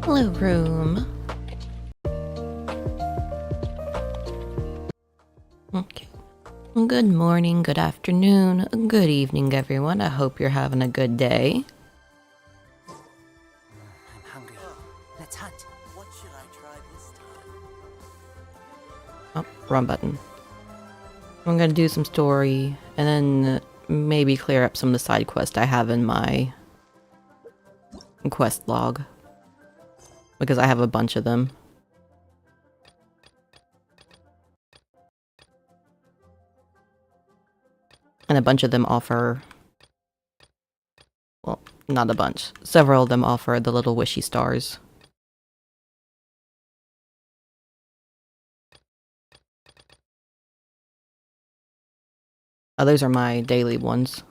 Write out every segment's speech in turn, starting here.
Hello, room. Okay. Good morning, good afternoon, good evening, everyone. I hope you're having a good day. I'm hungry. Let's hunt. What should I try this time? Oh, wrong button. I'm gonna do some story, and then maybe clear up some of the side quests I have in my quest log. Because I have a bunch of them. And a bunch of them offer... Well, not a bunch. Several of them offer the little wishy stars. Oh, those are my daily ones.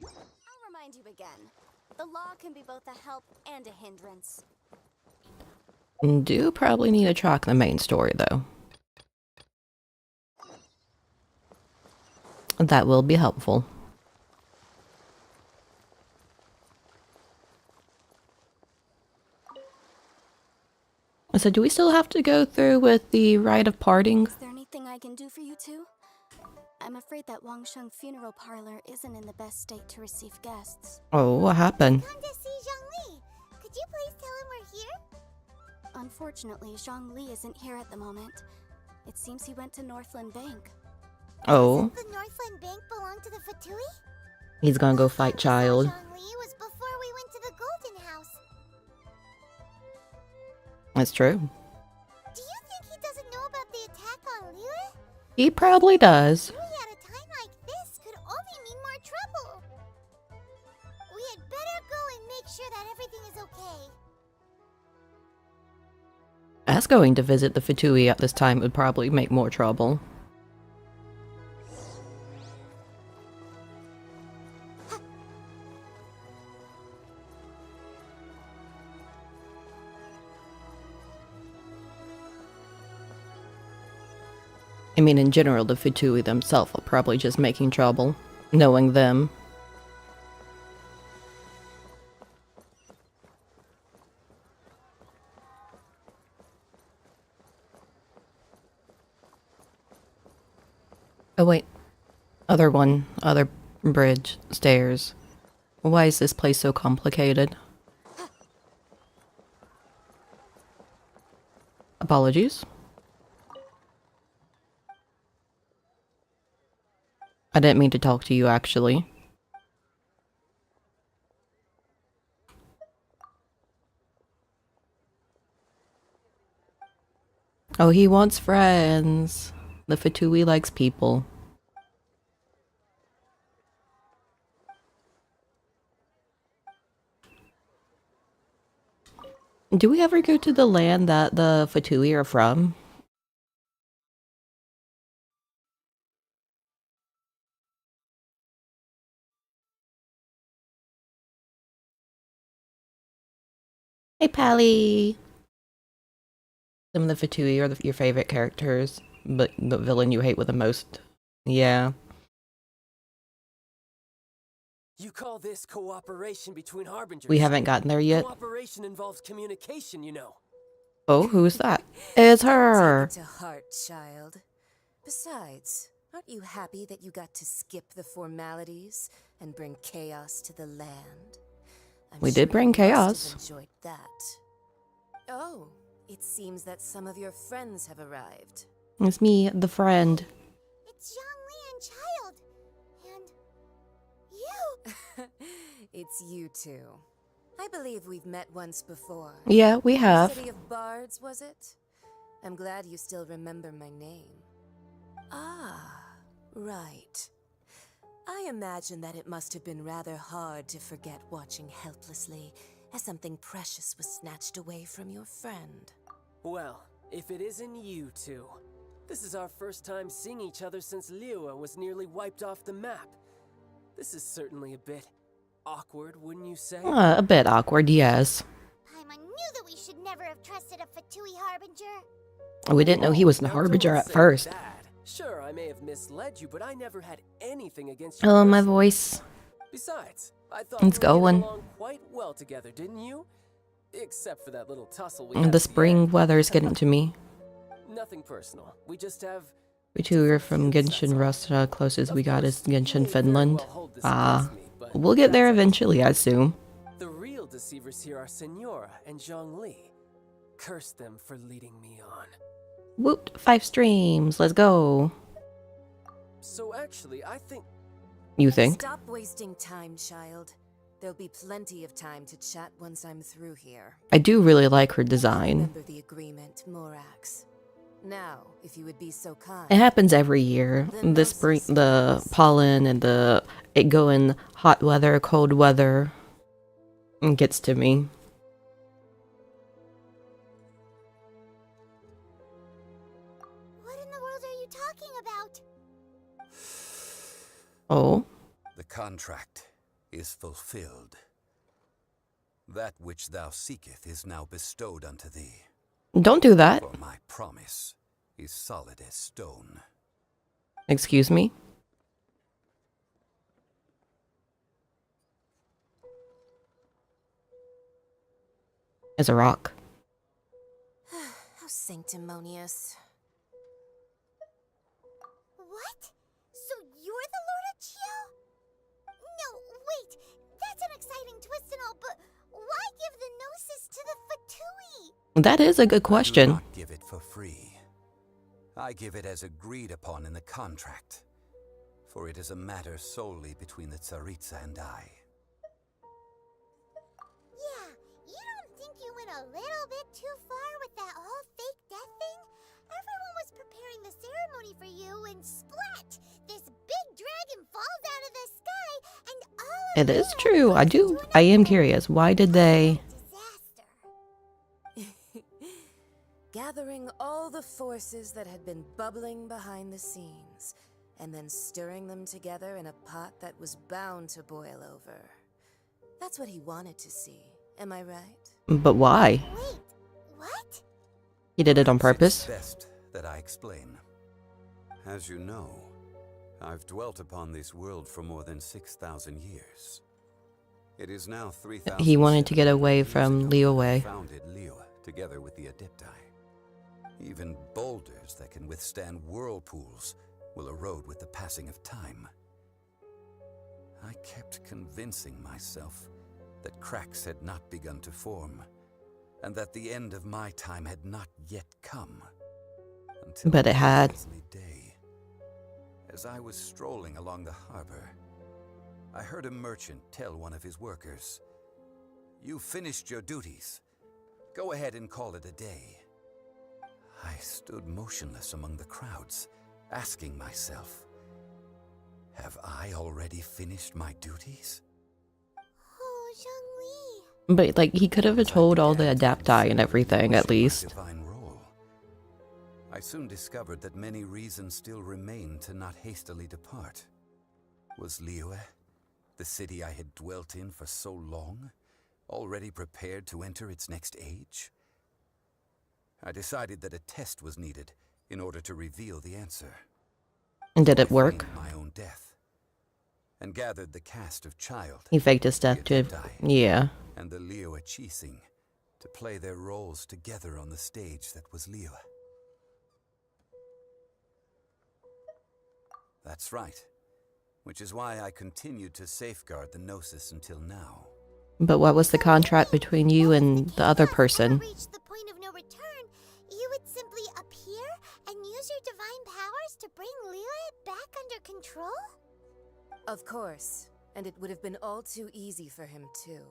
I'll remind you again. The law can be both a help and a hindrance. Do probably need to track the main story, though. That will be helpful. So do we still have to go through with the rite of parting? Is there anything I can do for you two? I'm afraid that Wangsheng funeral parlor isn't in the best state to receive guests. Oh, what happened? Come to see Zhongli. Could you please tell him we're here? Unfortunately, Zhongli isn't here at the moment. It seems he went to Northland Bank. Oh, The Northland Bank belonged to the Fatui? he's gonna go fight Child. Zhongli was before we went to the Golden House. That's true. Do you think he doesn't know about the attack on Liyue? He probably does. Liyue at a time like this could only mean more trouble. We had better go and make sure that everything is okay. Us going to visit the Fatui at this time would probably make more trouble. I mean, in general, the Fatui themselves are probably just making trouble, knowing them. Oh wait, other bridge, stairs. Why is this place so complicated? Apologies. I didn't mean to talk to you, actually. Oh, he wants friends. The Fatui likes people. Do we ever go to the land that the Fatui are from? Hey, Pally! Some of the Fatui are your favorite characters, but the villain you hate with the most. Yeah. You call this cooperation between harbingers? We haven't gotten there yet. Cooperation involves communication, you know. Oh, who's that? It's her! Take it to heart, child. Besides, aren't you happy that you got to skip the formalities and bring chaos to the land? We did bring you must have chaos. enjoyed that. Oh, it seems that some of your friends have arrived. It's me, the friend. It's Zhongli and Child. And you. It's you two. I believe we've met once before. Yeah, we have. City of Bards, was it? I'm glad you still remember my name. Ah, right. I imagine that it must have been rather hard to forget watching helplessly as something precious was snatched away from your friend. Well, if it isn't you two. This is our first time seeing each other since Liyue was nearly wiped off the map. This is certainly a bit awkward, wouldn't you say? A bit awkward, yes. Paimon knew that we should never have trusted a Fatui harbinger. We didn't know he was the Now, Harbinger don't at say first. that. Sure, I may have misled you, but I never had anything against you. Oh, my personally. voice. Besides, I thought It's we were going. getting along quite well together, didn't you? Except for that little tussle we had The at spring end. weather is getting to me. Nothing personal. We just have. VTuber from Genshin Russia. Closest we got is Genshin Finland. We'll get there eventually, I assume. The real deceivers here are Senora and Zhongli. Curse them for leading me on. Woot! 5 streams. Let's go. So actually, I think. You think? Stop wasting time, child. There'll be plenty of time to chat once I'm through here. I do really like her design. Remember the agreement, Morax. Now, if you would be so kind. It happens every year. The spring, the pollen, and it going hot weather, cold weather. It gets to me. What in the world are you talking about? Oh, The contract is fulfilled. That which thou seeketh is now bestowed unto thee. don't do that. For my promise is solid as stone. Excuse me. As a rock. How sanctimonious. What? So you're the Lord of Chio? No, wait. That's an exciting twist and all, but why give the Gnosis to the Fatui? That is a good I do question. not give it for free. I give it as agreed upon in the contract. For it is a matter solely between the Tsaritsa and I. Yeah, you don't think you went a little bit too far with that whole fake death thing? Everyone was preparing the ceremony for you and splat! This big dragon falls out of the sky and all of It you is are true. I am curious. Why did they... disaster. Gathering all the forces that had been bubbling behind the scenes, and then stirring them together in a pot that was bound to boil over. That's what he wanted to see, am I right? But why? Wait, what? He did it on Perhaps purpose? it's best that I explain. As you know, I've dwelt upon this world for more than 6,000 years. It is now 3,000. He wanted to get away from Liyue. Founded Liyue together with the Adepti. Even boulders that can withstand whirlpools will erode with the passing of time. I kept convincing myself that cracks had not begun to form, and that the end of my time had not yet come. Until But it had. one grisly day, as I was strolling along the harbor, I heard a merchant tell one of his workers, "You finished your duties. Go ahead and call it a day." I stood motionless among the crowds, asking myself, have I already finished my duties? Oh, Zhongli. But, like, he could have told all the Adapti and everything, at least. Divine role. I soon discovered that many reasons still remained to not hastily depart. Was Liyue, the city I had dwelt in for so long, already prepared to enter its next age? I decided that a test was needed in order to reveal the answer. And did I it work? feigned my own death, and gathered the cast of Child, He faked his death the too. Adepti, Yeah. and the Liyue Chising to play their roles together on the stage that was Liyue. That's right, which is why I continued to safeguard the Gnosis until now. But what was the contract between you and the other person? Reach the point of no return, you would simply appear and use your divine powers to bring Liyue back under control? Of course, and it would have been all too easy for him too.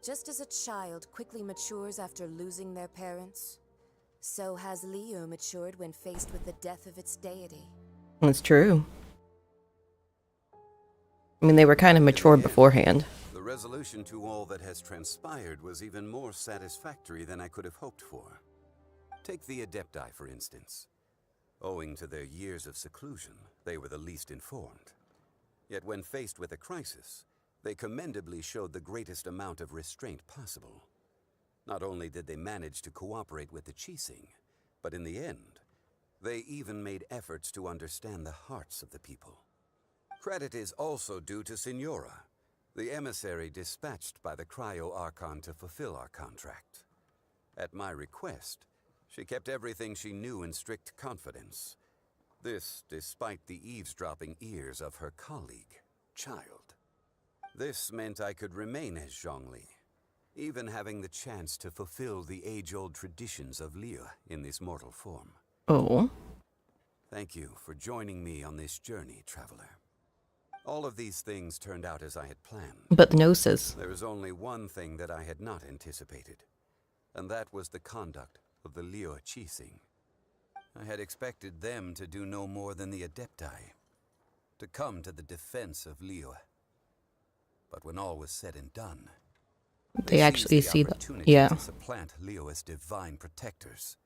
Just as a child quickly matures after losing their parents, so has Liyue matured when faced with the death of its deity. That's true. I mean, they were kind of mature beforehand. The resolution to all that has transpired was even more satisfactory than I could have hoped for. Take the Adepti, for instance. Owing to their years of seclusion, they were the least informed. Yet when faced with a crisis, they commendably showed the greatest amount of restraint possible. Not only did they manage to cooperate with the Chising, but in the end, They even made efforts to understand the hearts of the people. Credit is also due to Signora, the emissary dispatched by the Cryo Archon to fulfill our contract. At my request, she kept everything she knew in strict confidence. This despite the eavesdropping ears of her colleague, Child. This meant I could remain as Zhongli, even having the chance to fulfill the age-old traditions of Liyue in this mortal form. Oh. Thank you for joining me on this journey, traveler. All of these things turned out as I had planned. But the Gnosis. There is only one thing that I had not anticipated, and that was the conduct of the Liyue Qixing. I had expected them to do no more than the Adepti, to come to the defense of Liyue. But when all was said and done, They actually seized see the opportunity yeah. to supplant Liyue as divine protectors,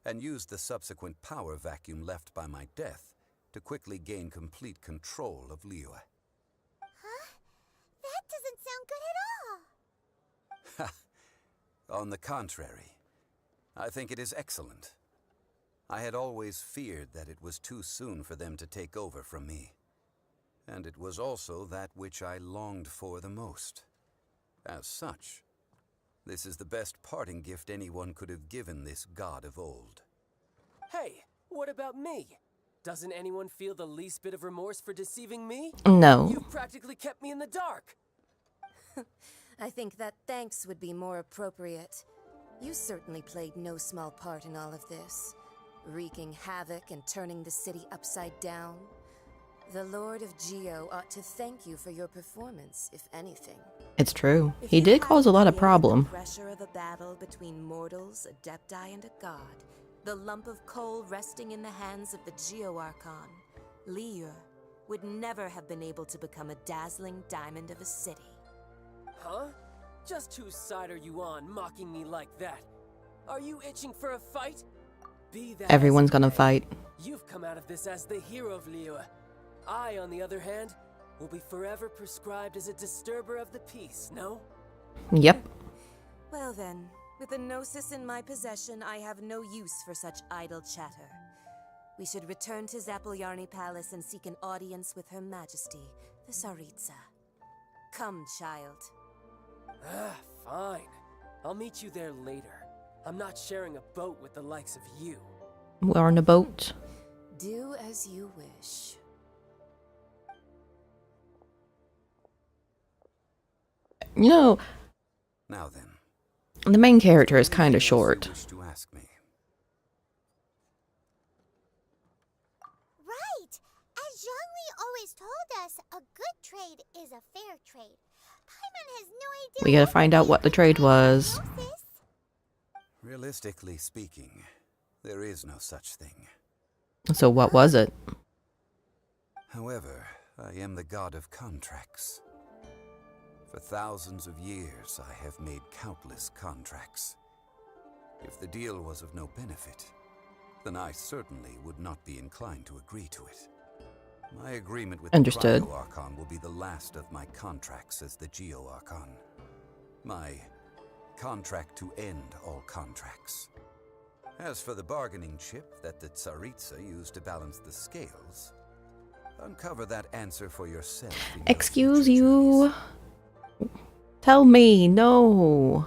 and used the subsequent power vacuum left by my death to quickly gain complete control of Liyue. Huh? That doesn't sound good at all. On the contrary, I think it is excellent. I had always feared that it was too soon for them to take over from me. And it was also that which I longed for the most. As such, this is the best parting gift anyone could have given this god of old. Hey, what about me? Doesn't anyone feel the least bit of remorse for deceiving me? No. You practically kept me in the dark. I think that thanks would be more appropriate. You certainly played no small part in all of this, wreaking havoc and turning the city upside down. The Lord of Geo ought to thank you for your performance, if anything. It's true. If He you did cause a lot of hadn't created problem. The pressure of a battle between mortals, Adepti, and a god, the lump of coal resting in the hands of the Geo Archon, Liyue, would never have been able to become a dazzling diamond of a city. Huh? Just whose side are you on, mocking me like that? Are you itching for a fight? Be that Everyone's as it gonna may, fight. You've come out of this as the hero of Liyue. I, on the other hand, will be forever prescribed as a disturber of the peace, no? Yep. Well then, with the Gnosis in my possession, I have no use for such idle chatter. We should return to Zapoljarny Palace and seek an audience with Her Majesty, the Tsaritsa. Come, child. Ah, fine. I'll meet you there later. I'm not sharing a boat with the likes of you. We're on a boat. Do as you wish. You know, Now then, the main character is kind of anything else you short. wish to ask me? Right! As Zhongli always told us, a good trade is a fair trade. Paimon has no idea. We gotta what find out what the trade was. Gnosis. Realistically speaking, there is no such thing. So what was it? However, I am the god of contracts. For thousands of years, I have made countless contracts. If the deal was of no benefit, then I certainly would not be inclined to agree to it. My agreement with Understood. the Cryo Archon will be the last of my contracts as the Geo Archon. My contract to end all contracts. As for the bargaining chip that the Tsaritsa used to balance the scales, uncover that answer for yourself. In your Excuse future you. journeys. Tell me, no.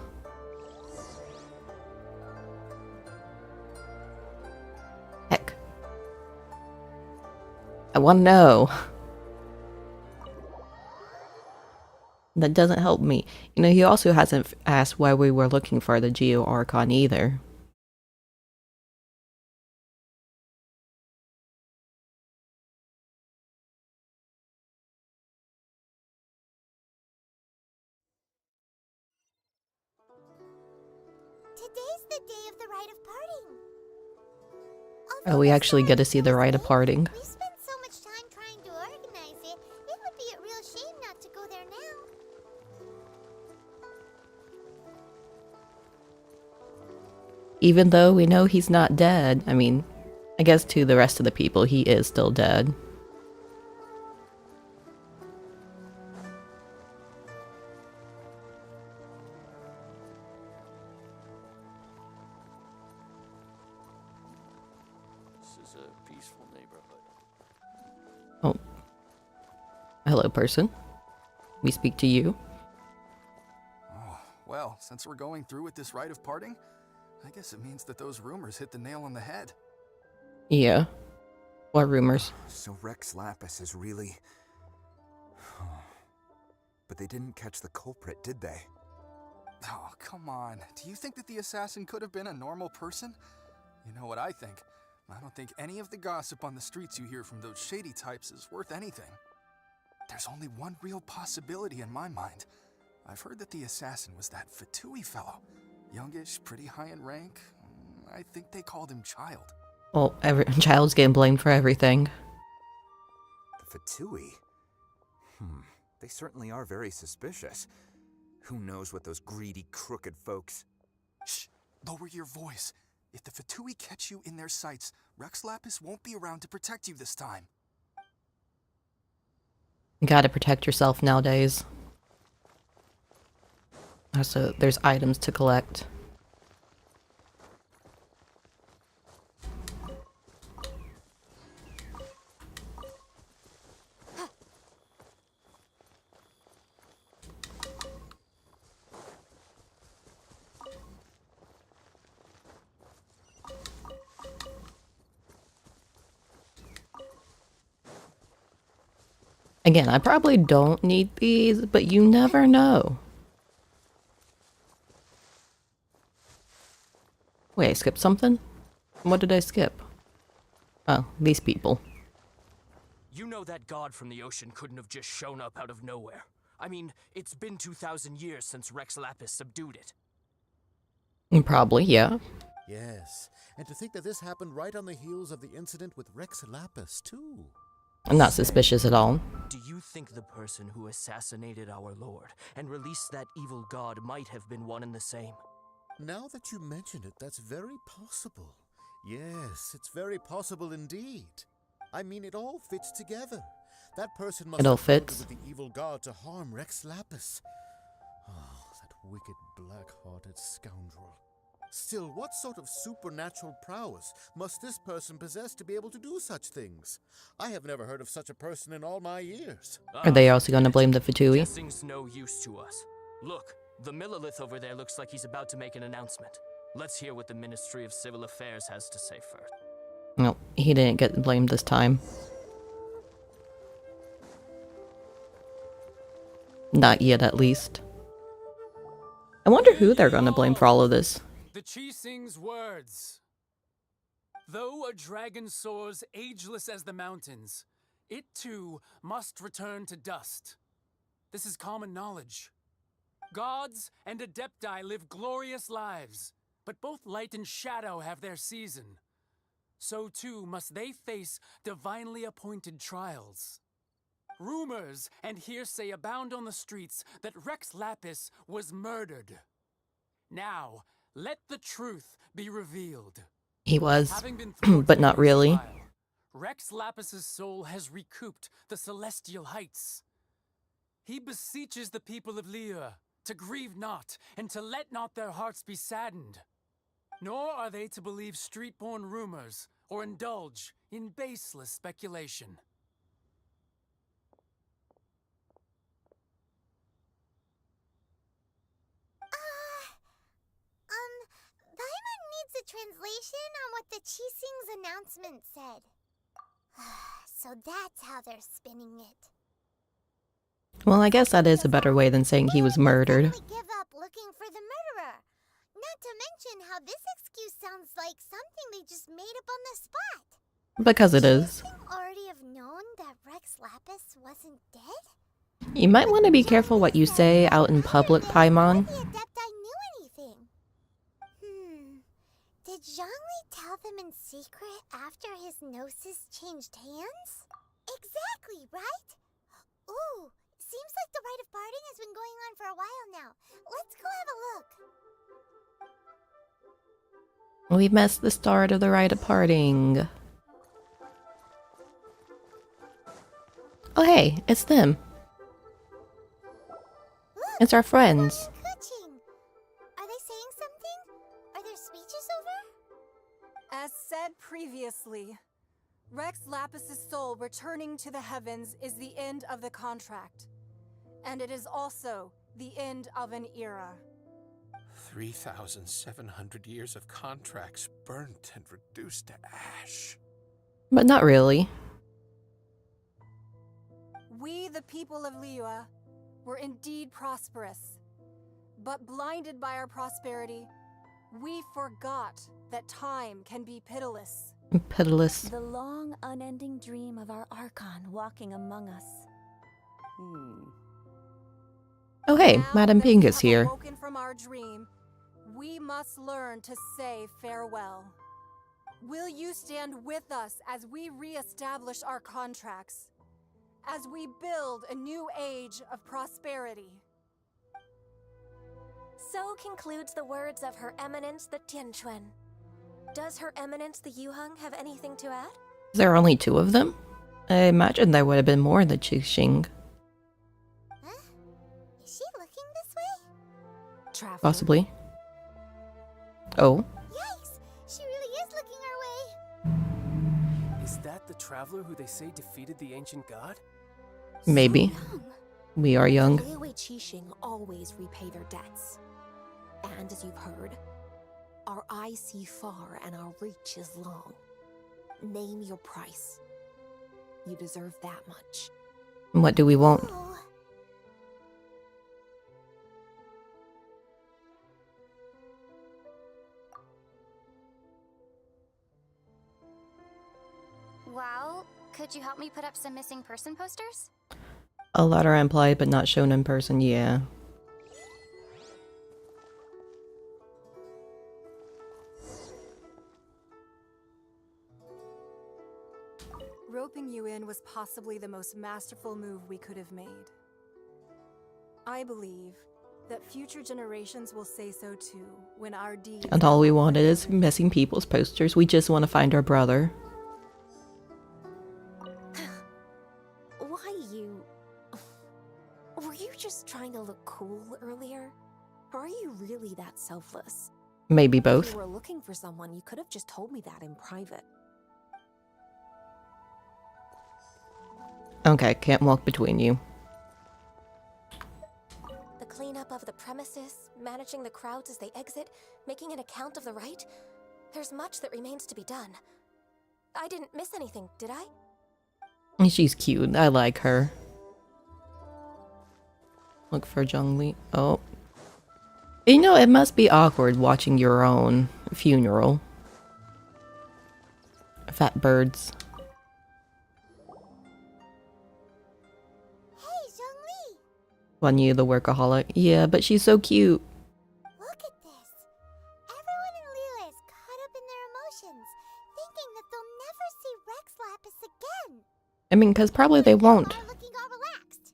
Heck. I want to know. That doesn't help me. You know, he also hasn't asked why we were looking for the Geo Archon either. Today's the day of the rite of parting. Oh, we actually get to see the rite of parting. We spent so much time trying to organize it. It would be a real shame not to go there now. Even though we know he's not dead. I mean, I guess to the rest of the people, he is still dead. is a peaceful neighborhood. Oh. Hello, person. We speak to you. Oh, well, since we're going through with this rite of parting, I guess it means that those rumors hit the nail on the head. Yeah. What rumors? So Rex Lapis is really... But they didn't catch the culprit, did they? Oh, come on. Do you think that the assassin could have been a normal person? You know what I think. I don't think any of the gossip on the streets you hear from those shady types is worth anything. There's only one real possibility in my mind. I've heard that the assassin was that Fatui fellow. Youngish, pretty high in rank. I think they called him Child. Well, child's getting blamed for everything. The Fatui? They certainly are very suspicious. Who knows what those greedy, crooked folks... Shh! Lower your voice. If the Fatui catch you in their sights, Rex Lapis won't be around to protect you this time. You gotta protect yourself nowadays. Also, there's items to collect. Again, I probably don't need these, but you never know. Wait, I skipped something? What did I skip? Oh, these people. You know that god from the ocean couldn't have just shown up out of nowhere. I mean, it's been 2,000 years since Rex Lapis subdued it. Probably, yeah. Yes, and to think that this happened right on the heels of the incident with Rex Lapis, too. I'm not suspicious at all. Do you think the person who assassinated our lord and released that evil god might have been one and the same? Now that you mention it, that's very possible. Yes, it's very possible indeed. I mean, it all fits together. That person must It all have worked fits. with the evil god to harm Rex Lapis. Oh, that wicked, black-hearted scoundrel. Still, what sort of supernatural prowess must this person possess to be able to do such things? I have never heard of such a person in all my years. Are they also going to blame the Fatui? Guessing's no use to us. Look, the Millilith over there looks like he's about to make an announcement. Let's hear what the Ministry of Civil Affairs has to say first. No, he didn't get blamed this time. Not yet, at least. I wonder who they're going to blame for all of this. The Chi sings words. Though a dragon soars ageless as the mountains, it too must return to dust. This is common knowledge. Gods and Adepti live glorious lives, but both light and shadow have their season. So too must they face divinely appointed trials. Rumors and hearsay abound on the streets that Rex Lapis was murdered. Now, let the truth be revealed. He was, Having been thwarted but not in his really. trial, Rex Lapis's soul has recouped the celestial heights. He beseeches the people of Liyue to grieve not and to let not their hearts be saddened. Nor are they to believe street-born rumors or indulge in baseless speculation. Paimon needs a translation on what the Chising's announcement said. So that's how they're spinning it. Well, I guess that is a better way than saying he was murdered. Definitely give up looking for the murderer. Not to mention how this excuse sounds like something they just made up on the spot. Because it is. Chising already have known that Rex Lapis wasn't dead? You might want to be careful what you say out in public, Paimon. The Adepti knew anything. Did Zhongli tell them in secret after his gnosis changed hands? Exactly, right? Ooh, seems like the rite of parting has been going on for a while now. Let's go have a look. We missed the start of the rite of parting. Oh hey, it's them. Look, It's our friends. Kuching. Are they saying something? Are their speeches over? As said Previously, Rex Lapis' soul returning to the heavens is the end of the contract. And it is also the end of an era. 3,700 years of contracts burnt and reduced to ash. But not really. We, the people of Liyue, were indeed prosperous. But blinded by our prosperity, we forgot that time can be pitiless. Pitiless. The long, unending dream of our Archon walking among us. Oh hey, Now Madam that Pink we is have here. awoken from our dream, we must learn to say farewell. Will you stand with us as we re-establish our contracts? As we build a new age of prosperity? So concludes the words of Her Eminence the Tianquan. Does Her Eminence the Yuheng have anything to add? There are only 2 of them? I imagine there would have been more in the Qixing. Huh? Is she looking this way? Traveler. Possibly. Oh. Yikes! She really is looking our way. Is that the traveler who they say defeated the ancient god? Maybe. We are young. Liyue Qixing always repay their debts. And as you've heard, our eyes see far and our reach is long. Name your price. You deserve that much. What do we want? Oh. Well, could you help me put up some missing person posters? A lot are implied but not shown in person, yeah. Roping you in was possibly the most masterful move we could have made. I believe that future generations will say so too when our deeds... And all we wanted is missing people's posters. We just want to find our brother. Why you... Were you just trying to look cool earlier? Or are you really that selfless? Maybe If both. you were looking for someone, you could have just told me that in private. Okay, can't walk between you. The cleanup of the premises, managing the crowds as they exit, making an account of the rite. There's much that remains to be done. I didn't miss anything, did I? She's cute. I like her. Look for Zhongli. Oh. You know, it must be awkward watching your own funeral. Fat birds. Hey, Zhongli! One you, the workaholic. Yeah, but she's so cute. Look at this. Everyone in Liyue is caught up in their emotions, thinking that they'll never see Rex Lapis again. I mean, because probably they won't. Are looking all relaxed.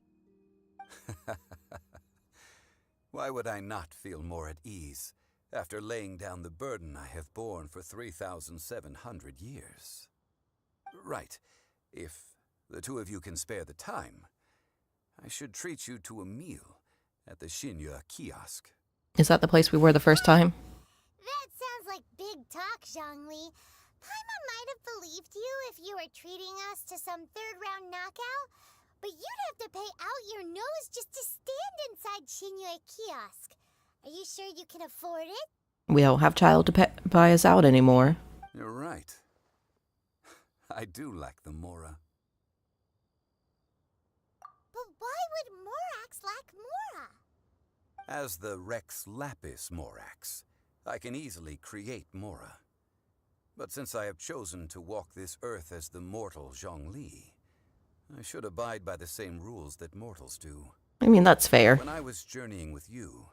Why would I not feel more at ease after laying down the burden I have borne for 3,700 years? Right. If the 2 of you can spare the time, I should treat you to a meal at the Xinyue kiosk. Is that the place we were the first time? That sounds like big talk, Zhongli. Paimon might have believed you if you were treating us to some third-round knockout, but you'd have to pay out your nose just to stand inside Xinyue kiosk. Are you sure you can afford it? We don't have child to buy us out anymore. You're right. I do lack the Mora. But why would Morax lack Mora? As the Rex Lapis Morax, I can easily create Mora. But since I have chosen to walk this earth as the mortal Zhongli, I should abide by the same rules that mortals do. I mean, that's fair. When I was journeying with you,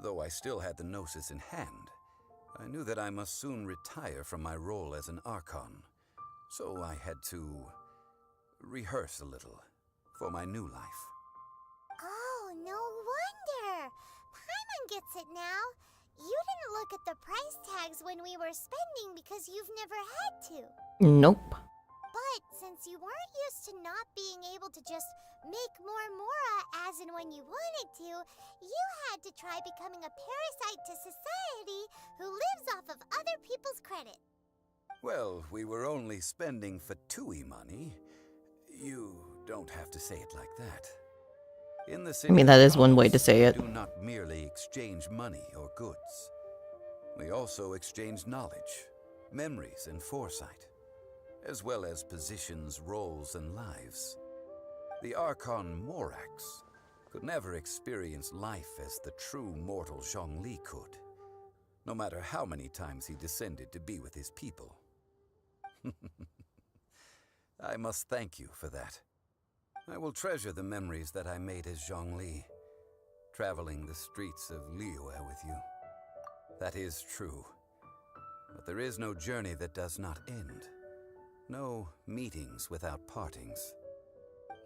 though I still had the Gnosis in hand, I knew that I must soon retire from my role as an Archon. So I had to rehearse a little for my new life. Oh, no wonder. Paimon gets it now. You didn't look at the price tags when we were spending because you've never had to. Nope. But since you weren't used to not being able to just make more Mora as and when you wanted to, you had to try becoming a parasite to society who lives off of other people's credit. Well, we were only spending Fatui money. You don't have to say it like that. In the city I mean, that of is one way to Promise, say it. we do not merely exchange money or goods. We also exchange knowledge, memories, and foresight, as well as positions, roles, and lives. The Archon Morax could never experience life as the true mortal Zhongli could, no matter how many times he descended to be with his people. I must thank you for that. I will treasure the memories that I made as Zhongli, traveling the streets of Liyue with you. That is true. But there is no journey that does not end. No meetings without partings.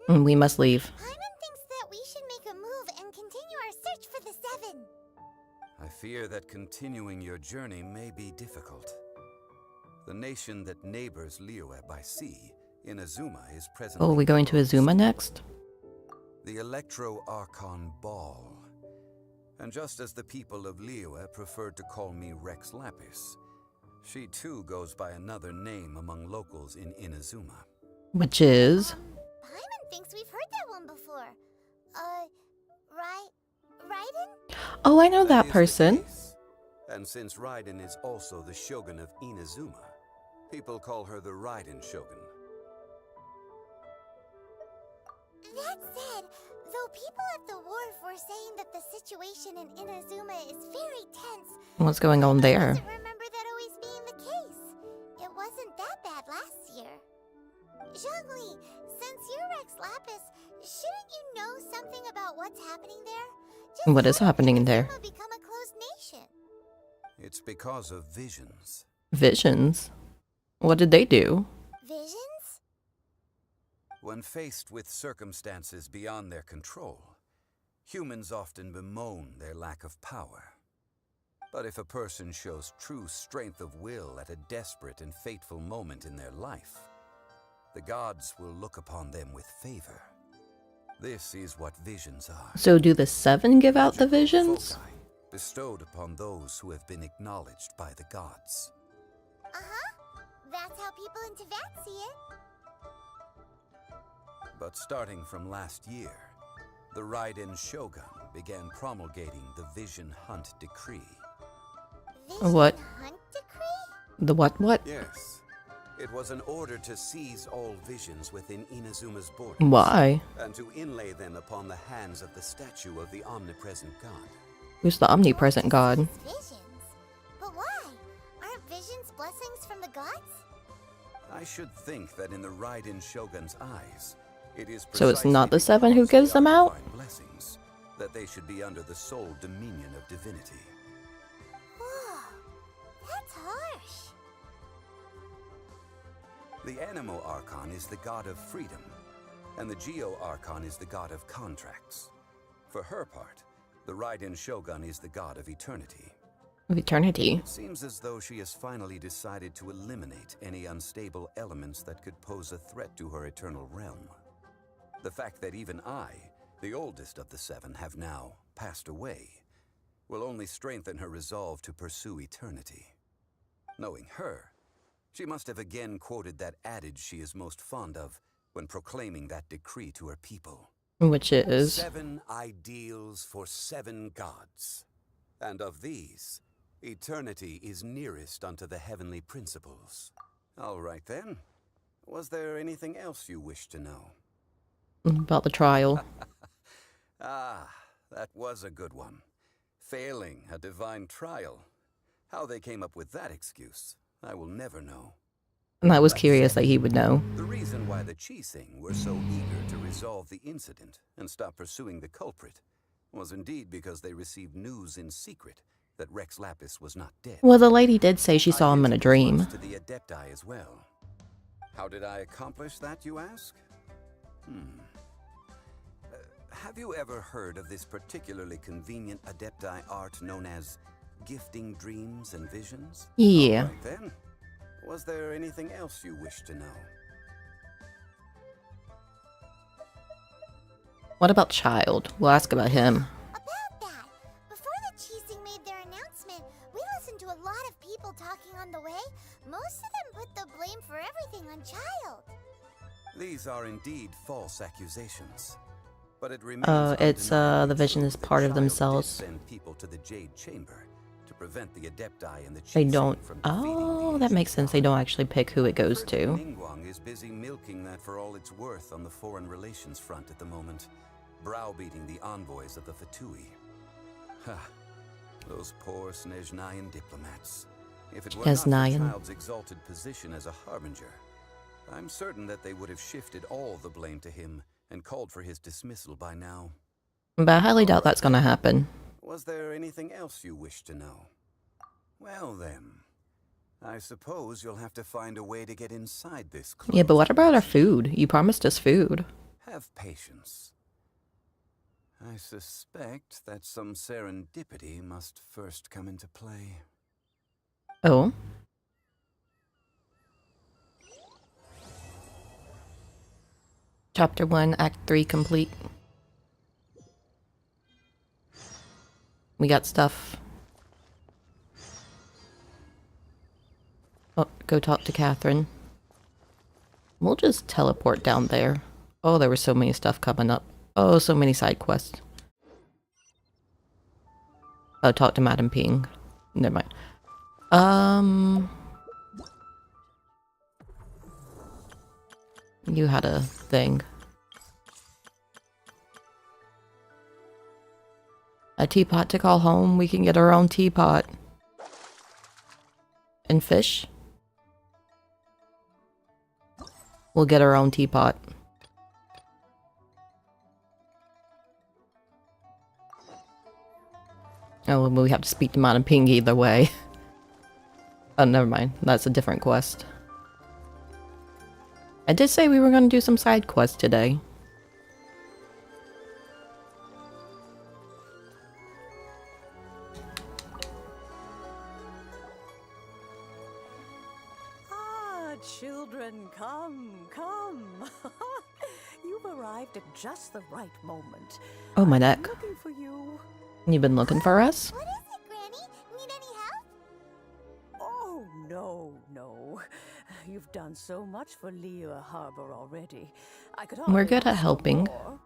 We must leave. Paimon thinks that we should make a move and continue our search for the Seven. I fear that continuing your journey may be difficult. The nation that neighbors Liyue by sea, Inazuma, is presently... Oh, are we going to Azuma next? The Electro-Archon Ball. And just as the people of Liyue preferred to call me Rex Lapis, she too goes by another name among locals in Inazuma. Which is? Paimon thinks we've heard that one before. Raiden? Oh, I know that is the person. case. And since Raiden is also the shogun of Inazuma, people call her the Raiden Shogun. That said, though people at the wharf were saying that the situation in Inazuma is very tense, What's going on there? I doesn't remember that always being the case. It wasn't that bad last year. Zhongli, since you're Rex Lapis, shouldn't you know something about what's happening there? Just What is how did happening there? Inazuma become a closed nation? It's because of visions. Visions? What did they do? Visions? When faced with circumstances beyond their control, humans often bemoan their lack of power. But if a person shows true strength of will at a desperate and fateful moment in their life, the gods will look upon them with favor. This is what visions are. So do the Seven give out the visions? Foci, bestowed upon those who have been acknowledged by the gods. Uh-huh. That's how people in Teyvat see it. But starting from last year, the Raiden Shogun began promulgating the Vision Hunt Decree. Vision What? Hunt Decree? The what? Yes, it was an order to seize all visions within Inazuma's borders. Why? And to inlay them upon the hands of the statue of the omnipresent god. Who's the omnipresent god? Visions? But why? Aren't visions blessings from the gods? I should think that in the Raiden Shogun's eyes, it is So it's not the precisely Seven who because they gives them are out? divine blessings that they should be under the sole dominion of divinity. Whoa, that's harsh. The Animo Archon is the god of freedom, and the Geo Archon is the god of contracts. For her part, the Raiden Shogun is the god of eternity. Of eternity. It seems as though she has finally decided to eliminate any unstable elements that could pose a threat to her eternal realm. The fact that even I, the oldest of the seven, have now passed away, will only strengthen her resolve to pursue eternity. Knowing her, she must have again quoted that adage she is most fond of when proclaiming that decree to her people. Which is? 7 ideals for 7 gods. And of these, eternity is nearest unto the heavenly principles. All right then. Was there anything else you wish to know? About the trial. Ah, that was a good one. Failing a divine trial. How they came up with that excuse, I will never know. And I was curious that he would know. The reason why the Chising were so eager to resolve the incident and stop pursuing the culprit was indeed because they received news in secret that Rex Lapis was not dead. Well, the lady did say she saw him in a dream. To the Adepti as well. How did I accomplish that, you ask? Have you ever heard of this particularly convenient Adepti art known as gifting dreams and visions? Yeah. All right, then. Was there anything else you wish to know? What about Child? We'll ask about him. About that, before the Chising made their announcement, we listened to a lot of people talking on the way. Most of them put the blame for everything on Child. These are indeed false accusations. But it remains it's the vision is true that part of Child themselves. did send people to the Jade Chamber to prevent the Adepti and the They Chisei don't. from defeating Oh, the that ancient makes sense. They don't actually pick who it goes to. Ningguang is busy milking that for all it's worth on the foreign relations front at the moment, browbeating the envoys of the Fatui. Ha! Those poor Snezhnayan diplomats. If it were not for Snezhnayan. Child's exalted position as a harbinger, I'm certain that they would have shifted all the blame to him and called for his dismissal by now. But I highly doubt that's gonna happen. Was there anything else you wish to know? Well then, I suppose you'll have to find a way to get inside this closed. Yeah, but what about our food? You promised us food. Have patience. I suspect that some serendipity must first come into play. Oh. Chapter 1, Act 3 complete. We got stuff. Oh, go talk to Catherine. We'll just teleport down there. Oh, there was so many stuff coming up. Oh, so many side quests. Oh, talk to Madam Ping. Never mind. You had a thing. A teapot to call home. We can get our own teapot. And fish. We'll get our own teapot. Oh, well, we have to speak to Madam Ping either way. Oh, never mind. That's a different quest. I did say we were going to do some side quests today. Ah, children, come, come. You've arrived at just the right moment. Oh, my I'm neck. looking for you. You've been looking for us? What is it, Granny? Need any help? Oh, no, no. You've done so much for Liyue Harbor already. I could We're hardly good at ask for helping. more.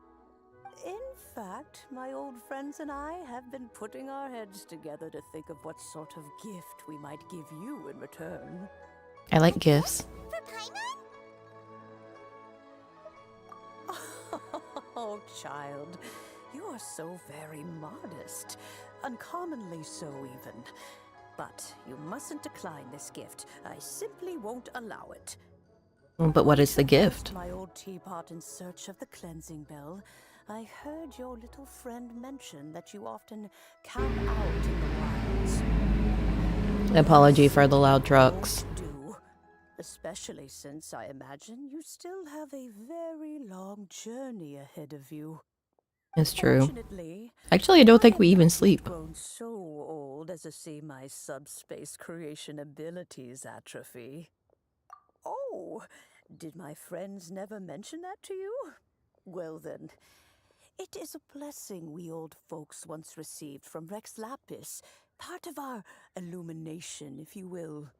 In fact, my old friends and I have been putting our heads together to think of what sort of gift we might give you in return. I like gifts. For Paimon? Oh, child, you are so very modest. Uncommonly so, even. But you mustn't decline this gift. I simply won't allow it. But what is the gift? My old teapot in search of the cleansing bell. I heard your little friend mention that you often camp out in the wilds. Apology for the loud trucks. Especially since I imagine you still have a very long journey ahead of you. It's true. Fortunately, Actually, I don't think we even sleep. grown so old as to see my subspace creation abilities atrophy. Oh, did my friends never mention that to you? Well then, it is a blessing we old folks once received from Rex Lapis, part of our illumination, if you will.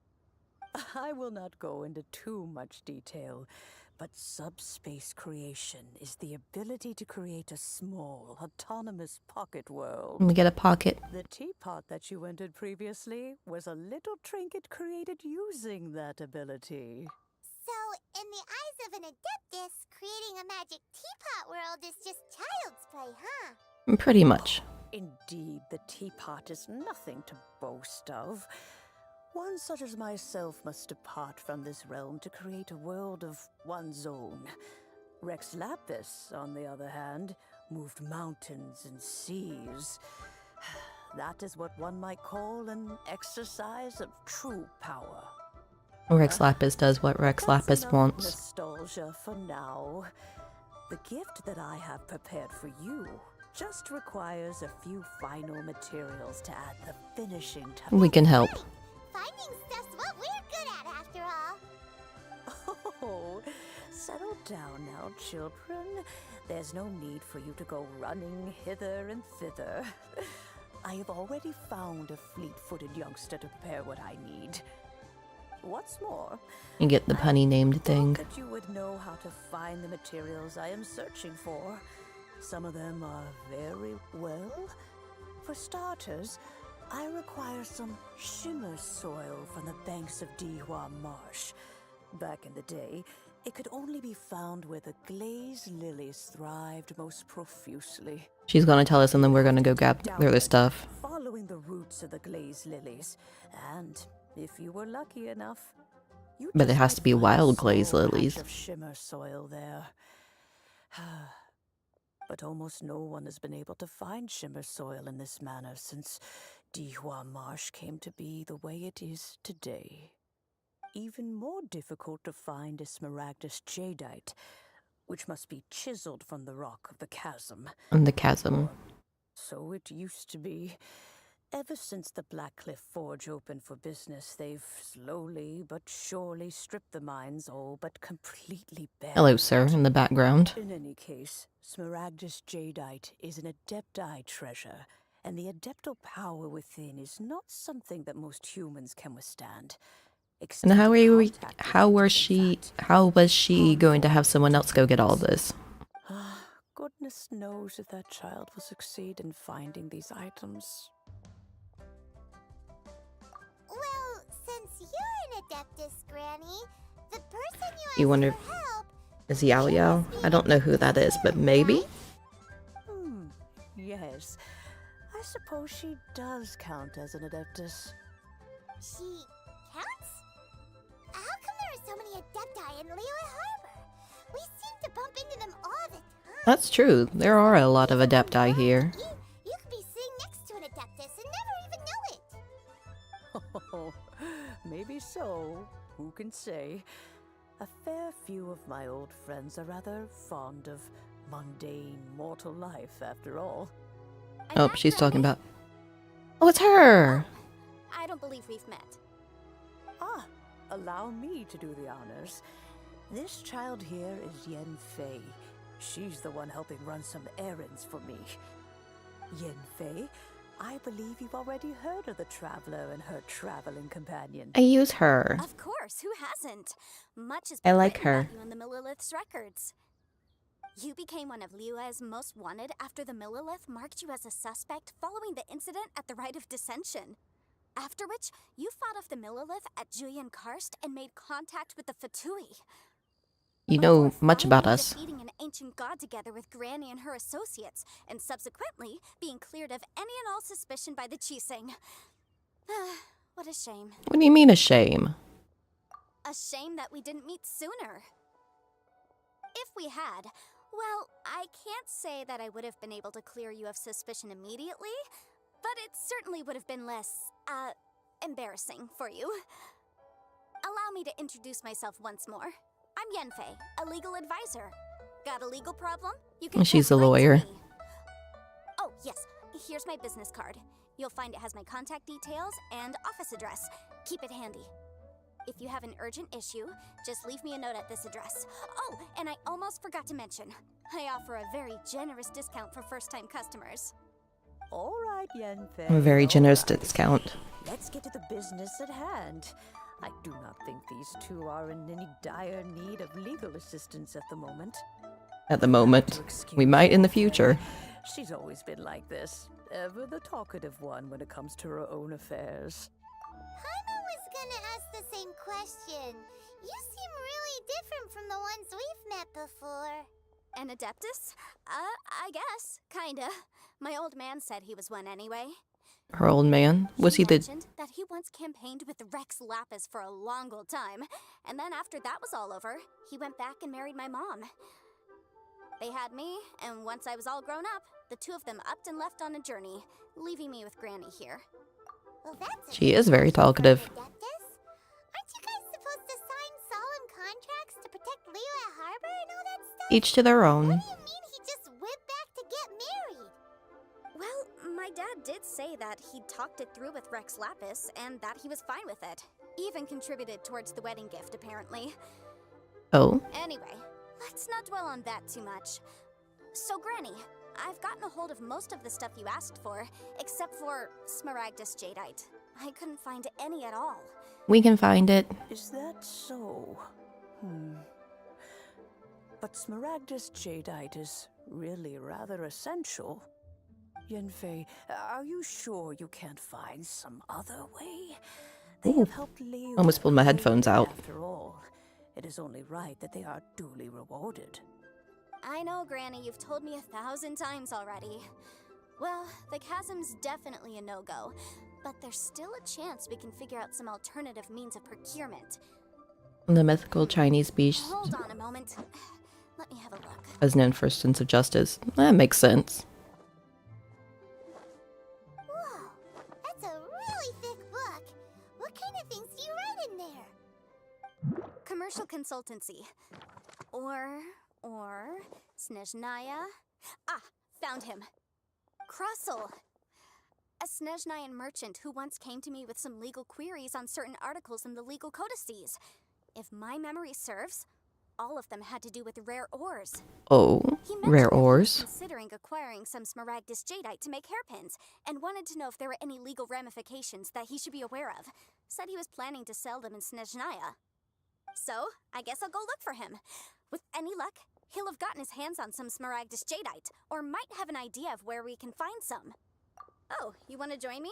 I will not go into too much detail, but subspace creation is the ability to create a small, autonomous pocket world. We get a pocket. The teapot that you entered previously was a little trinket created using that ability. So, in the eyes of an Adeptus, creating a magic teapot world is just child's play, huh? Pretty much. Indeed, the teapot is nothing to boast of. One such as myself must depart from this realm to create a world of one's own. Rex Lapis, on the other hand, moved mountains and seas. That is what one might call an exercise of true power. Rex Lapis does what Rex Lapis wants. Nostalgia for now. The gift that I have prepared for you just requires a few final materials to add the finishing touch. We can help. Finding stuff's what we're good at, after all. Oh, settle down now, children. There's no need for you to go running hither and thither. I have already found a fleet-footed youngster to prepare what I need. What's more, You get the punny named thing. that you would know how to find the materials I am searching for. Some of them are very well. For starters, I require some shimmer soil from the banks of Dihua Marsh. Back in the day, it could only be found where the glazed lilies thrived most profusely. She's gonna tell us and then we're gonna go gather this stuff. Following the roots of the glazed lilies, and if you were lucky enough, you But it just has might to be find a wild glazed small patch lilies. of shimmer soil there. But almost no one has been able to find shimmer soil in this manner since Dihua Marsh came to be the way it is today. Even more difficult to find is smaragdus jadeite, which must be chiseled from the rock of the chasm. And the chasm. So it used to be. Ever since the Blackcliff Forge opened for business, they've slowly but surely stripped the mines all but completely bare. Hello, sir, in the background. In any case, smaragdus jadeite is an adepti treasure, and the adeptal power within is not something that most humans can withstand. And how was she going to have someone else go get all this? Goodness knows if that child will succeed in finding these items. Well, since you're an Adeptus, Granny, the person You wonder, is he Yao Yao? I don't know who that is, but maybe? Yes. I suppose she does count as an Adeptus. She counts? How come there are so many Adepti in Liyue Harbor? We seem to bump into them all the time. That's true. There are a lot of Adepti here. You could be sitting next to an Adeptus and never even know it. Oh, maybe so. Who can say? A fair few of my old friends are rather fond of mundane mortal life, after all. Oh, she's talking about... Oh, it's her! I don't believe we've met. Allow me to do the honors. This child here is Yen Fei. She's the one helping run some errands for me. Yen Fei, I believe you've already heard of the traveler and her traveling companion. I use her. Of course, who hasn't? Much has I been like written her. about you in the Millilith's records. You became one of Liyue's most wanted after the Millilith marked you as a suspect following the incident at the Rite of Dissension. After which, you fought off the Millilith at Julian Karst and made contact with the Fatui. You know much about us. Defeating an ancient god together with Granny and her associates, and subsequently being cleared of any and all suspicion by the Chiseng. What a shame. What do you mean a shame? A shame that we didn't meet sooner. If we had, well, I can't say that I would have been able to clear you of suspicion immediately, but it certainly would have been less, embarrassing for you. Allow me to introduce myself once more. I'm Yenfei, a legal advisor. Got a legal problem? You can She's a come right to lawyer. me. Oh, yes, here's my business card. You'll find it has my contact details and office address. Keep it handy. If you have an urgent issue, just leave me a note at this address. Oh, and I almost forgot to mention, I offer a very generous discount for first-time customers. All right, Yenfei. A very generous all right. discount. Let's get to the business at hand. I do not think these two are in any dire need of legal assistance at the moment. At the moment. We might in the future. She's always been like this. Ever the talkative one when it comes to her own affairs. Paimon was gonna ask the same question. You seem really different from the ones we've met before. An Adeptus? I guess. Kinda. My old man said he was one anyway. Her old man? Was he the... mentioned that he once campaigned with Rex Lapis for a long old time, and then after that was all over, he went back and married my mom. They had me, and once I was all grown up, the two of them upped and left on a journey, leaving me with Granny here. Well, that's She is very talkative. Adeptus? Aren't you guys supposed to sign solemn contracts to protect Liyue Harbor and all that stuff? Each to their own. What do you mean he just went back to get married? Well, my dad did say that he'd talked it through with Rex Lapis, and that he was fine with it. Even contributed towards the wedding gift, apparently. Oh? Anyway, let's not dwell on that too much. So, Granny, I've gotten a hold of most of the stuff you asked for, except for smaragdus jadeite. I couldn't find any at all. We can find it. Is that so? But Smaragdus jadeite is really rather essential. Yanfei, are you sure you can't find some other way? They Ooh. have helped Liu. Almost pulled my headphones out. After all, it is only right that they are duly rewarded. I know, Granny, you've told me 1,000 times already. Well, the chasm's definitely a no-go, but there's still a chance we can figure out some alternative means of procurement. The mythical Chinese beast Hold on a moment. Let me have a look. is known for his sense of justice. That makes sense. Whoa, that's a really thick book. What kind of things do you write in there? Commercial consultancy. Or Snezhnaya. Ah, found him. Crossel. A Snezhnayan merchant who once came to me with some legal queries on certain articles in the legal codices. If my memory serves, all of them had to do with rare ores. Oh, rare He was ores. considering acquiring some Smaragdus jadeite to make hairpins, and wanted to know if there were any legal ramifications that he should be aware of. Said he was planning to sell them in Snezhnaya. So, I guess I'll go look for him. With any luck, he'll have gotten his hands on some Smaragdus jadeite, or might have an idea of where we can find some. Oh, you want to join me?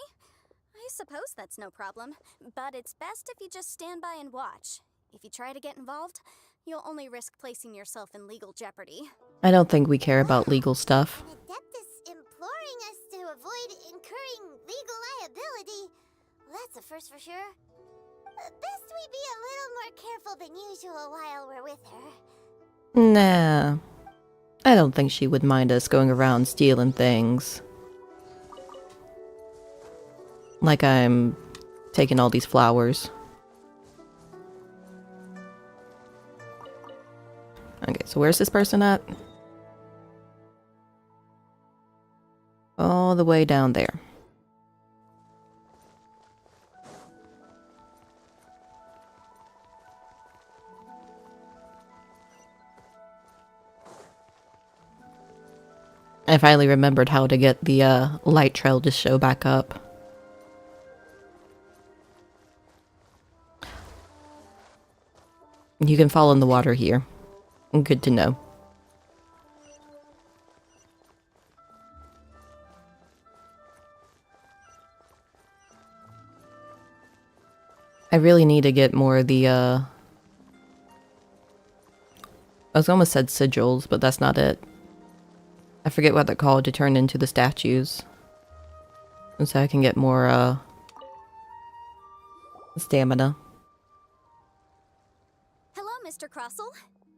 I suppose that's no problem, but it's best if you just stand by and watch. If you try to get involved, you'll only risk placing yourself in legal jeopardy. I don't think we care about legal stuff. An Adeptus imploring us to avoid incurring legal liability. Well, that's a first for sure. Best we be a little more careful than usual while we're with her. Nah. I don't think she would mind us going around stealing things. Like I'm taking all these flowers. Okay, so where's this person at? All the way down there. I finally remembered how to get the light trail to show back up. You can fall in the water here. Good to know. I really need to get more of the I was almost said sigils, but that's not it. I forget what they're called to turn into the statues. And so I can get more stamina. Hello, Mr. Crossel.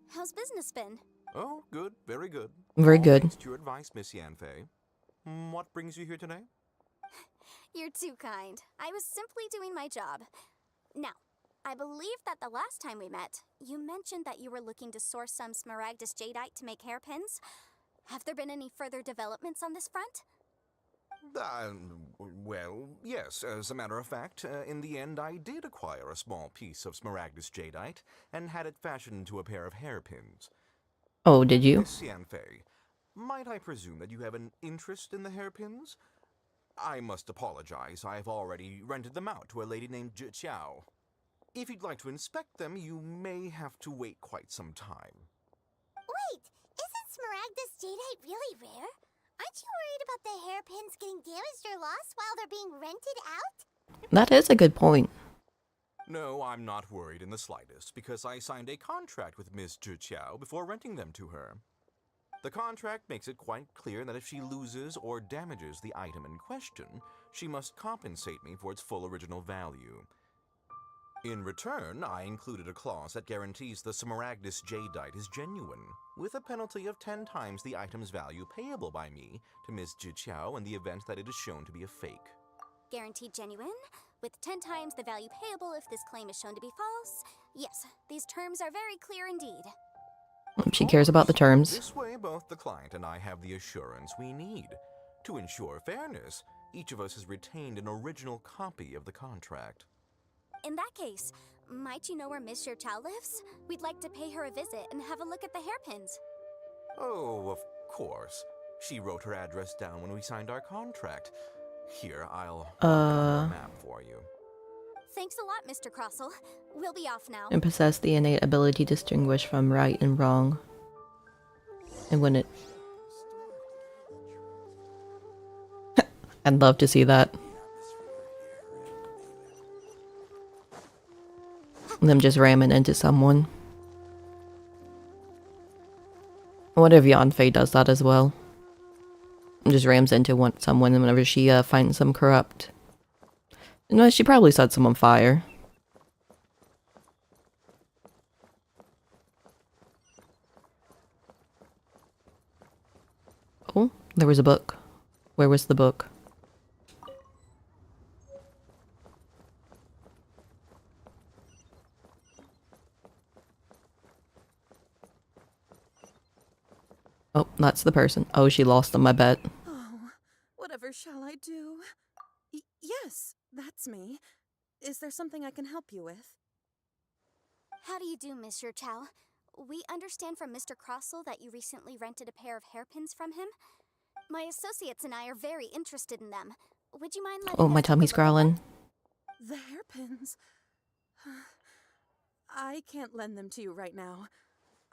How's business been? Oh, good. Very good. Very All good. thanks to your advice, Miss Yanfei. What brings you here today? You're too kind. I was simply doing my job. Now, I believe that the last time we met, you mentioned that you were looking to source some Smaragdus jadeite to make hairpins. Have there been any further developments on this front? Well, yes. As a matter of fact, in the end, I did acquire a small piece of Smaragdus jadeite and had it fashioned into a pair of hairpins. Oh, did you? Miss Yanfei, might I presume that you have an interest in the hairpins? I must apologize. I've already rented them out to a lady named Zhiqiao. If you'd like to inspect them, you may have to wait quite some time. Wait, isn't Smaragdus jadeite really rare? Aren't you worried about the hairpins getting damaged or lost while they're being rented out? That is a good point. No, I'm not worried in the slightest, because I signed a contract with Miss Zhiqiao before renting them to her. The contract makes it quite clear that if she loses or damages the item in question, she must compensate me for its full original value. In return, I included a clause that guarantees the Smaragdus jadeite is genuine, with a penalty of 10 times the item's value payable by me to Miss Zhiqiao in the event that it is shown to be a fake. Guaranteed genuine, with 10 times the value payable if this claim is shown to be false. Yes, these terms are very clear indeed. She cares about the terms. This way, both the client and I have the assurance we need. To ensure fairness, each of us has retained an original copy of the contract. In that case, might you know where Miss Zhiqiao lives? We'd like to pay her a visit and have a look at the hairpins. Oh, of course. She wrote her address down when we signed our contract. Here, I'll mark it on your map for you. Thanks a lot, Mr. Crossell. We'll be off now. And possess the innate ability to distinguish from right and wrong. And when it... I'd love to see that. Them just ramming into someone. What if Yanfei does that as well? Just rams into someone whenever she finds them corrupt. No, she probably set some on fire. Oh, there was a book. Where was the book? Oh, that's the person. Oh, she lost them, I bet. Oh, whatever shall I do? Yes, that's me. Is there something I can help you with? How do you do, Monsieur Chow? We understand from Mr. Crossell that you recently rented a pair of hairpins from him. My associates and I are very interested in them. Would you mind letting Oh, us my take a tummy's look at them? growling. The hairpins? I can't lend them to you right now.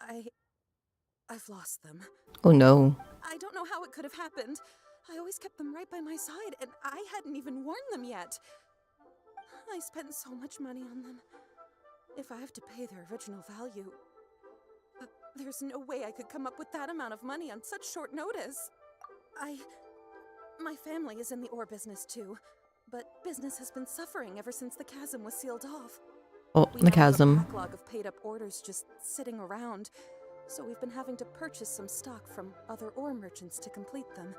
I've lost them. Oh no. I don't know how it could have happened. I always kept them right by my side, and I hadn't even worn them yet. I spent so much money on them. If I have to pay their original value, there's no way I could come up with that amount of money on such short notice. My family is in the ore business too, but business has been suffering ever since the chasm was sealed off. Oh, We the now have a chasm. backlog of paid up orders just sitting around, so we've been having to purchase some stock from other ore merchants to complete them.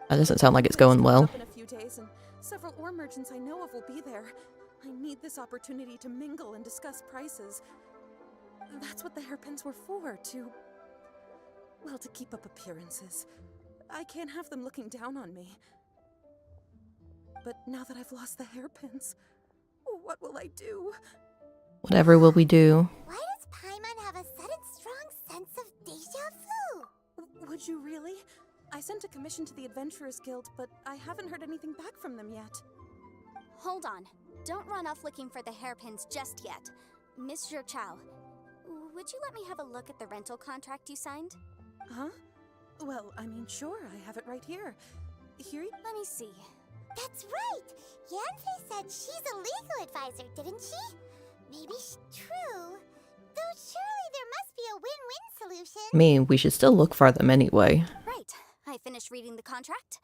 That doesn't sound like it's going well. Up in a few days, and several ore merchants I know of will be there. I need this opportunity to mingle and discuss prices. That's what the hairpins were for, well, to keep up appearances. I can't have them looking down on me. But now that I've lost the hairpins, what will I do? Whatever will we do? Why does Paimon have a sudden strong sense of deja vu? Would you really? I sent a commission to the Adventurers Guild, but I haven't heard anything back from them yet. Hold on. Don't run off looking for the hairpins just yet. Monsieur Chow, would you let me have a look at the rental contract you signed? Huh? Well, I mean, sure, I have it right here. Here? Let me see. That's right! Yanfei said she's a legal advisor, didn't she? Maybe true. Though surely there must be a win-win solution. I mean, we should still look for them anyway. Right. I finished reading the contract.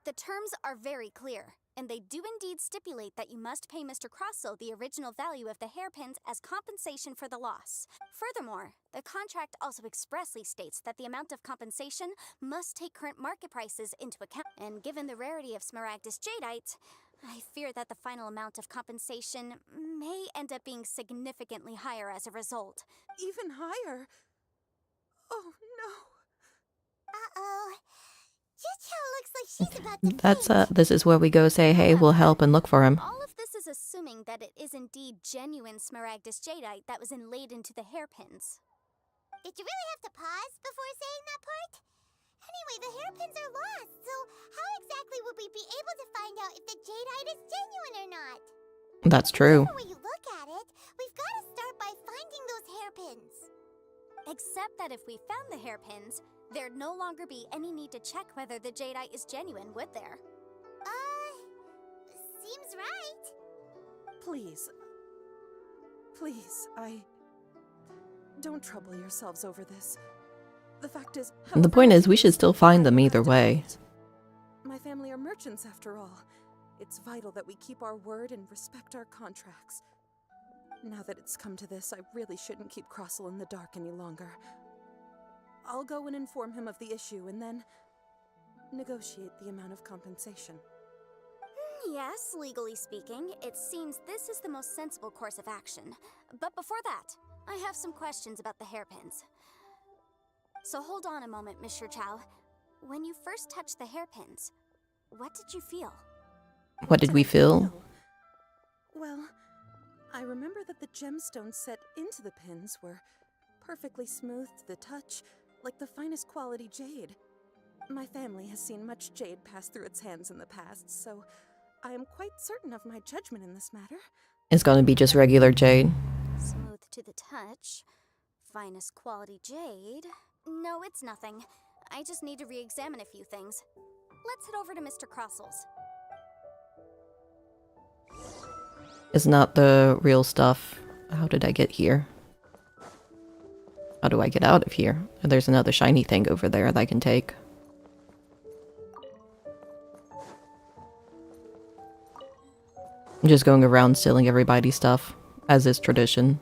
The terms are very clear, and they do indeed stipulate that you must pay Mr. Crossell the original value of the hairpins as compensation for the loss. Furthermore, the contract also expressly states that the amount of compensation must take current market prices into account. And given the rarity of Smaragdus jadeite, I fear that the final amount of compensation may end up being significantly higher as a result. Even higher? Oh, no. Uh-oh. Jucho looks like she's about to That's this is where we go say, hey, we'll help and look for him. All of this is assuming that it is indeed genuine Smaragdus jadeite that was inlaid into the hairpins. Did you really have to pause before saying that part? Anyway, the hairpins are lost, so how exactly would we be able to find out if the jadeite is genuine or not? That's true. When you look at it, we've got to start by finding those hairpins. Except that if we found the hairpins, there'd no longer be any need to check whether the jadeite is genuine, would there? Seems right. Please. Please, don't trouble yourselves over this. The fact is... The point is, we should still find them either way. My family are merchants, after all. It's vital that we keep our word and respect our contracts. Now that it's come to this, I really shouldn't keep Crossell in the dark any longer. I'll go and inform him of the issue and then negotiate the amount of compensation. Yes, legally speaking, it seems this is the most sensible course of action. But before that, I have some questions about the hairpins. So hold on a moment, Monsieur Chow. When you first touched the hairpins, what did you feel? What did we feel? Well, I remember that the gemstones set into the pins were perfectly smooth to the touch, like the finest quality jade. My family has seen much jade pass through its hands in the past, so I am quite certain of my judgment in this matter. It's gonna be just regular jade. Smooth to the touch. Finest quality jade. No, it's nothing. I just need to re-examine a few things. Let's head over to Mr. Crossel's. It's not the real stuff. How did I get here? How do I get out of here? There's another shiny thing over there that I can take. I'm just going around stealing everybody's stuff, as is tradition.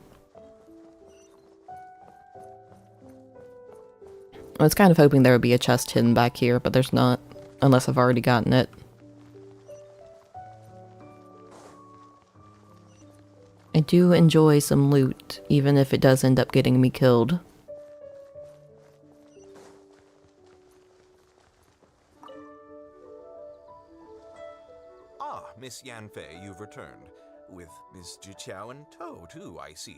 I was kind of hoping there would be a chest hidden back here, but there's not, unless I've already gotten it. I do enjoy some loot, even if it does end up getting me killed. Ah, Miss Yanfei, you've returned. With Miss Zhiqiao in tow, too, I see.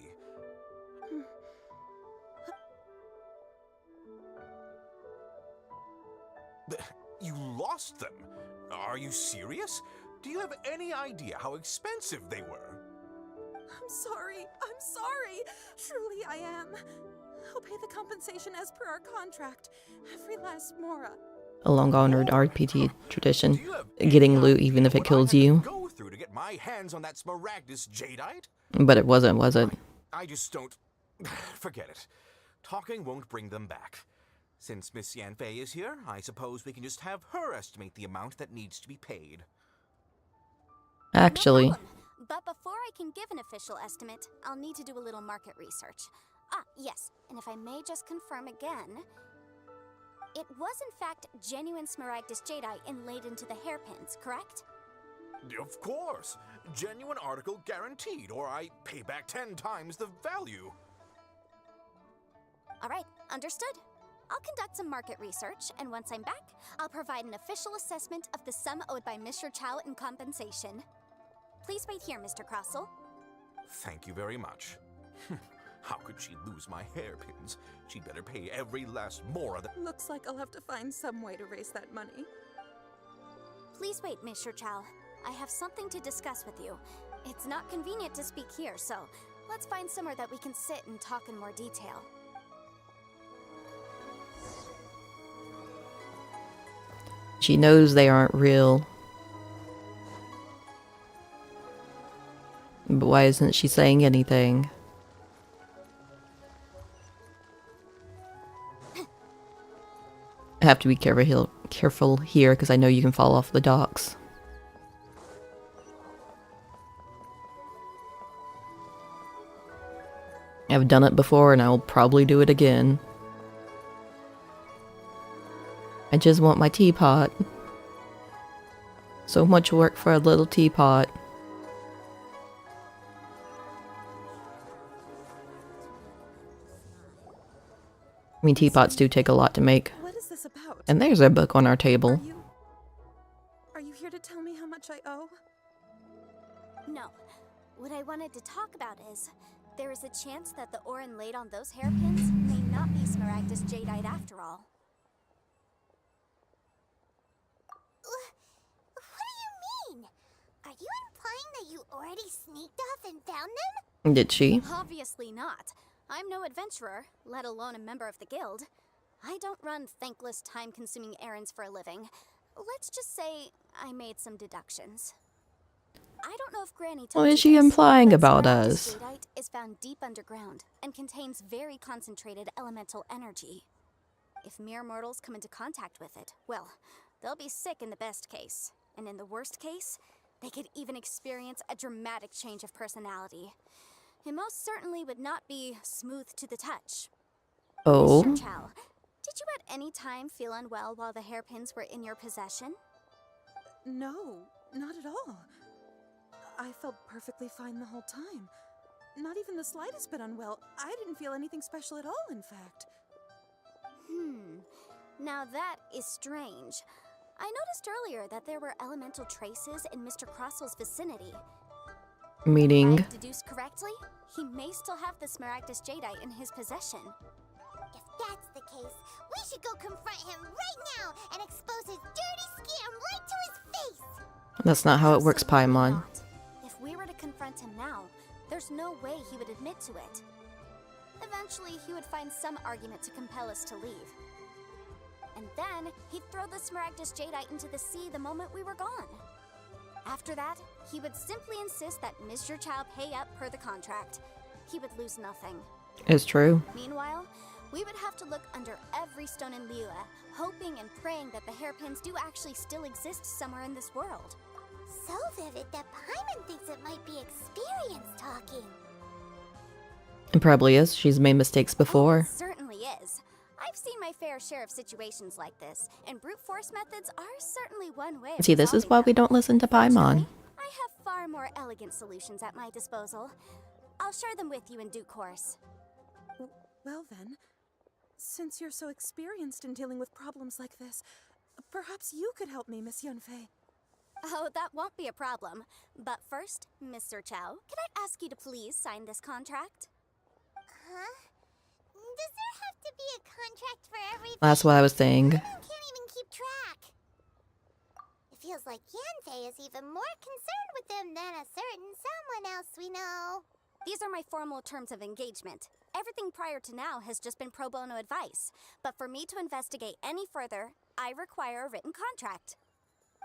You lost them? Are you serious? Do you have any idea how expensive they were? I'm sorry. Truly I am. I'll pay the compensation as per our contract. Every last mora. A long-honored RPG tradition. Getting loot even if it kills you. Go through to get my hands on that smaragdus jadeite? But it wasn't, was it? I just don't... Forget it. Talking won't bring them back. Since Miss Yanfei is here, I suppose we can just have her estimate the amount that needs to be paid. Actually... No problem. But before I can give an official estimate, I'll need to do a little market research. Ah, yes, and if I may just confirm again, it was in fact genuine smaragdus jadeite inlaid into the hairpins, correct? Of course! Genuine article guaranteed, or I pay back 10 times the value. Alright, understood. I'll conduct some market research, and once I'm back, I'll provide an official assessment of the sum owed by Mr. Chow in compensation. Please wait here, Mr. Crossell. Thank you very much. How could she lose my hairpins? She'd better pay every last mora that— Looks like I'll have to find some way to raise that money. Please wait, Mr. Chow. I have something to discuss with you. It's not convenient to speak here, so let's find somewhere that we can sit and talk in more detail. She knows they aren't real. But why isn't she saying anything? I have to be careful here because I know you can fall off the docks. I've done it before and I'll probably do it again. I just want my teapot. So much work for a little teapot. I mean, teapots do take a lot to make. What is this about? And there's a book on our table. Are you here to tell me how much I owe? No. What I wanted to talk about is, there is a chance that the ore inlaid on those hairpins may not be smaragdus jadeite after all. What do you mean? Are you implying that you already sneaked off and found them? Did she? Obviously not. I'm no adventurer, let alone a member of the guild. I don't run thankless, time-consuming errands for a living. Let's just say I made some deductions. I don't know if Granny told What is she you this, implying but about smaragdus us? jadeite is found deep underground and contains very concentrated elemental energy. If mere mortals come into contact with it, well, they'll be sick in the best case. And in the worst case, they could even experience a dramatic change of personality. It most certainly would not be smooth to the touch. Oh. Mr. Chow, did you at any time feel unwell while the hairpins were in your possession? No, not at all. I felt perfectly fine the whole time. Not even the slightest bit unwell. I didn't feel anything special at all, in fact. Now that is strange. I noticed earlier that there were elemental traces in Mr. Crossel's vicinity. Meaning? If I deduced correctly, he may still have the smaragdus jadeite in his possession. If that's the case, we should go confront him right now and expose his dirty scam right to his face! That's not how it works, Paimon. Not. If we were to confront him now, there's no way he would admit to it. Eventually, he would find some argument to compel us to leave. And then, he'd throw the Smaragdus Jadeite into the sea the moment we were gone. After that, he would simply insist that Mr. Chow pay up per the contract. He would lose nothing. It's true. Meanwhile, we would have to look under every stone in Liyue, hoping and praying that the hairpins do actually still exist somewhere in this world. So vivid that Paimon thinks it might be experience talking. It probably is. She's made mistakes before. It certainly is. I've seen my fair share of situations like this, and brute force methods are certainly one way of See, this is why resolving we them. don't listen to Paimon. I have far more elegant solutions at my disposal. I'll share them with you in due course. Well then, since you're so experienced in dealing with problems like this, perhaps you could help me, Miss Yunfei. Oh, that won't be a problem. But first, Mr. Chow, can I ask you to please sign this contract? Huh? Does there have to be a contract for everything? That's what I was saying. Paimon can't even keep track. It feels like Yanfei is even more concerned with them than a certain someone else we know. These are my formal terms of engagement. Everything prior to now has just been pro bono advice. But for me to investigate any further, I require a written contract.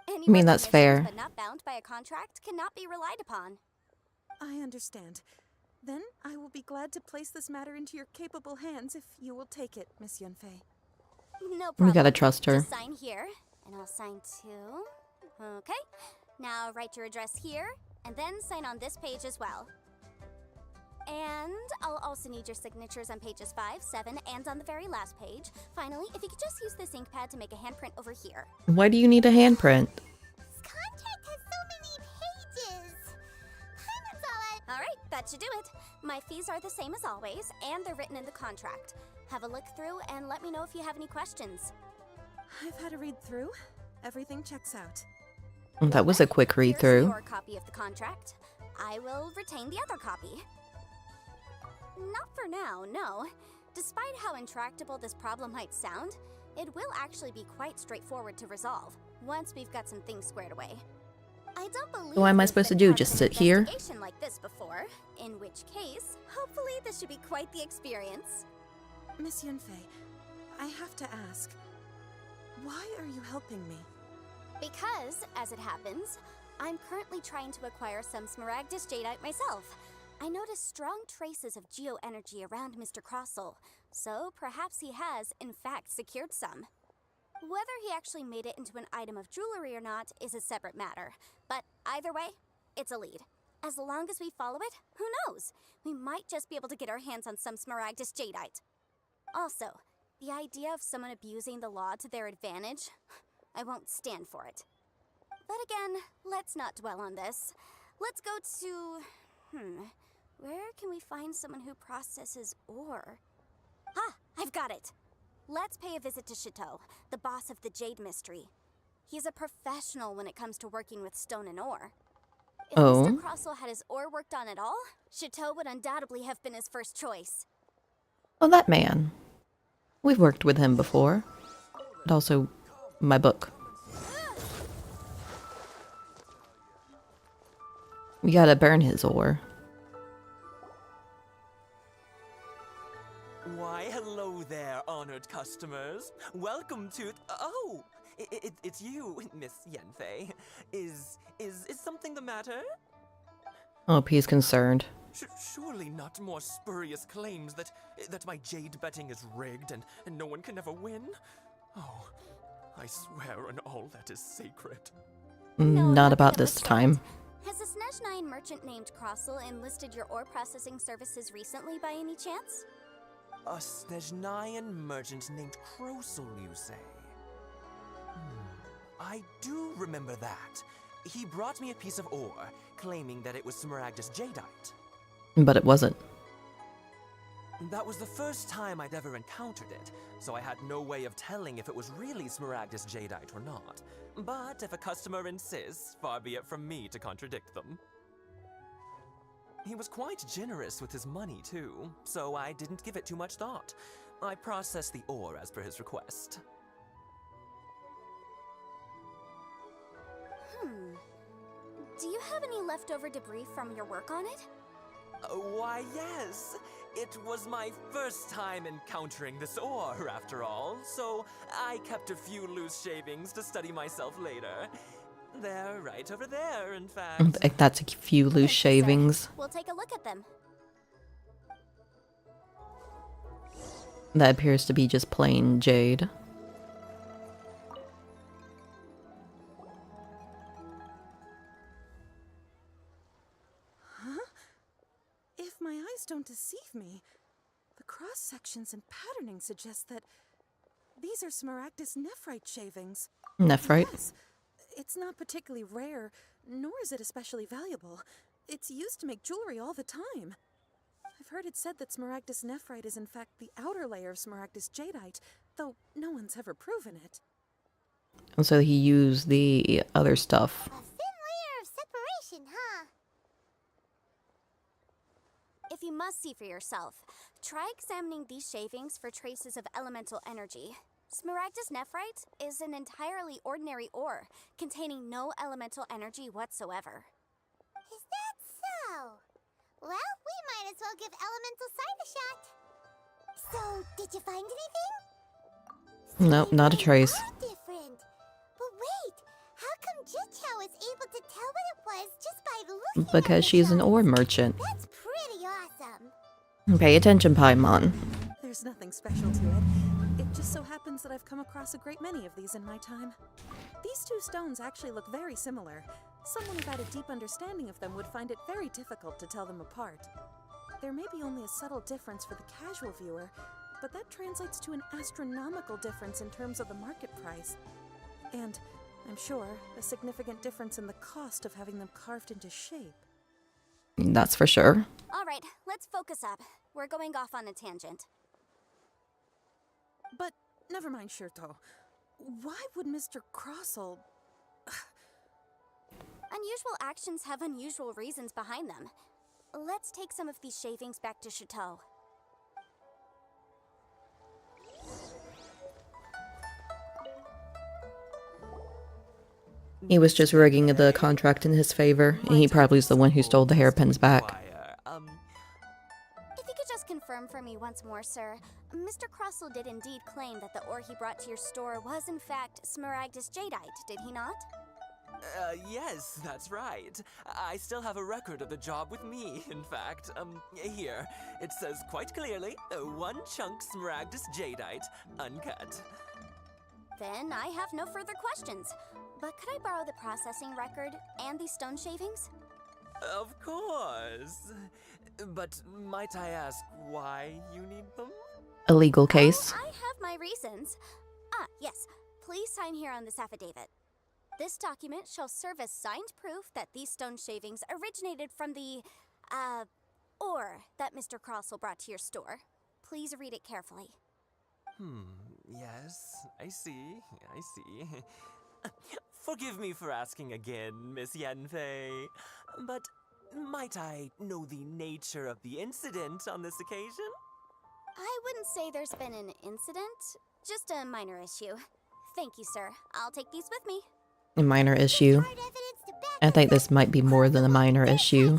I mean, that's fair. But not bound by a contract cannot be relied upon. I understand. Then I will be glad to place this matter into your capable hands if you will take it, Miss Yunfei. No problem. We gotta trust her. Just sign here, and I'll sign too. Okay. Now write your address here, and then sign on this page as well. And I'll also need your signatures on pages 5, 7, and on the very last page. Finally, if you could just use this ink pad to make a handprint over here. Why do you need a handprint? This contract has so many pages. Paimon's all All right, that should do it. My fees are the same as always, and they're written in the contract. Have a look through and let me know if you have any questions. I've had a read through. Everything checks out. That was a quick read Here's through. your copy of the contract. I will retain the other copy. Not for now, no. Despite how intractable this problem might sound, it will actually be quite straightforward to resolve once we've got some things squared away. I don't believe So what am I we've supposed to been do? part of Just an sit here? investigation like this before, in which case, hopefully this should be quite the experience. Miss Yunfei, I have to ask, why are you helping me? Because, as it happens, I'm currently trying to acquire some Smaragdus Jadeite myself. I noticed strong traces of geo-energy around Mr. Crossel, so perhaps he has, in fact, secured some. Whether he actually made it into an item of jewelry or not is a separate matter, but either way, it's a lead. As long as we follow it, who knows? We might just be able to get our hands on some Smaragdus Jadeite. Also, the idea of someone abusing the law to their advantage, I won't stand for it. But again, let's not dwell on this. Let's go to... where can we find someone who processes ore? Ah, I've got it! Let's pay a visit to Chateau, the boss of the Jade Mystery. He's a professional when it comes to working with stone and ore. If Mr. Crossel had his ore worked on at all, Chateau would undoubtedly have been his first choice. Oh, that man. We've worked with him before. And also, my book. We gotta burn his ore. Why, hello there, honored customers. Welcome to... Oh, it's you, Miss Yanfei. Is something the matter? Oh, he's concerned. Surely not more spurious claims that my jade betting is rigged and no one can ever win? Oh, I swear on all that is sacred. Not about this time. Has a Snezhnine merchant named Crossel enlisted your ore processing services recently by any chance? A Snezhnine merchant named Crossel, you say? I do remember that. He brought me a piece of ore, claiming that it was Smaragdus Jadeite. But it wasn't. That was the first time I'd ever encountered it, so I had no way of telling if it was really Smaragdus Jadeite or not. But if a customer insists, far be it from me to contradict them. He was quite generous with his money, too, so I didn't give it too much thought. I processed the ore as per his request. Do you have any leftover debris from your work on it? Why, yes. It was my first time encountering this ore, after all, so I kept a few loose shavings to study myself later. They're right over there, in fact. That's a few loose shavings. We'll take a look at them. That appears to be just plain jade. Huh? If my eyes don't deceive me, the cross-sections and patterning suggest that these are Smaragdus nephrite shavings. Nephrite? Yes. It's not particularly rare, nor is it especially valuable. It's used to make jewelry all the time. I've heard it said that Smaragdus nephrite is in fact the outer layer of Smaragdus jadeite, though no one's ever proven it. And so he used the other stuff. A thin layer of separation, huh? If you must see for yourself, try examining these shavings for traces of elemental energy. Smaragdus nephrite is an entirely ordinary ore, containing no elemental energy whatsoever. Is that so? Well, we might as well give elemental sight a shot. So, did you find anything? Nope, not a trace. Different. But wait, how come Jichao is able to tell what it was just by looking Because she's an ore merchant. That's pretty awesome. Pay attention, Paimon. There's nothing special to it. It just so happens that I've come across a great many of these in my time. These two stones actually look very similar. Someone without a deep understanding of them would find it very difficult to tell them apart. There may be only a subtle difference for the casual viewer, but that translates to an astronomical difference in terms of the market price. And, I'm sure, a significant difference in the cost of having them carved into shape. That's for sure. Alright, let's focus up. We're going off on a tangent. But, never mind, Shirto. Why would Mr. Crossell... Unusual actions have unusual reasons behind them. Let's take some of these shavings back to Chateau. He was just rigging the contract in his favor, and he probably is the one who stole the hairpins back. If you could just confirm for me once more, sir. Mr. Crossell did indeed claim that the ore he brought to your store was in fact Smaragdus jadeite, did he not? Yes, that's right. I still have a record of the job with me, in fact. Here. It says quite clearly, 1 chunk Smaragdus jadeite, uncut. Then I have no further questions. But could I borrow the processing record and these stone shavings? Of course. But might I ask why you need them? A legal case. I have my reasons. Yes. Please sign here on this affidavit. This document shall serve as signed proof that these stone shavings originated from the, ore that Mr. Crossell brought to your store. Please read it carefully. Yes, I see. Forgive me for asking again, Miss Yanfei, but might I know the nature of the incident on this occasion? I wouldn't say there's been an incident, just a minor issue. Thank you, sir. I'll take these with me. A minor issue. I think this might be more than a minor issue.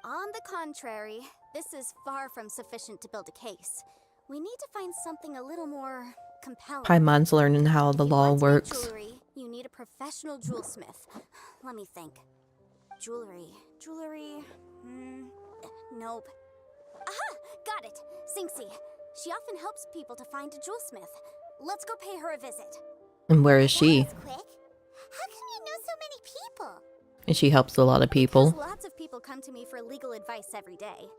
On the contrary, this is far from sufficient to build a case. We need to find something a little more compelling. Paimon's learning how the law works. Jewelry, you need a professional jewelsmith. Let me think. Jewelry. Nope. Aha! Got it! Xingxi. She often helps people to find a jewelsmith. Let's go pay her a visit. And where is she? Quick. How come you know so many people? And she helps a lot of people. Because lots of people come to me for legal advice every day.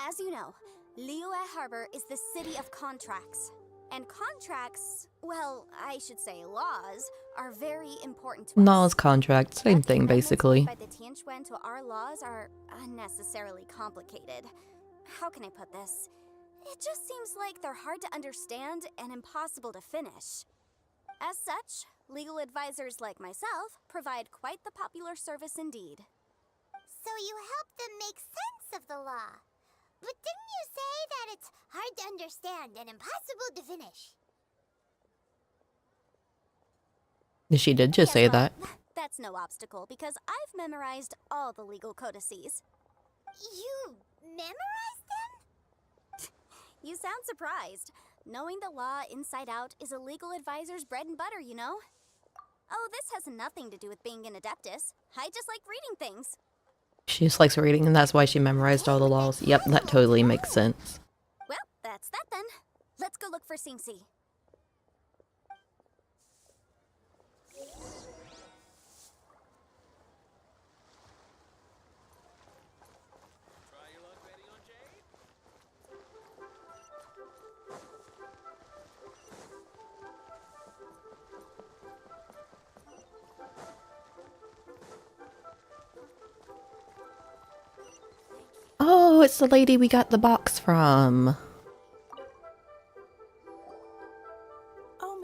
As you know, Liyue Harbor is the city of contracts. And contracts, well, I should say laws, are very important to us. Laws, contract, same thing basically. By the Tianquan to our laws are unnecessarily complicated. How can I put this? It just seems like they're hard to understand and impossible to finish. As such, legal advisors like myself provide quite the popular service indeed. So you help them make sense of the law. But didn't you say that it's hard to understand and impossible to finish? She did just say that. That's no obstacle because I've memorized all the legal codices. You memorized them? You sound surprised. Knowing the law inside out is a legal advisor's bread and butter, you know? Oh, this has nothing to do with being an adeptus. I just like reading things. She just likes reading, and that's why she memorized all the laws. Yep, that totally makes sense. Well, that's that then. Let's go look for Singsi. Oh, it's the lady we got the box from.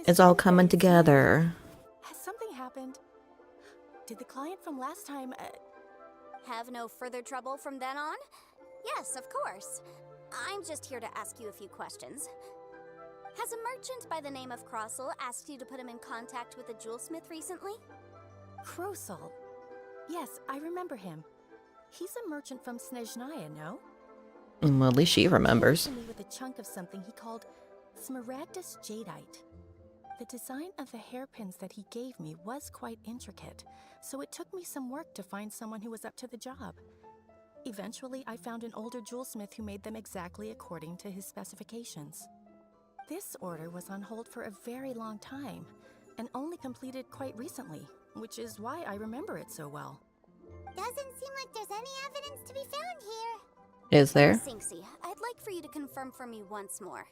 It's all coming together. Has something happened? Did the client from last time, Have no further trouble from then on? Yes, of course. I'm just here to ask you a few questions. Has a merchant by the name of Crossel asked you to put him in contact with a jewelsmith recently? Krosel? Yes, I remember him. He's a merchant from Snezhnaya, no? Well, at least she remembers. He came to me with a chunk of something he called Smaragdus Jadeite. The design of the hairpins that he gave me was quite intricate, so it took me some work to find someone who was up to the job. Eventually, I found an older jewelsmith who made them exactly according to his specifications. This order was on hold for a very long time, and only completed quite recently, which is why I remember it so well. Doesn't seem like there's any evidence to be found here. Is there? Singsi, I'd like for you to confirm for me once more.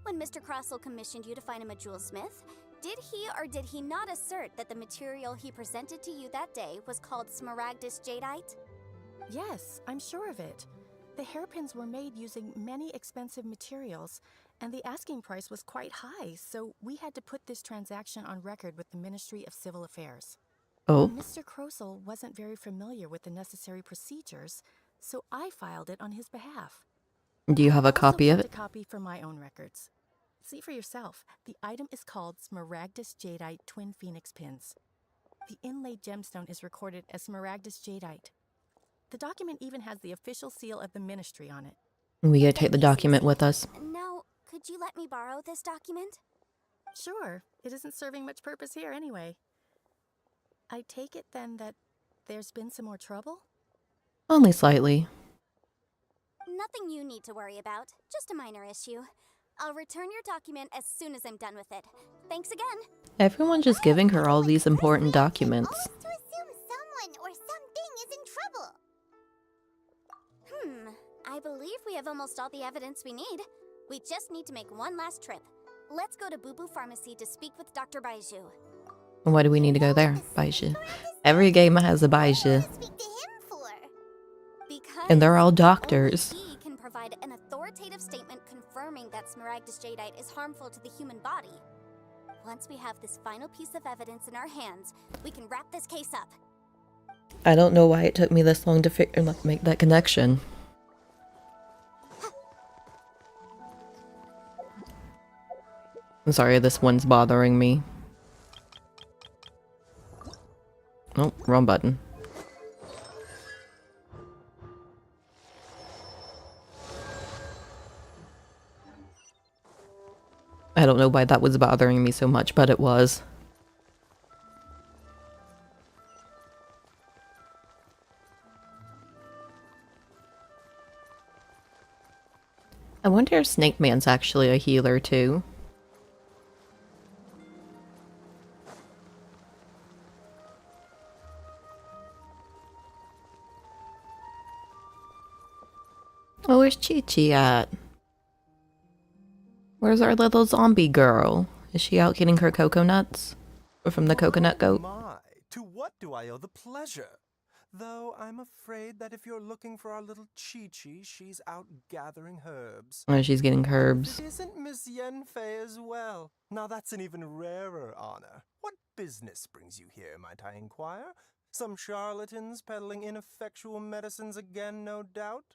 When Mr. Crossel commissioned you to find him a jewelsmith, did he or did he not assert that the material he presented to you that day was called Smaragdus Jadeite? Yes, I'm sure of it. The hairpins were made using many expensive materials, and the asking price was quite high, so we had to put this transaction on record with the Ministry of Civil Affairs. Oh. Mr. Krosel wasn't very familiar with the necessary procedures, so I filed it on his behalf. Do you have a copy of I also it? kept a copy for my own records. See for yourself. The item is called Smaragdus Jadeite Twin Phoenix Pins. The inlaid gemstone is recorded as Smaragdus Jadeite. The document even has the official seal of the ministry on it. We gotta take the document with us. Now, could you let me borrow this document? Sure, it isn't serving much purpose here anyway. I take it then that there's been some more trouble? Only slightly. Nothing you need to worry about, just a minor issue. I'll return your document as soon as I'm done with it. Thanks again. Everyone's just giving her all these important documents. To assume someone or something is in trouble. I believe we have almost all the evidence we need. We just need to make one last trip. Let's go to Boo Boo Pharmacy to speak with Dr. Baiju. Why do we need to go there? Baiju. Every game has a Baiju. And they're all doctors. He can provide an authoritative statement confirming that Smaragdus Jadeite is harmful to the human body. Once we have this final piece of evidence in our hands, we can wrap this case up. I don't know why it took me this long to make that connection. I'm sorry, this one's bothering me. Oh, wrong button. I don't know why that was bothering me so much, but it was. I wonder if Snake Man's actually a healer too. Oh, where's Chi-Chi at? Where's our little zombie girl? Is she out getting her coconuts? Or from the coconut goat? My, to what do I owe the pleasure? Though I'm afraid that if you're looking for our little Chi-Chi, she's out gathering herbs. Oh, she's getting herbs. It isn't Miss Yenfei as well. Now that's an even rarer honor. What business brings you here, might I inquire? Some charlatans peddling ineffectual medicines again, no doubt?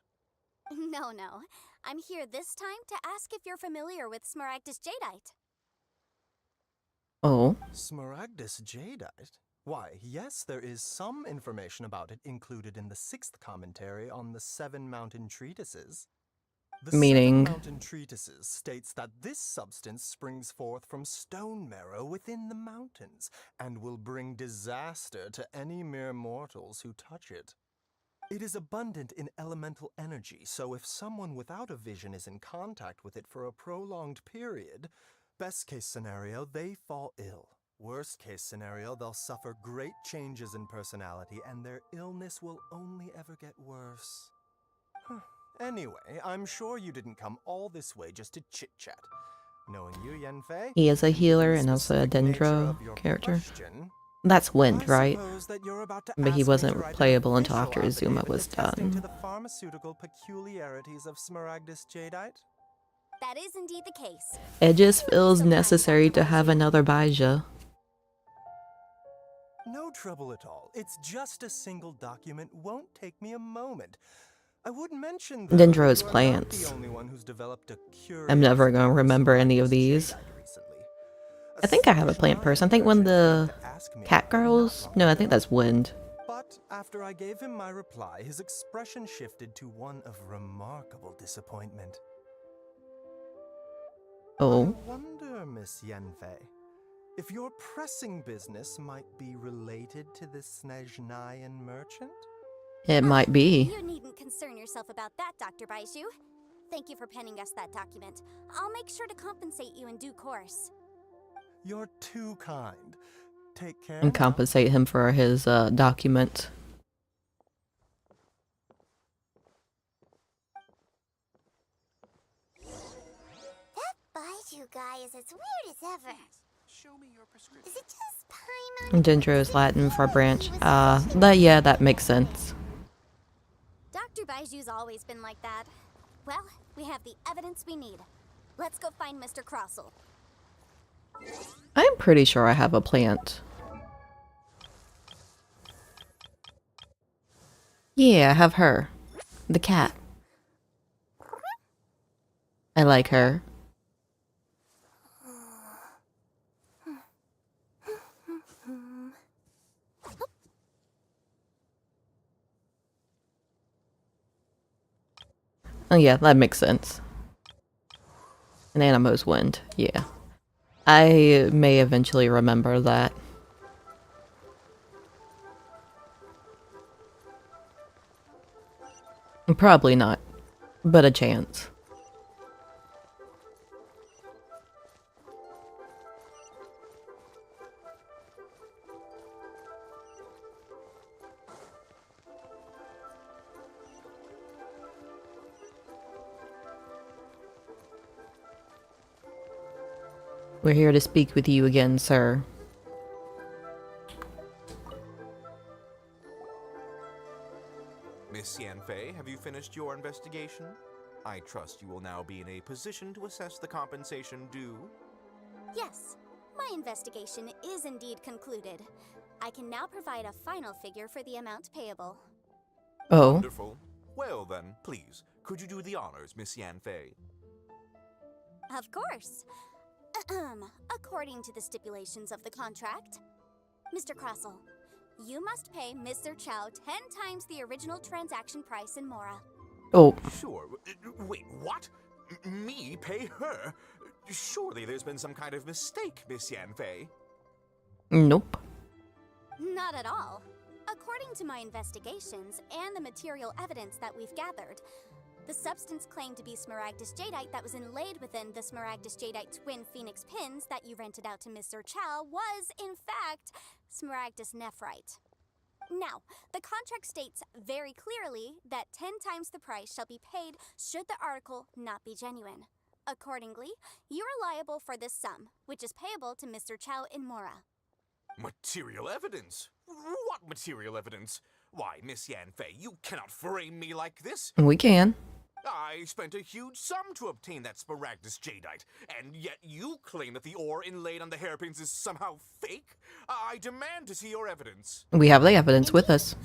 No. I'm here this time to ask if you're familiar with Smaragdus Jadeite. Oh. Smaragdus Jadeite? Why, yes, there is some information about it included in the 6th commentary on the 7 Mountain Treatises. The Meaning? 7 Mountain Treatises states that this substance springs forth from stone marrow within the mountains, and will bring disaster to any mere mortals who touch it. It is abundant in elemental energy, so if someone without a vision is in contact with it for a prolonged period, best case scenario, they fall ill. Worst case scenario, they'll suffer great changes in personality, and their illness will only ever get worse. Anyway, I'm sure you didn't come all this way just to chit-chat. Knowing you, Yanfei, He is a and healer given the and also a specific nature Dendro of your character. question, That's Wind, right? suppose that you're about to But he ask me wasn't to write an playable until official after Izuma affidavit was attesting to done. the pharmaceutical peculiarities of Smaragdus jadeite? That is indeed the case. It just feels necessary to have another Baija. No trouble at all. It's just a single document. Won't take me a moment. I would mention though, Dendro's you are not plants. the only one who's developed a curious I'm never gonna remember any of these. I think I have a plant person. I think one of the cat girls. No, I think that's Wind. But after I gave him my reply, his expression shifted to one of remarkable disappointment. Oh. I wonder, Miss Yanfei, if your pressing business might be related to this Snezhnayan merchant? It might be. You needn't concern yourself about that, Dr. Baiju. Thank you for penning us that document. I'll make sure to compensate you in due course. You're too kind. Take care. And compensate him for his document. That Baiju guy is as weird as ever. Show me your prescription. Is it just Paimon? Dendro is Latin for branch. Yeah, that makes sense. Dr. Baiju's always been like that. Well, we have the evidence we need. Let's go find Mr. Crossel. I'm pretty sure I have a plant. Yeah, I have her. The cat. I like her. Oh yeah, that makes sense. An Animo's Wind, yeah. I may eventually remember that. Probably not, but a chance. We're here to speak with you again, sir. Miss Yanfei, have you finished your investigation? I trust you will now be in a position to assess the compensation due. Yes, my investigation is indeed concluded. I can now provide a final figure for the amount payable. Oh. Wonderful. Well then, please, could you do the honors, Miss Yanfei? Of course. According to the stipulations of the contract, Mr. Crossel, you must pay Mr. Chow 10 times the original transaction price in Mora. Oh. Sure. Wait, what? Me pay her? Surely there's been some kind of mistake, Miss Yanfei. Nope. Not at all. According to my investigations and the material evidence that we've gathered, the substance claimed to be Smaragdus jadeite that was inlaid within the Smaragdus jadeite twin phoenix pins that you rented out to Mr. Chow was, in fact, Smaragdus nephrite. Now, the contract states very clearly that 10 times the price shall be paid should the article not be genuine. Accordingly, you are liable for this sum, which is payable to Mr. Chow in Mora. Material evidence? What material evidence? Why, Miss Yanfei, you cannot frame me like this. We can. I spent a huge sum to obtain that Smaragdus jadeite, and yet you claim that the ore inlaid on the hairpins is somehow fake? I demand to see your evidence. We have the evidence with us.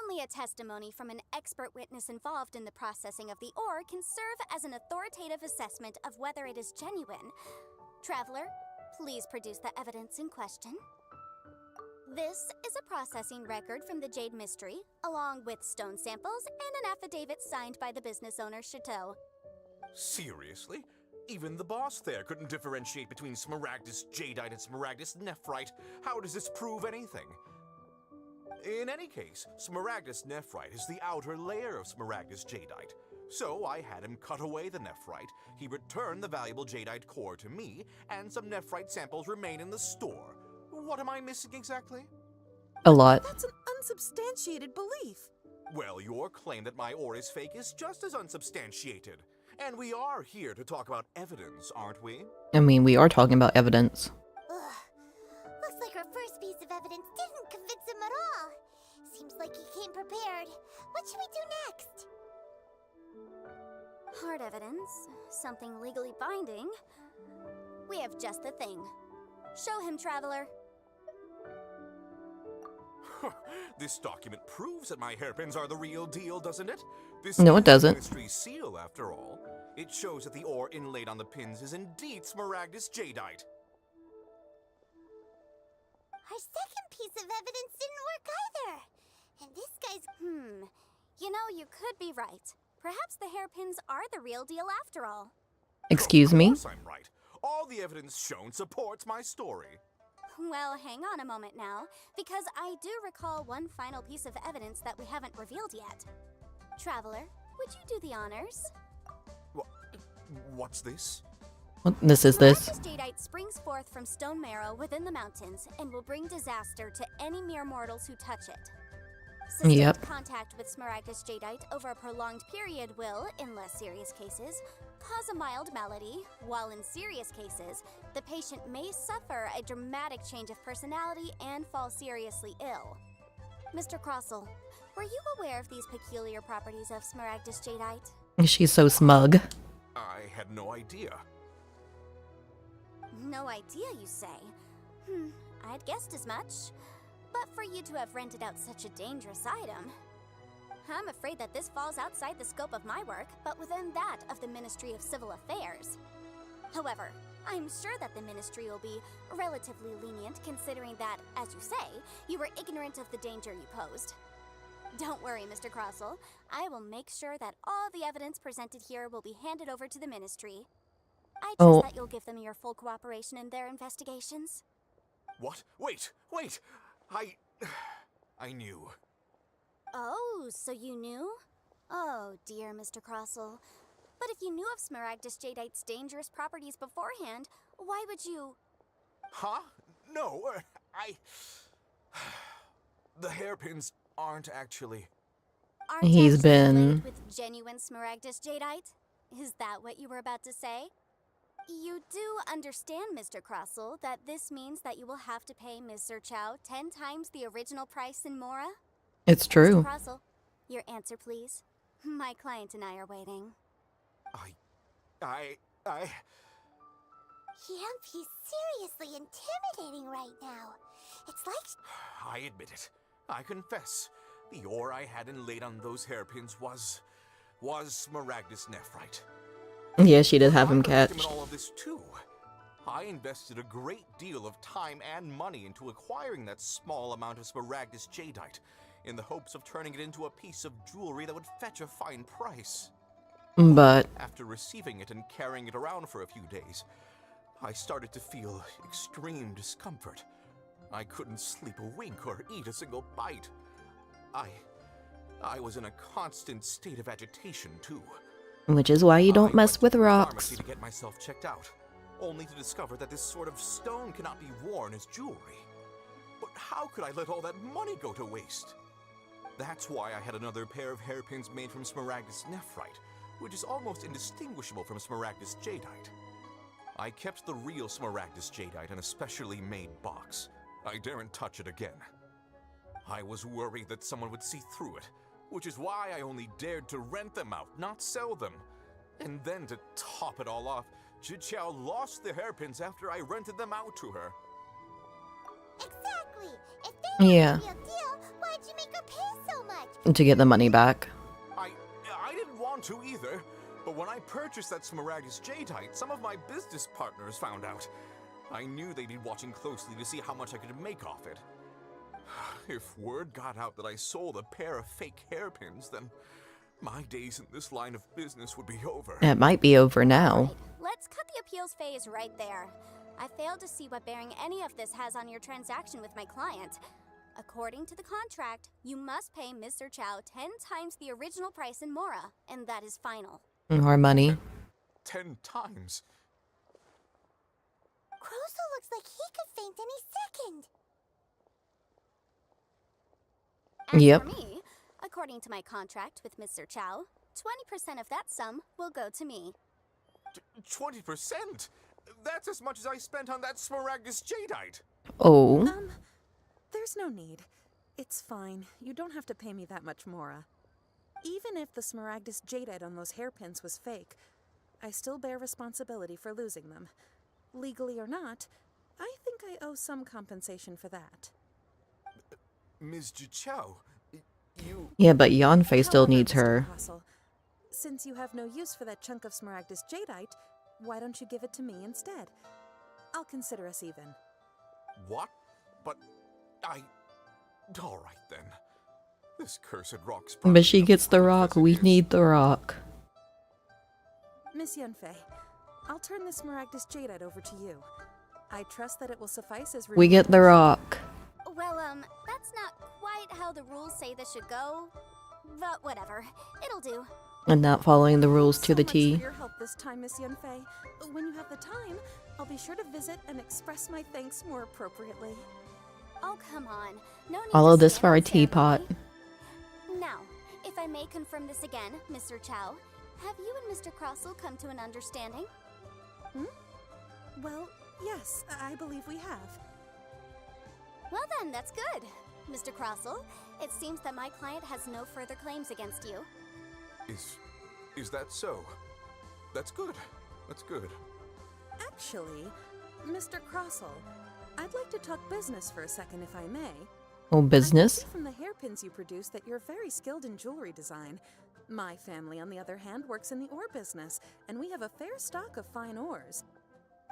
Only a testimony from an expert witness involved in the processing of the ore can serve as an authoritative assessment of whether it is genuine. Traveler, please produce the evidence in question. This is a processing record from the Jade Mystery, along with stone samples and an affidavit signed by the business owner, Chateau. Seriously? Even the boss there couldn't differentiate between Smaragdus Jadeite and Smaragdus Nephrite. How does this prove anything? In any case, Smaragdus Nephrite is the outer layer of Smaragdus Jadeite. So I had him cut away the Nephrite, he returned the valuable Jadeite core to me, and some Nephrite samples remain in the store. What am I missing exactly? A lot. That's an unsubstantiated belief. Well, your claim that my ore is fake is just as unsubstantiated. And we are here to talk about evidence, aren't we? I mean, we are talking about evidence. Ugh. Looks like our first piece of evidence didn't convince him at all. Seems like he came prepared. What should we do next? Hard evidence, something legally binding. We have just the thing. Show him, Traveler. This document proves that my hairpins are the real deal, doesn't it? This No, is it doesn't. the Ministry seal, after all. It shows that the ore inlaid on the pins is indeed Smaragdus Jadeite. Our second piece of evidence didn't work either. And this guy's... You know, you could be right. Perhaps the hairpins are the real deal after all. Excuse me? Of course I'm right. All the evidence shown supports my story. Well, hang on a moment now, because I do recall one final piece of evidence that we haven't revealed yet. Traveler, would you do the honors? What's this? This is this. Smaragdus Jadeite springs forth from stone marrow within the mountains and will bring disaster to any mere mortals who touch it. Sustained Yep. contact with Smaragdus Jadeite over a prolonged period will, in less serious cases, cause a mild malady, while in serious cases, the patient may suffer a dramatic change of personality and fall seriously ill. Mr. Crossell, were you aware of these peculiar properties of Smaragdus Jadeite? She's so smug. I had no idea. No idea, you say? I'd guessed as much. But for you to have rented out such a dangerous item, I'm afraid that this falls outside the scope of my work, but within that of the Ministry of Civil Affairs. However, I'm sure that the Ministry will be relatively lenient considering that, as you say, you were ignorant of the danger you posed. Don't worry, Mr. Crossell. I will make sure that all the evidence presented here will be handed over to the Ministry. I trust that you'll give them your full cooperation in their investigations. What? Wait! I knew. Oh, so you knew? Oh, dear Mr. Crossell. But if you knew of Smaragdus Jadeite's dangerous properties beforehand, why would you... Huh? No, The hairpins aren't actually... He's been... with genuine Smaragdus Jadeite? Is that what you were about to say? You do understand, Mr. Crossell, that this means that you will have to pay Ms. Zerchow 10 times the original price in Mora? It's true. Mr. Crossell, your answer, please. My client and I are waiting. He's seriously intimidating right now. It's like... I admit it. I confess. The ore I had inlaid on those hairpins was Smaragdus Nephrite. Yeah, she did have him In catched. all of this too. I invested a great deal of time and money into acquiring that small amount of Smaragdus Jadeite, in the hopes of turning it into a piece of jewelry that would fetch a fine price. But... After receiving it and carrying it around for a few days, I started to feel extreme discomfort. I couldn't sleep a wink or eat a single bite. I was in a constant state of agitation too. Which is why you don't mess with rocks. Pharmacy to get myself checked out, only to discover that this sort of stone cannot be worn as jewelry. But how could I let all that money go to waste? That's why I had another pair of hairpins made from Smaragdus Nephrite, which is almost indistinguishable from Smaragdus Jadeite. I kept the real Smaragdus Jadeite in a specially made box. I daren't touch it again. I was worried that someone would see through it, which is why I only dared to rent them out, not sell them. And then to top it all off, Zhiqiao lost the hairpins after I rented them out to her. Exactly! If they were Yeah. the real deal, why'd you make her pay so much? To get the money back. I didn't want to either, but when I purchased that Smaragdus Jadeite, some of my business partners found out. I knew they'd be watching closely to see how much I could make off it. If word got out that I sold a pair of fake hairpins, then my days in this line of business would be over. It might be over now. Let's cut the appeals phase right there. I failed to see what bearing any of this has on your transaction with my client. According to the contract, you must pay Mr. Chow 10 times the original price in Mora, and that is final. More money. 10 times? Croso looks like he could faint any second. As Yep. for me, according to my contract with Mr. Chow, 20% of that sum will go to me. 20%? That's as much as I spent on that Smaragdus Jadeite. Oh. There's no need. It's fine. You don't have to pay me that much, Mora. Even if the Smaragdus Jadeite on those hairpins was fake, I still bear responsibility for losing them. Legally or not, I think I owe some compensation for that. Ms. Jichao, you... Yeah, but Yanfei still needs Mr. her. Crossell, since you have no use for that chunk of Smaragdus Jadeite, why don't you give it to me instead? I'll consider us even. What? But all right then. This cursed rock's... But she gets the rock. We need the rock. Miss Yanfei, I'll turn this Smaragdus Jadeite over to you. I trust that it will suffice as... We get the rock. Well, that's not quite how the rules say this should go. But whatever. It'll do. And not following the rules to the Much T. for your help this time, Miss Yanfei. When you have the time, I'll be sure to visit and express my thanks more appropriately. Oh, come on. No need All of to this stand for on a teapot. Now, if I may confirm this again, Mr. Chow, have you and Mr. Crossell come to an understanding? Well, yes, I believe we have. Well then, that's good. Mr. Crossell, it seems that my client has no further claims against you. Is that so? That's good. That's good. Actually, Mr. Crossell, I'd like to talk business for a second, if I may. Oh, business? I can see from the hairpins you produce that you're very skilled in jewelry design. My family, on the other hand, works in the ore business, and we have a fair stock of fine ores.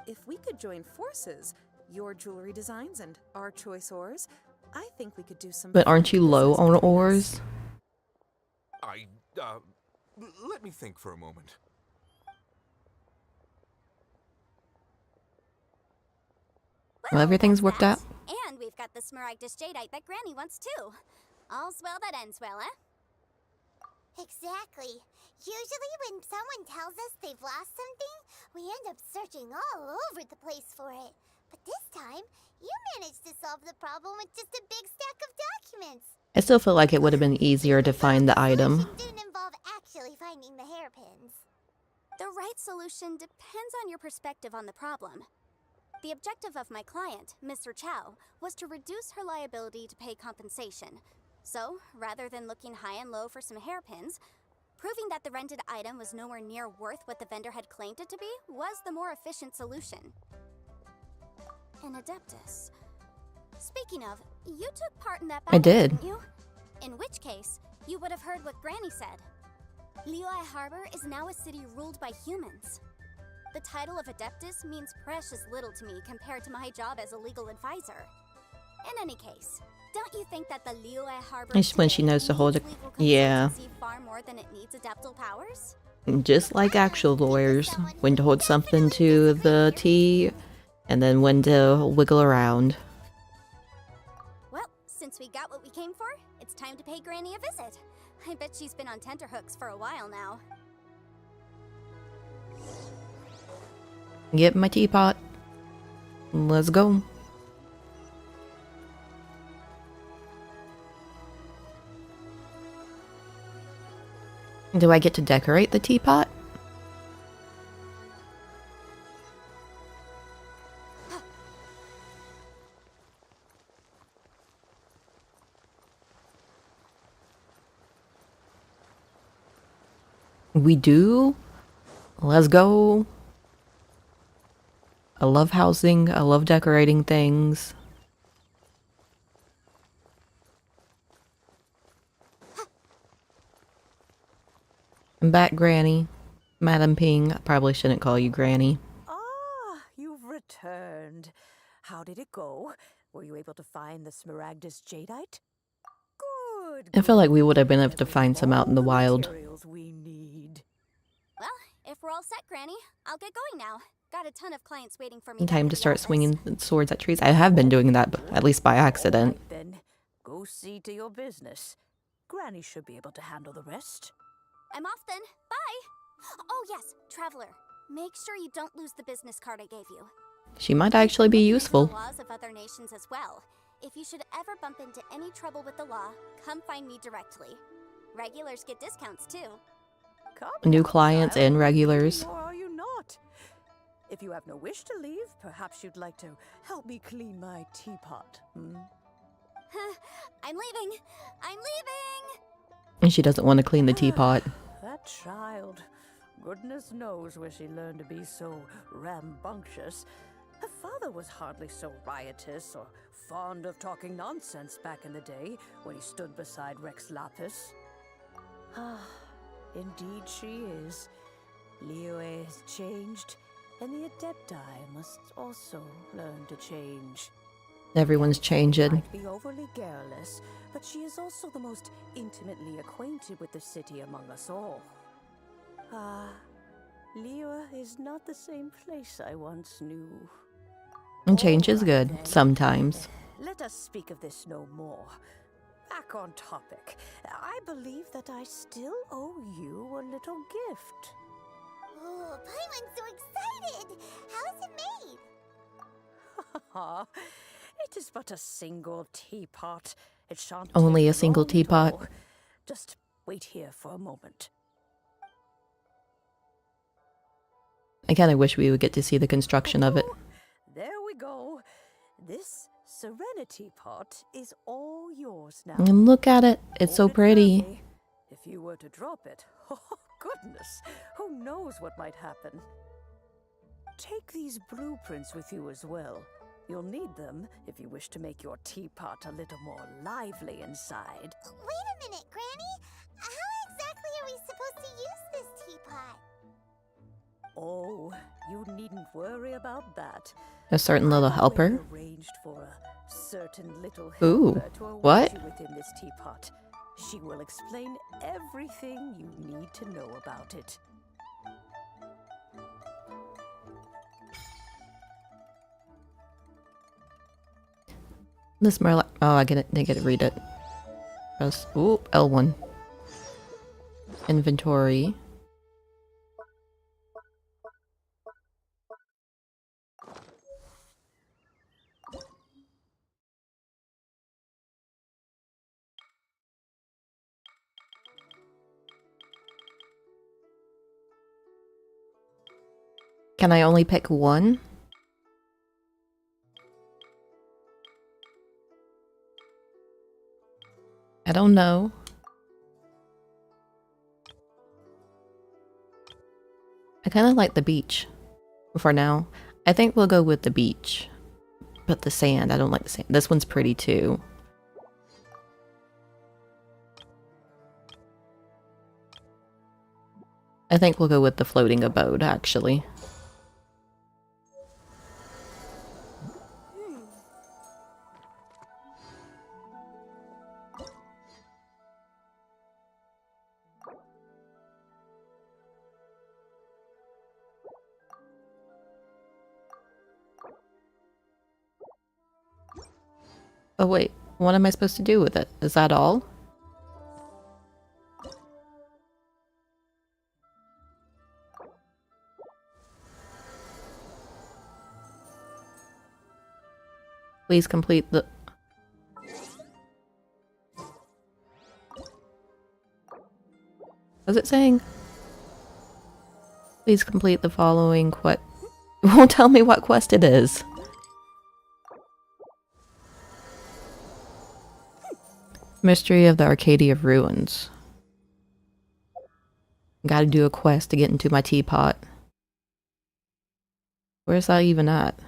If we could join forces, your jewelry designs and our choice ores, I think we could do some... But aren't you low on ores? Let me think for a moment. Well, everything's worked out. And we've got the Smaragdus Jadeite that Granny wants too. All's well that ends well, eh? Exactly. Usually when someone tells us they've lost something, we end up searching all over the place for it. But this time, you managed to solve the problem with just a big stack of documents. I still feel like it would have been easier to find the item. Didn't involve actually finding the hairpins. The right solution depends on your perspective on the problem. The objective of my client, Mr. Chow, was to reduce her liability to pay compensation. So, rather than looking high and low for some hairpins, proving that the rented item was nowhere near worth what the vendor had claimed it to be was the more efficient solution. An Adeptus. Speaking of, you took part in that battle, I did. didn't you? In which case, you would have heard what Granny said. Liyue Harbor is now a city ruled by humans. The title of Adeptus means precious little to me compared to my job as a legal advisor. In any case, don't you think that the Liyue Harbor It's when she knows to hold it. Yeah. far more than it needs adeptal powers? Just like actual lawyers. When to hold something to the T, and then when to wiggle around. Well, since we got what we came for, it's time to pay Granny a visit. I bet she's been on tenterhooks for a while now. Get my teapot. Let's go. Do I get to decorate the teapot? We do? Let's go. I love housing. I love decorating things. I'm back, Granny. Madam Ping. I probably shouldn't call you Granny. Ah, you've returned. How did it go? Were you able to find the Smaragdus jadeite? Good. I feel like we would have been able to find some out in the wild. Materials we need. Well, if we're all set, Granny, I'll get going now. Got a ton of clients waiting for me. Time to start swinging swords at trees. I have been doing that, at least by accident. Right, then, go see to your business. Granny should be able to handle the rest. I'm off then. Bye. Oh yes, Traveler. Make sure you don't lose the business card I gave you. She might actually be useful. The laws of other nations as well. If you should ever bump into any trouble with the law, come find me directly. Regulars get discounts too. New clients and regulars. Or are you not? If you have no wish to leave, perhaps you'd like to help me clean my teapot. Hmm? I'm leaving. I'm leaving. And she doesn't want to clean the teapot. That child. Goodness knows where she learned to be so rambunctious. Her father was hardly so riotous or fond of talking nonsense back in the day when he stood beside Rex Lapis. Ah, indeed she is. Liyue has changed, and the Adepti must also learn to change. Everyone's changing. Might be overly garrulous, but she is also the most intimately acquainted with the city among us all. Ah, Liyue is not the same place I once knew. And change is good, sometimes. Let us speak of this no more. Back on topic. I believe that I still owe you a little gift. Oh, Paimon's so excited! How is it made? It is but a single teapot. It shan't Only take a single long at teapot. all. Just wait here for a moment. I kind of wish we would get to see the construction of it. There we go. This Serenity pot is all yours now. And look at it. It's so pretty. If you were to drop it, oh goodness, who knows what might happen. Take these blueprints with you as well. You'll need them if you wish to make your teapot a little more lively inside. Wait a minute, Granny. How exactly are we supposed to use this teapot? Oh, you needn't worry about that. A certain little helper. Arranged for a certain little Ooh, helper to await what? you within this teapot. She will explain everything you need to know about it. This more oh, I get it. I get to read it. Press ooh, L1. Inventory. Can I only pick one? I don't know. I kind of like the beach for now. I think we'll go with the beach. But the sand, I don't like the sand. This one's pretty too. I think we'll go with the floating abode, actually. Oh wait, what am I supposed to do with it? Is that all? Please complete the... What's it saying? Please complete the following quest. It won't tell me what quest it is. Mystery of the Arcadia Ruins. Gotta do a quest to get into my teapot. Where's that even at?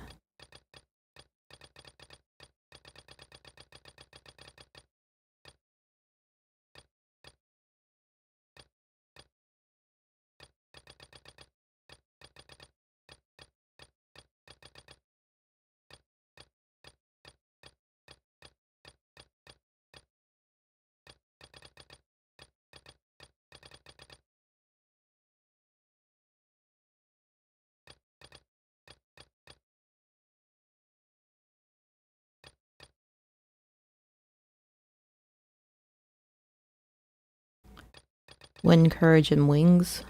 Wind, courage, and wings.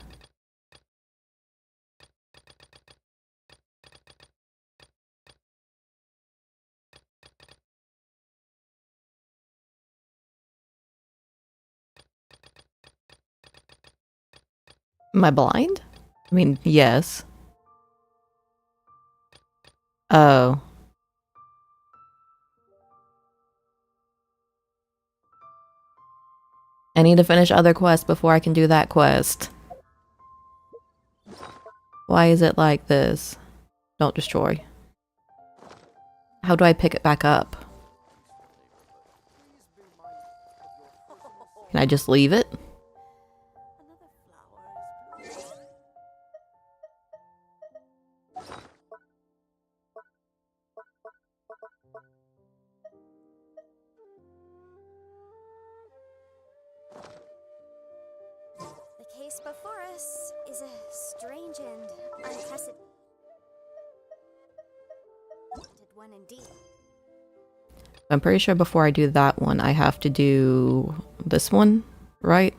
Am I blind? I mean, yes. Oh. I need to finish other quests before I can do that quest. Why is it like this? Don't destroy. How do I pick it back up? Can I just leave it? The case before us is a strange and unprecedented one indeed. I'm pretty sure before I do that one, I have to do this one, right?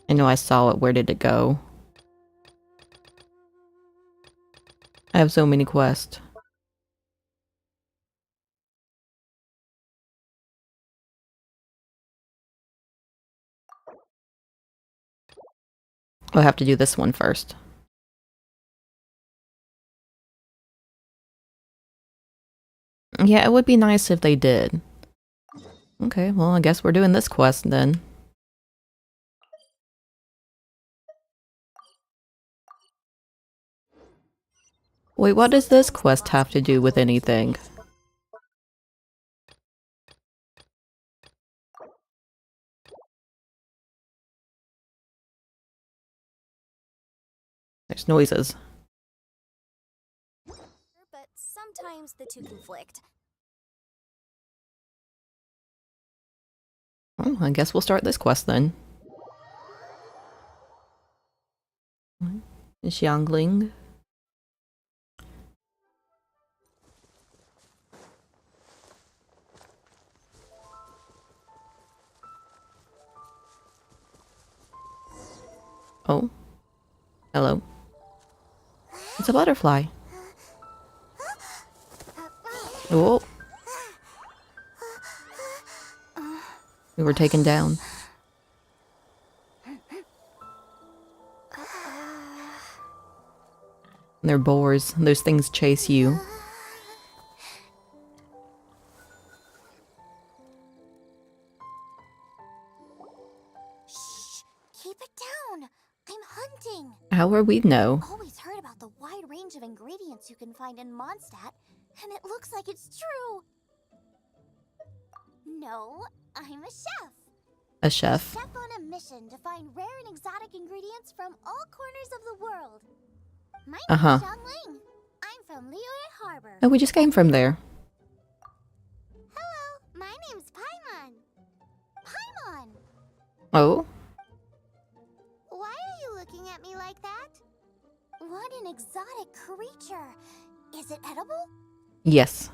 I know I saw it. Where did it go? I have so many quests. I'll have to do this one first. Yeah, it would be nice if they did. Okay, well, I guess we're doing this quest then. Wait, what does this quest have to do with anything? There's noises. But sometimes the two conflict. Oh, I guess we'll start this quest then. Xiangling. Oh. Hello. It's a butterfly. Oh. We were taken down. They're boars. Those things chase you. Keep it down. I'm hunting. How will we know? Always heard about the wide range of ingredients you can find in Mondstadt, and it looks like it's true. No, I'm a chef. A chef? A chef on a mission to find rare and exotic ingredients from all corners of the world. My name's Xiangling. I'm from Liyue Harbor. Oh, we just came from there. Hello, my name's Paimon. Paimon! Oh? Why are you looking at me like that? What an exotic creature. Is it edible? Yes.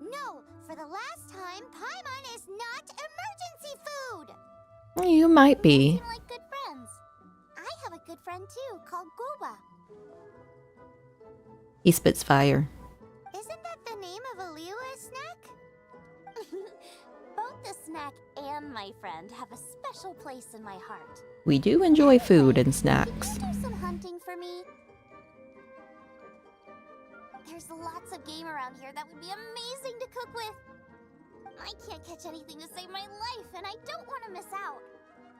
No, for the last time, Paimon is not emergency food! You might be. We seem like good friends. I have a good friend too, called Gooba. He spits fire. Isn't that the name of a Liyue snack? Both the snack and my friend have a special place in my heart. We do enjoy food and snacks. Can you do some hunting for me? There's lots of game around here that would be amazing to cook with. I can't catch anything to save my life, and I don't want to miss out.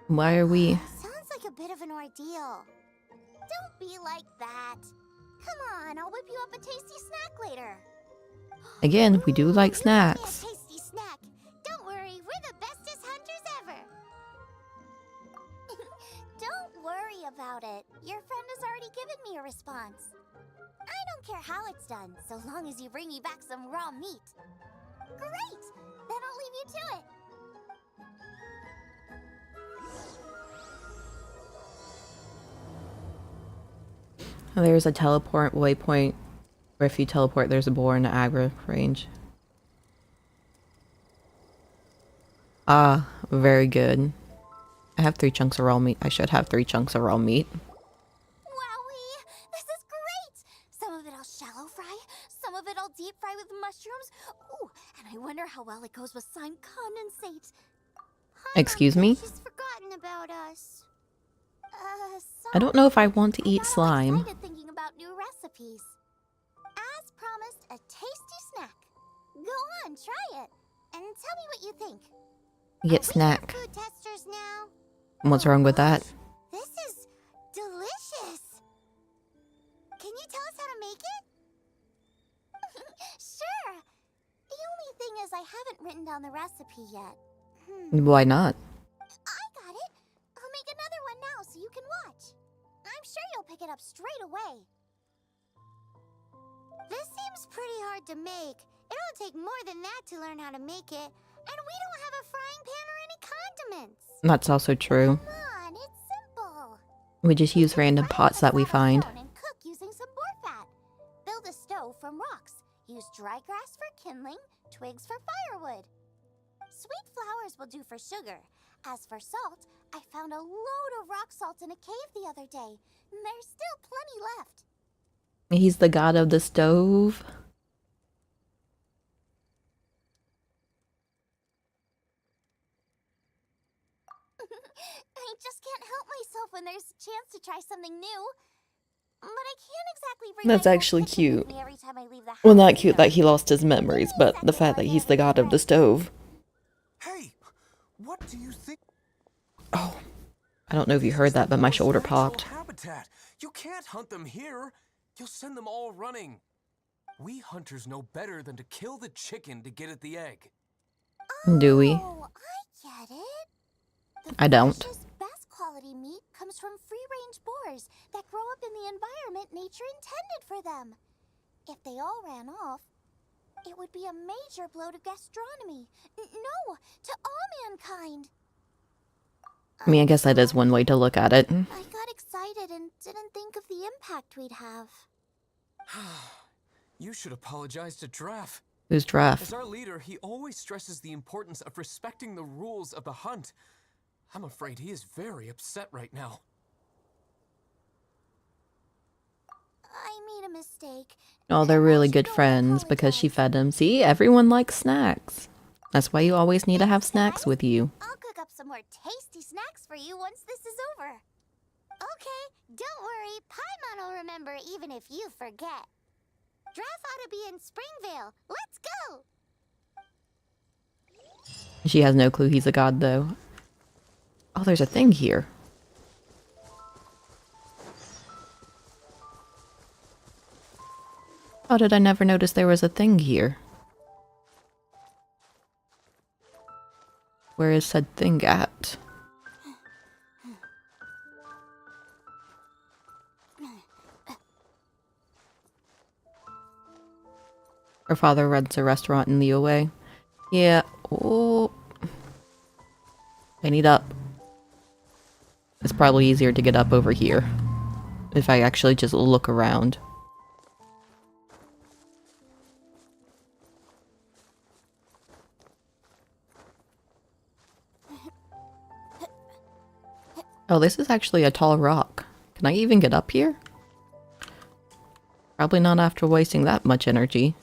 Why are we... Sounds like a bit of an ordeal. Don't be like that. Come on, I'll whip you up a tasty snack later. Again, we do like You snacks. give me a tasty snack. Don't worry, we're the bestest hunters ever. Don't worry about it. Your friend has already given me a response. I don't care how it's done, so long as you bring me back some raw meat. Great! Then I'll leave you to it. There's a teleport waypoint where if you teleport, there's a boar in the aggro range. Ah, very good. I have 3 chunks of raw meat. I should have 3 chunks of raw meat. Wowee! This is great! Some of it I'll shallow fry, some of it I'll deep fry with mushrooms. Ooh, and I wonder how well it goes with slime condensate. Excuse me? She's forgotten about us. I don't know if I want to eat slime. Started thinking about new recipes. As promised, a tasty snack. Go on, try it, and tell me what you think. Get snack. Food testers now. What's wrong with that? This is delicious. Can you tell us how to make it? Sure. The only thing is I haven't written down the recipe yet. Why not? I got it. I'll make another one now so you can watch. I'm sure you'll pick it up straight away. This seems pretty hard to make. It'll take more than that to learn how to make it. And we don't have a frying pan or any condiments. That's also true. Come on, it's simple. We just use random pots that we find. And cook using some boar fat. Build a stove from rocks. Use dry grass for kindling, twigs for firewood. Sweet flowers will do for sugar. As for salt, I found a load of rock salt in a cave the other day. There's still plenty left. He's the god of the stove. I just can't help myself when there's a chance to try something new. But I can't exactly bring That's my whole actually kitchen with cute. me every time I leave the house. Well, not cute that he lost his memories, but the fact that he's the god of the stove. Hey, what do you think? Oh, I don't know if you heard that, but my shoulder popped. Habitat. You can't hunt them here. You'll send them all running. We hunters know better than to kill the chicken to get at the egg. Do we? Oh, I get it. I don't. Best quality meat comes from free-range boars that grow up in the environment nature intended for them. If they all ran off, it would be a major blow to gastronomy. No, to all mankind. I mean, I guess that is one way to look at it. I got excited and didn't think of the impact we'd have. You should apologize to Draff. Who's Draff? As our leader, he always stresses the importance of respecting the rules of the hunt. I'm afraid he is very upset right now. I made a mistake. Oh, they're really good friends because she fed him. See, everyone likes snacks. That's why you always need to have snacks with you. I'll cook up some more tasty snacks for you once this is over. Okay, don't worry. Paimon will remember even if you forget. Draff ought to be in Springvale. Let's go! She has no clue he's a god, though. Oh, there's a thing here. How did I never notice there was a thing here? Where is said thing at? Her father runs a restaurant in the away. Yeah. Oh. I need up. It's probably easier to get up over here. If I actually just look around. Oh, this is actually a tall rock. Can I even get up here? Probably not after wasting that much energy.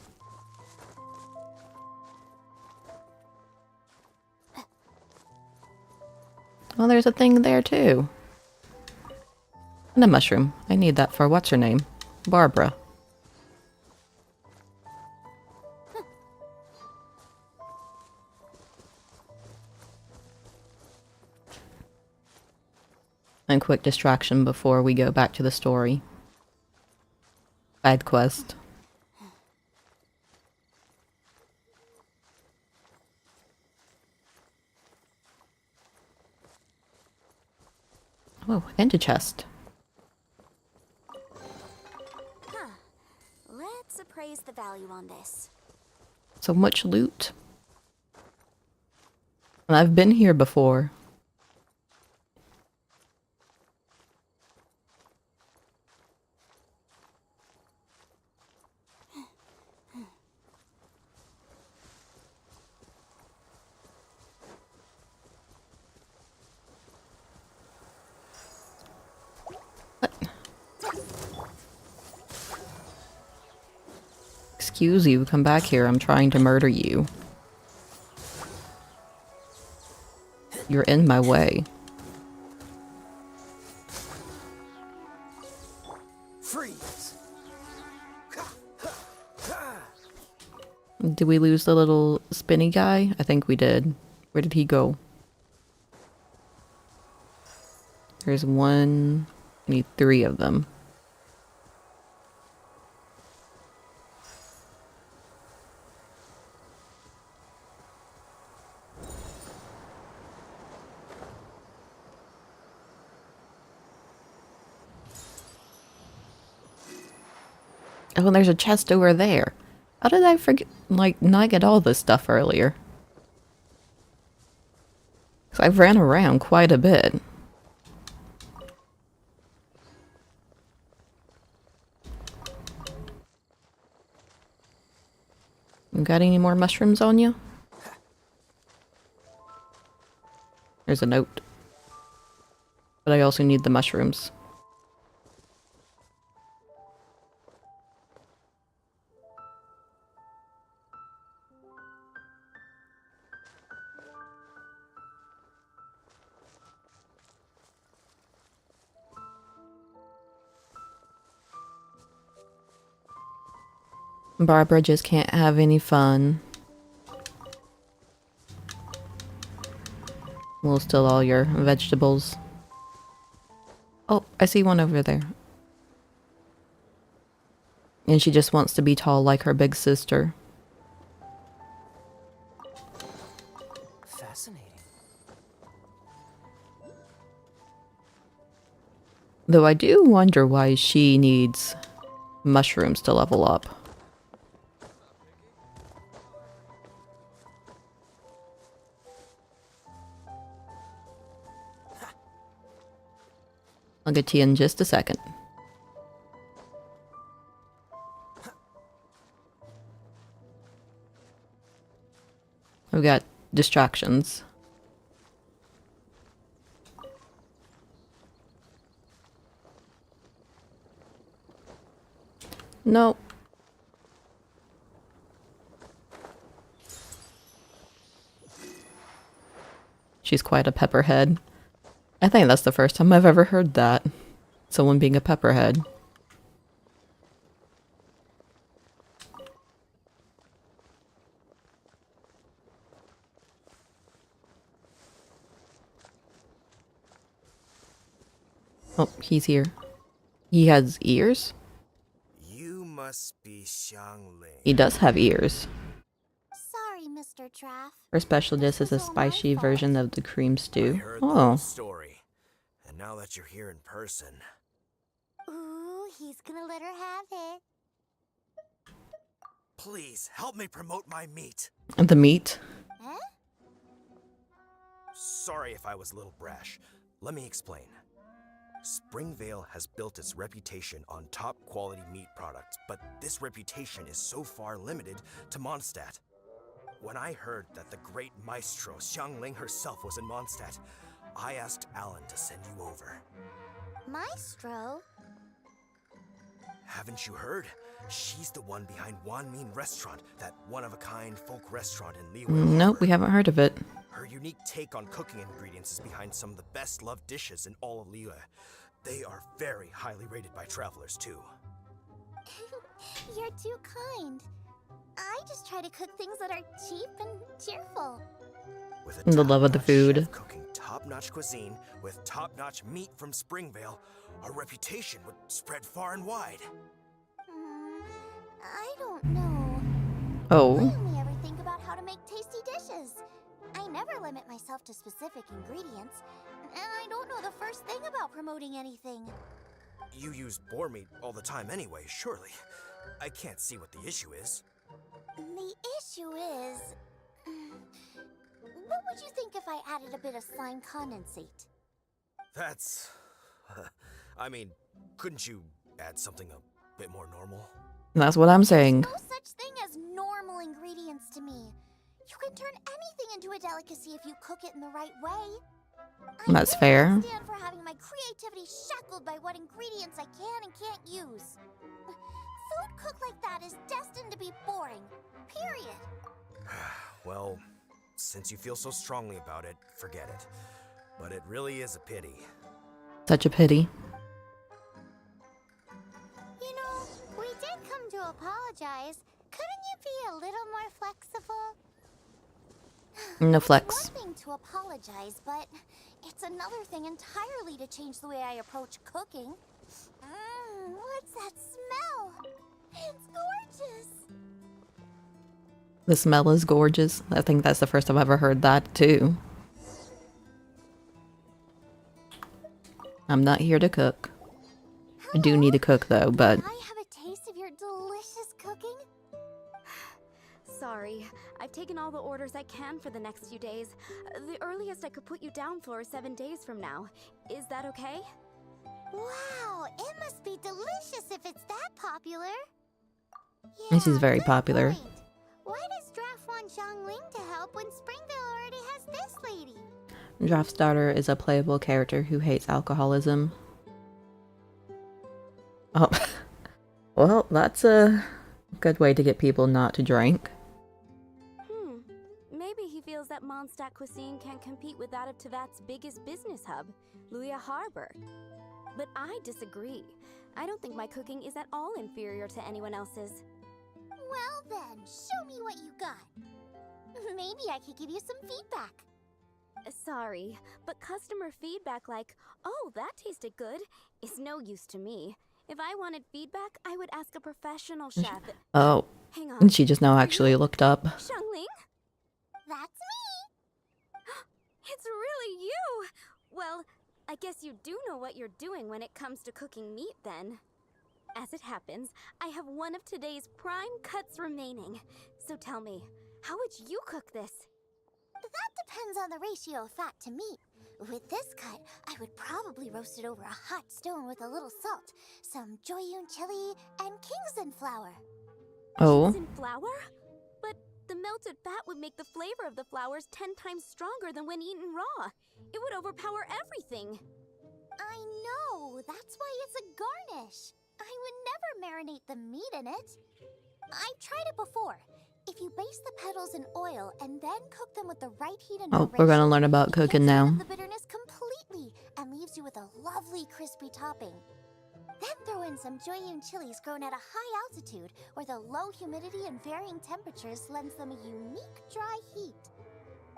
Well, there's a thing there too. And a mushroom. I need that for what's her name? Barbara. And quick distraction before we go back to the story. Side quest. Oh, and a chest. Huh. Let's appraise the value on this. So much loot. And I've been here before. Excuse you, come back here. I'm trying to murder you. You're in my way. Freeze. Did we lose the little spinny guy? I think we did. Where did he go? There's one. I need 3 of them. Oh, and there's a chest over there. How did I forget, like, not get all this stuff earlier? Because I've ran around quite a bit. You got any more mushrooms on you? There's a note. But I also need the mushrooms. Barbara just can't have any fun. We'll steal all your vegetables. Oh, I see one over there. And she just wants to be tall like her big sister. Fascinating. Though I do wonder why she needs mushrooms to level up. I'll get to you in just a second. We've got distractions. No. She's quite a pepperhead. I think that's the first time I've ever heard that. Someone being a pepperhead. Oh, he's here. He has ears? You must be Xiangling. He does have ears. Sorry, Mr. Traff. Her special dish is a spicy version of the cream stew. Heard the Oh. whole story, and now that you're here in person, Ooh, he's gonna let her have it. please help me promote my meat. And the meat? Huh? Sorry if I was a little brash. Let me explain. Springvale has built its reputation on top quality meat products, but this reputation is so far limited to Mondstadt. When I heard that the great maestro Xiangling herself was in Mondstadt, I asked Alan to send you over. Maestro? Haven't you heard? She's the one behind Wan Min Restaurant, that one-of-a-kind folk restaurant in Liyue. Nope, we haven't heard of it. Her unique take on cooking ingredients is behind some of the best-loved dishes in all of Liyue. They are very highly rated by travelers, too. You're too kind. I just try to cook things that are cheap and cheerful. With a And the love of the top-notch food. chef cooking top-notch cuisine with top-notch meat from Springvale, our reputation would spread far and wide. I don't know. Oh. I only ever think about how to make tasty dishes. I never limit myself to specific ingredients, and I don't know the first thing about promoting anything. You use boar meat all the time anyway, surely. I can't see what the issue is. The issue is... What would you think if I added a bit of slime condensate? That's... I mean, couldn't you add something a bit more normal? That's what I'm saying. No such thing as normal ingredients to me. You can turn anything into a delicacy if you cook it in the right way. That's fair. I stand for having my creativity shackled by what ingredients I can and can't use. So food cooked like that is destined to be boring. Period. Well, since you feel so strongly about it, forget it. But it really is a pity. Such a pity. You know, we did come to apologize. Couldn't you be a little more flexible? No flex. It's one thing to apologize, but it's another thing entirely to change the way I approach cooking. What's that smell? It's gorgeous. The smell is gorgeous. I think that's the first time I've ever heard that too. I'm not here to cook. I do need to cook though, but I have a taste of your delicious cooking. Sorry, I've taken all the orders I can for the next few days. The earliest I could put you down for is 7 days from now. Is that okay? Wow, it must be delicious if it's that popular. this is very popular. Why does Draft want Xiangling to help when Springvale already has this lady? Draft's daughter is a playable character who hates alcoholism. Oh, well, that's a good way to get people not to drink. Maybe he feels that Mondstadt cuisine can't compete with that of Tevat's biggest business hub, Luya Harbor. But I disagree. I don't think my cooking is at all inferior to anyone else's. Well then, show me what you got. Maybe I could give you some feedback. Sorry, but customer feedback like, "Oh, that tasted good," is no use to me. If I wanted feedback, I would ask a professional chef. Oh, Hang on. and she just now actually looked up. Xiangling? That's me! It's really you! Well, I guess you do know what you're doing when it comes to cooking meat, then. As it happens, I have one of today's prime cuts remaining. So tell me, how would you cook this? That depends on the ratio of fat to meat. With this cut, I would probably roast it over a hot stone with a little salt, some Joyun chili, and Kingston flour. Oh. Kingston flour? But the melted fat would make the flavor of the flowers 10 times stronger than when eaten raw. It would overpower everything. I know, that's why it's a garnish. I would never marinate the meat in it. I've tried it before. If you baste the petals in oil and then cook them with the right heat and Oh, we're gonna learn about cooking now. the bitterness completely and leaves you with a lovely crispy topping. Then throw in some Joyun chilies grown at a high altitude where the low humidity and varying temperatures lends them a unique dry heat.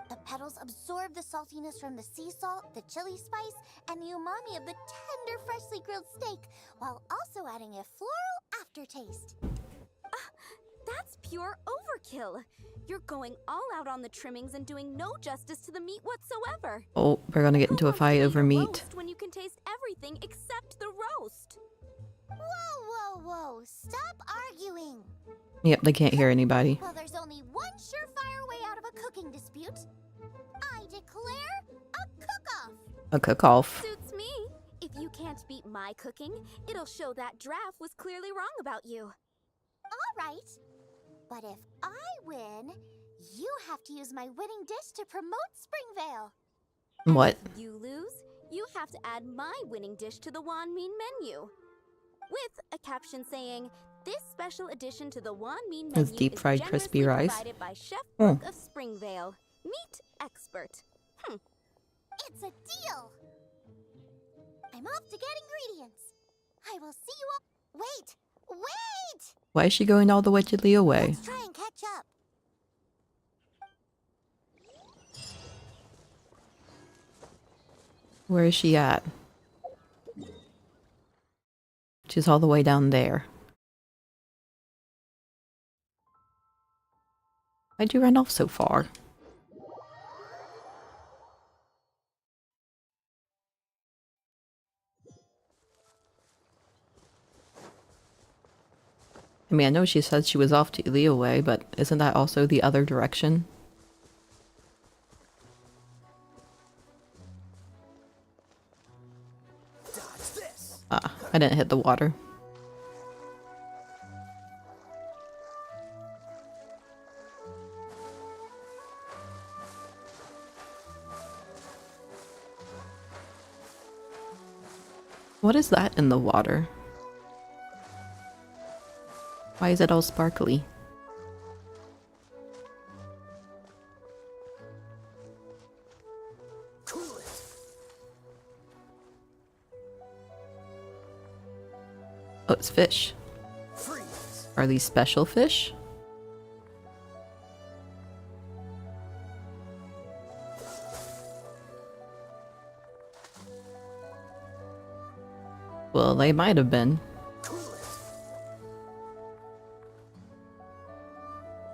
The petals absorb the saltiness from the sea salt, the chili spice, and the umami of the tender, freshly grilled steak, while also adding a floral aftertaste. That's pure overkill. You're going all out on the trimmings and doing no justice to the meat whatsoever. Oh, we're gonna get into a fight over meat. Roast when you can taste everything except the roast. Whoa, whoa, whoa! Stop arguing! Yep, they can't hear anybody. Well, there's only one surefire way out of a cooking dispute. I declare a cook-off! A cook-off. Suits me. If you can't beat my cooking, it'll show that Draft was clearly wrong about you. All right. But if I win, you have to use my winning dish to promote Springvale. What? If you lose, you have to add my winning dish to the Wan Min menu. With a caption saying, "This special addition to the Wan Min menu Is deep fried is crispy generously rice? provided by Chef Oh. Brooke of Springvale, meat expert." It's a deal. I'm off to get ingredients. I will see you all. Wait! Wait! Why is she going all the way to Leo way? Let's try and catch up. Where is she at? She's all the way down there. Why'd you run off so far? I mean, I know she said she was off to Leo way, but isn't that also the other direction? Ah, I didn't hit the water. What is that in the water? Why is it all sparkly? Oh, it's fish. Are these special fish? Well, they might have been.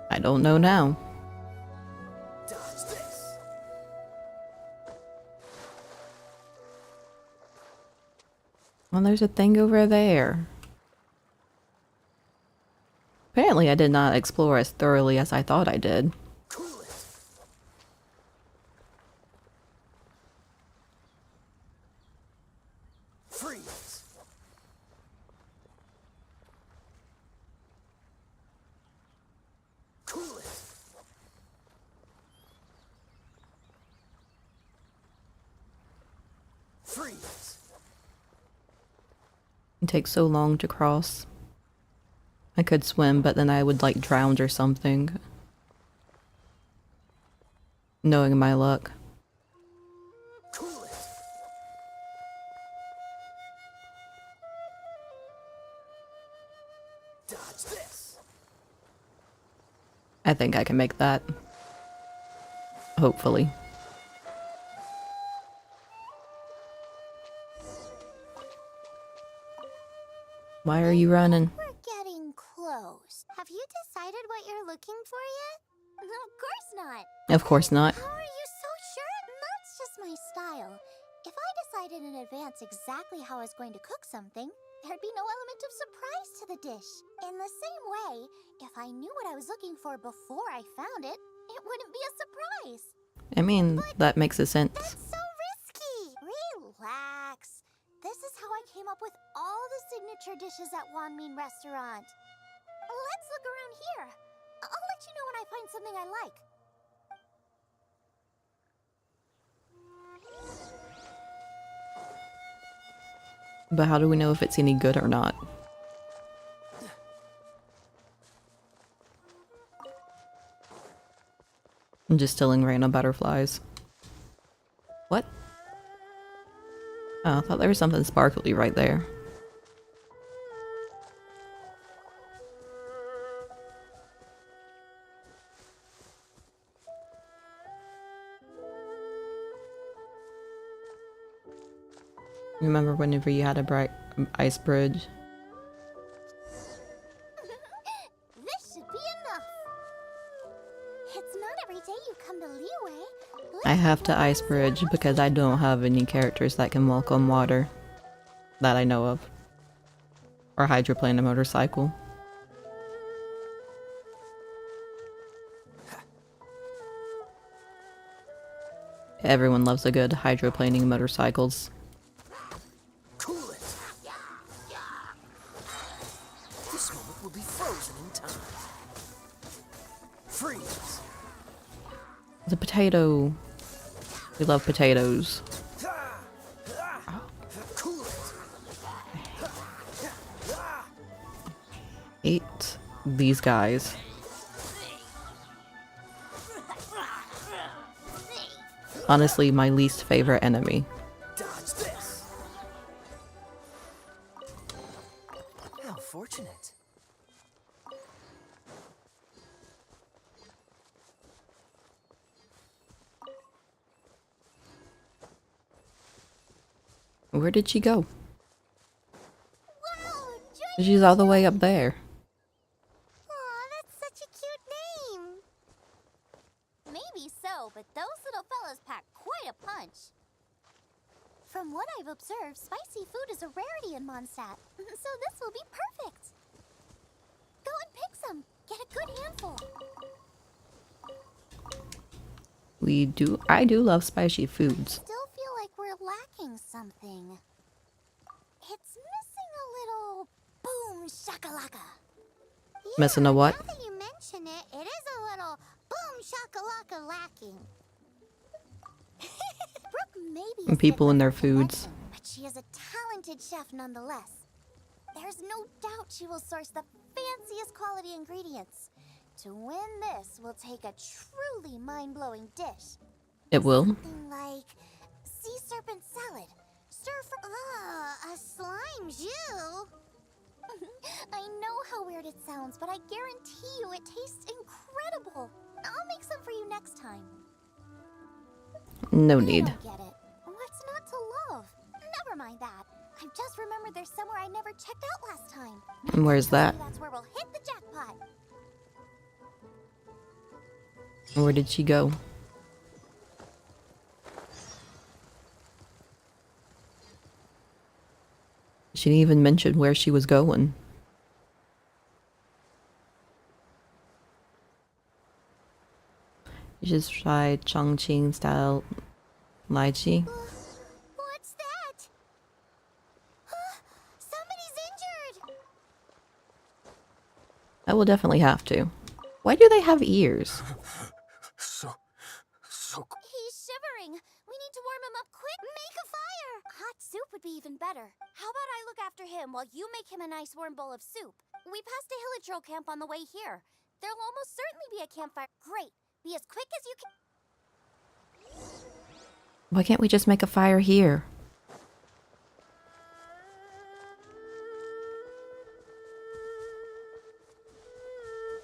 I don't know now. Well, there's a thing over there. Apparently I did not explore as thoroughly as I thought I did. It takes so long to cross. I could swim, but then I would like drown or something. Knowing my luck. I think I can make that. Hopefully. Why are you running? We're getting close. Have you decided what you're looking for yet? Of course not. Of course not. How are you so sure? That's just my style. If I decided in advance exactly how I was going to cook something, there'd be no element of surprise to the dish. In the same way, if I knew what I was looking for before I found it, it wouldn't be a surprise. I mean, that makes a sense. That's so risky. Relax. This is how I came up with all the signature dishes at Wanmin Restaurant. Let's look around here. I'll let you know when I find something I like. But how do we know if it's any good or not? I'm just stealing random butterflies. What? Oh, I thought there was something sparkly right there. Remember whenever you had a bright ice bridge? This should be enough. It's not every day you come to Liyue. I have to ice bridge because I don't have any characters that can walk on water. That I know of. Or hydroplane a motorcycle. Everyone loves a good hydroplaning motorcycles. This moment will be frozen in time. Freeze. The potato. We love potatoes. Hate these guys. Honestly, my least favorite enemy. Dodge this. How fortunate. Where did she go? She's all the way up there. Aw, that's such a cute name. Maybe so, but those little fellas pack quite a punch. From what I've observed, spicy food is a rarity in Mondstadt, so this will be perfect. Go and pick some. Get a good handful. I do love spicy foods. Still feel like we're lacking something. It's missing a little boom shakalaka. Missing a what? Now that you mention it, it is a little boom shakalaka lacking. Brooke may be And people in their foods. but she is a talented chef nonetheless. There's no doubt she will source the fanciest quality ingredients. To win this, we'll take a truly mind-blowing dish. It will. Something like sea serpent salad. Stir fry. A slime jus. I know how weird it sounds, but I guarantee you it tastes incredible. I'll make some for you next time. No need. I don't get it. What's not to love? Never mind that. I just remembered there's somewhere I never checked out last time. And where's that? That's where we'll hit the jackpot. Where did she go? She didn't even mention where she was going. You just tried Chongqing style lychee. What's that? Somebody's injured. I will definitely have to. Why do they have ears? He's shivering. We need to warm him up quick. Make a fire. Hot soup would be even better. How about I look after him while you make him a nice warm bowl of soup? We passed a Hillitro camp on the way here. There'll almost certainly be a campfire. Great. Be as quick as you can. Why can't we just make a fire here?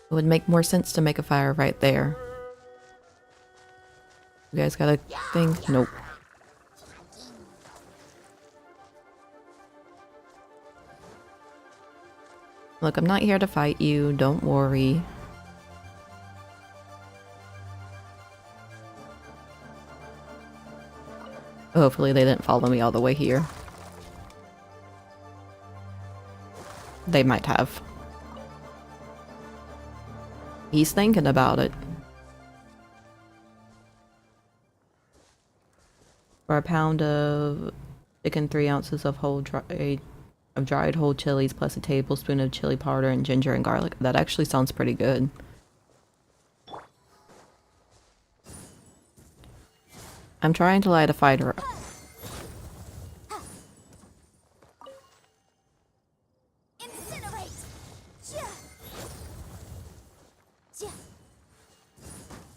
It would make more sense to make a fire right there. You guys got a thing? Nope. Look, I'm not here to fight you. Don't worry. Hopefully they didn't follow me all the way here. They might have. He's thinking about it. For a pound of chicken, 3 ounces of dried whole chilies plus a tablespoon of chili powder and ginger and garlic. That actually sounds pretty good. I'm trying to light a fire.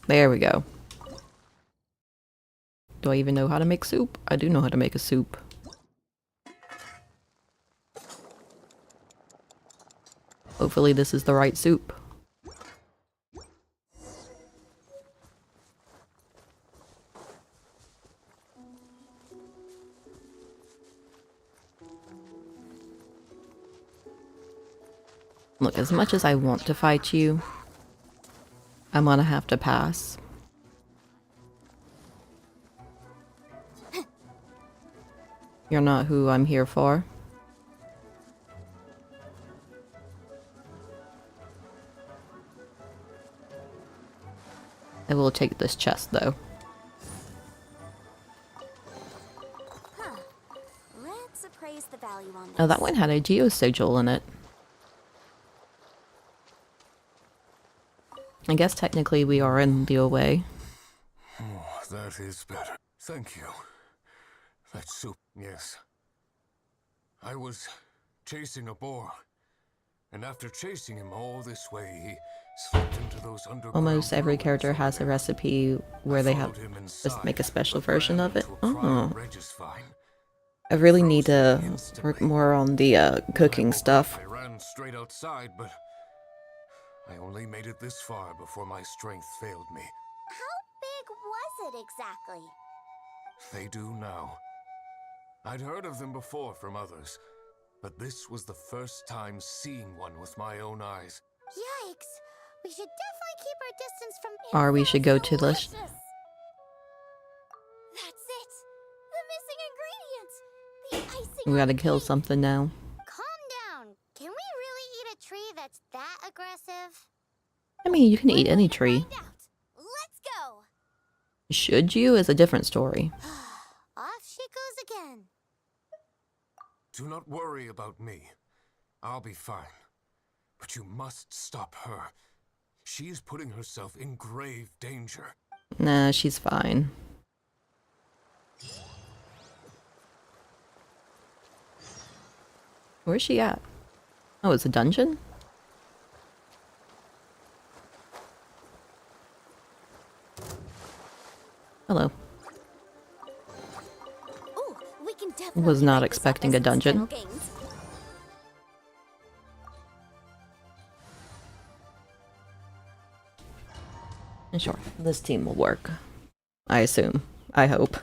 There we go. Do I even know how to make soup? I do know how to make a soup. Hopefully this is the right soup. Look, as much as I want to fight you, I'm gonna have to pass. You're not who I'm here for. I will take this chest, though. Let's appraise the value on this. Oh, that one had a geosigil in it. I guess technically we are in the away. Oh, that is better. Thank you. That soup, yes. I was chasing a boar, and after chasing him all this way, he slipped into those underground. Almost every character has a recipe where they have just make a special version of it. Oh. I really need to work more on the cooking stuff. I ran straight outside, but I only made it this far before my strength failed me. How big was it exactly? They do now. I'd heard of them before from others, but this was the first time seeing one with my own eyes. Yikes! We should definitely keep our distance from. Or we should go to the. That's it. The missing ingredients. The icing. We gotta kill something now. Calm down. Can we really eat a tree that's that aggressive? I mean, you can eat any tree. Let's go. Should you is a different story. Off she goes again. Do not worry about me. I'll be fine. But you must stop her. She is putting herself in grave danger. Nah, she's fine. Where's she at? Oh, it's a dungeon? Hello. Ooh, we can definitely Was not write this up expecting as a dungeon. incidental gains. Sure, this team will work. I assume. I hope.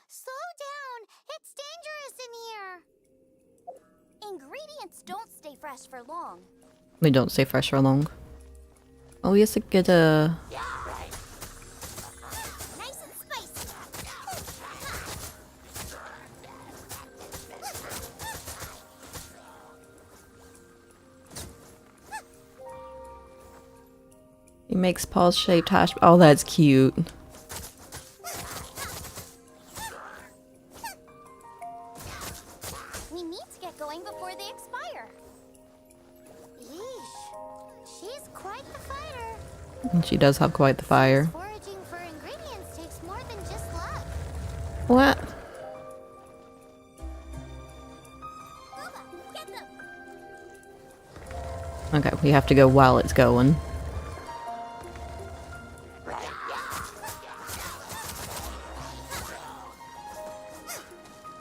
Slow down! It's dangerous in here! Ingredients don't stay fresh for long. They don't stay fresh for long. Oh, we have to get a... Nice and spicy! He makes paws-shaped hash... Oh, that's cute. We need to get going before they expire. Yeesh. She's quite the fighter. And she does have quite the fire. Foraging for ingredients takes more than just luck. What? Okay, we have to go while it's going.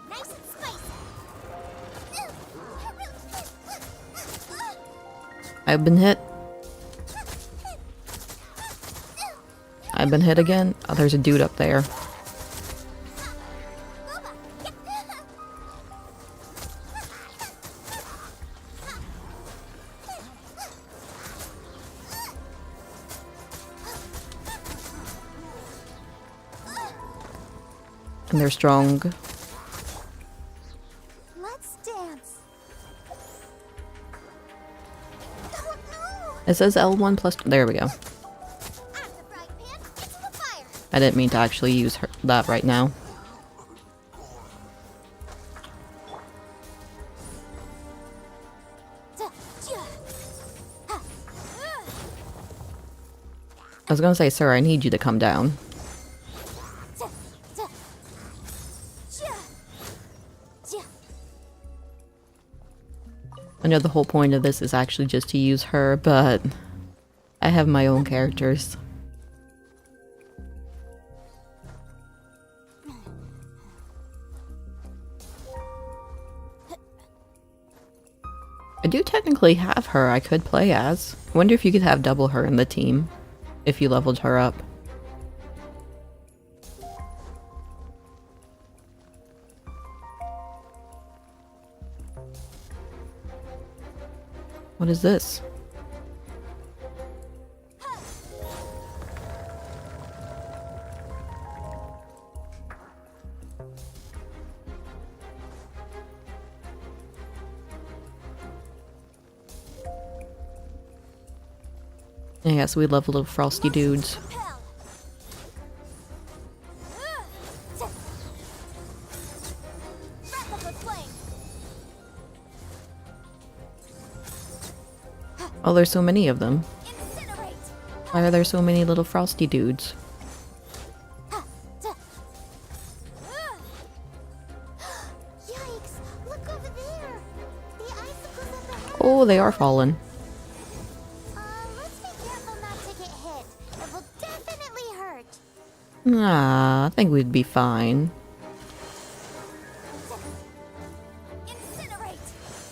Nice and spicy. I've been hit. I've been hit again. Oh, there's a dude up there. And they're strong. Let's dance. It says L1 plus... There we go. I didn't mean to actually use that right now. I was gonna say, sir, I need you to come down. I know the whole point of this is actually just to use her, but I have my own characters. I do technically have her I could play as. I wonder if you could have double her in the team, if you leveled her up. What is this? Yes, we love little frosty dudes. Oh, there's so many of them. Why are there so many little frosty dudes? Yikes! Look over there. The icicles at the head. Oh, they are falling. Let's be careful not to get hit. It will definitely hurt. Nah, I think we'd be fine.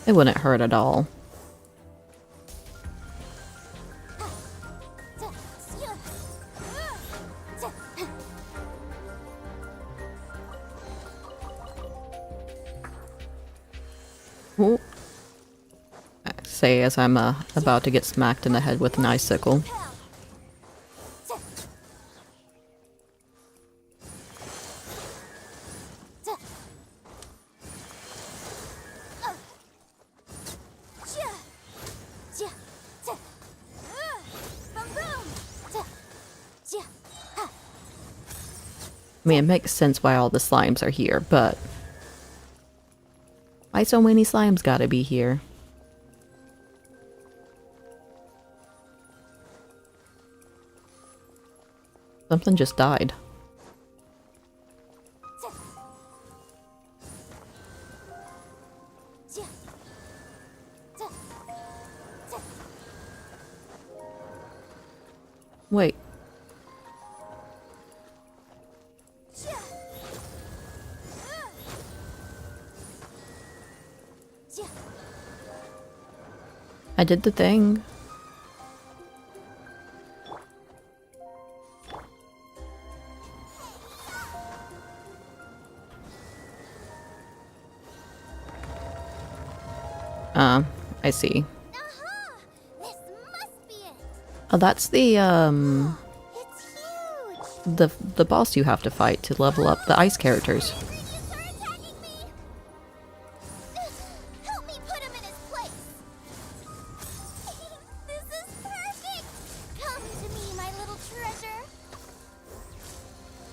It wouldn't hurt at all. Ooh. Say as I'm about to get smacked in the head with an icicle. I mean, it makes sense why all the slimes are here, but... why so many slimes gotta be here? Something just died. Wait. I did the thing. I see. Oh, that's the boss you have to fight to level up the ice characters.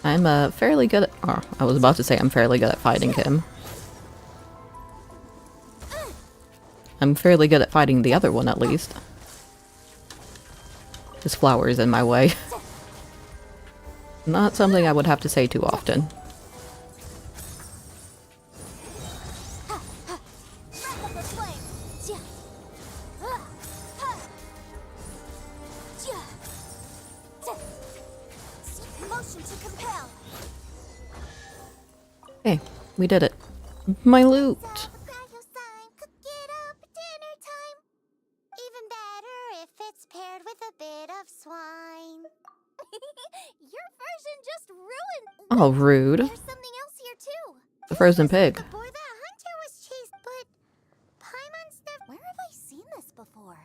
I'm fairly good at, oh, I was about to say I'm fairly good at fighting him. I'm fairly good at fighting the other one, at least. His flower is in my way. Not something I would have to say too often. Hey, we did it. My loot! Even better if it's paired with a bit of swine. Your version just ruined. Oh, rude. There's something else here too. The frozen pig. The boar that Hunter was chased, but Paimon's never. Where have I seen this before?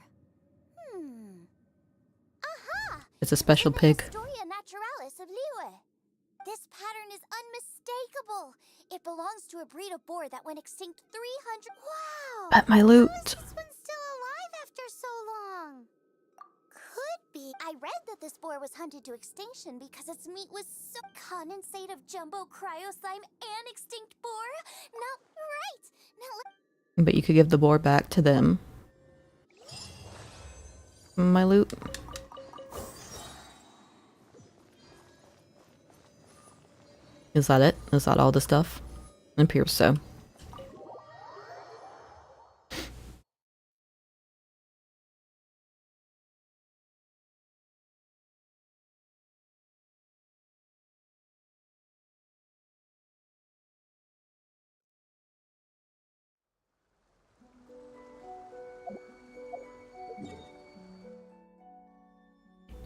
Aha! It's a special pig. Historia Naturalis of Liyue. This pattern is unmistakable. It belongs to a breed of boar that went extinct 300. Wow! At my loot. How is this one still alive after so long? Could be. I read that this boar was hunted to extinction because its meat was so condensate of jumbo cryo slime and extinct boar. Now, right. Now, But you could give the boar back to them. My loot. Is that it? Is that all the stuff? It appears so.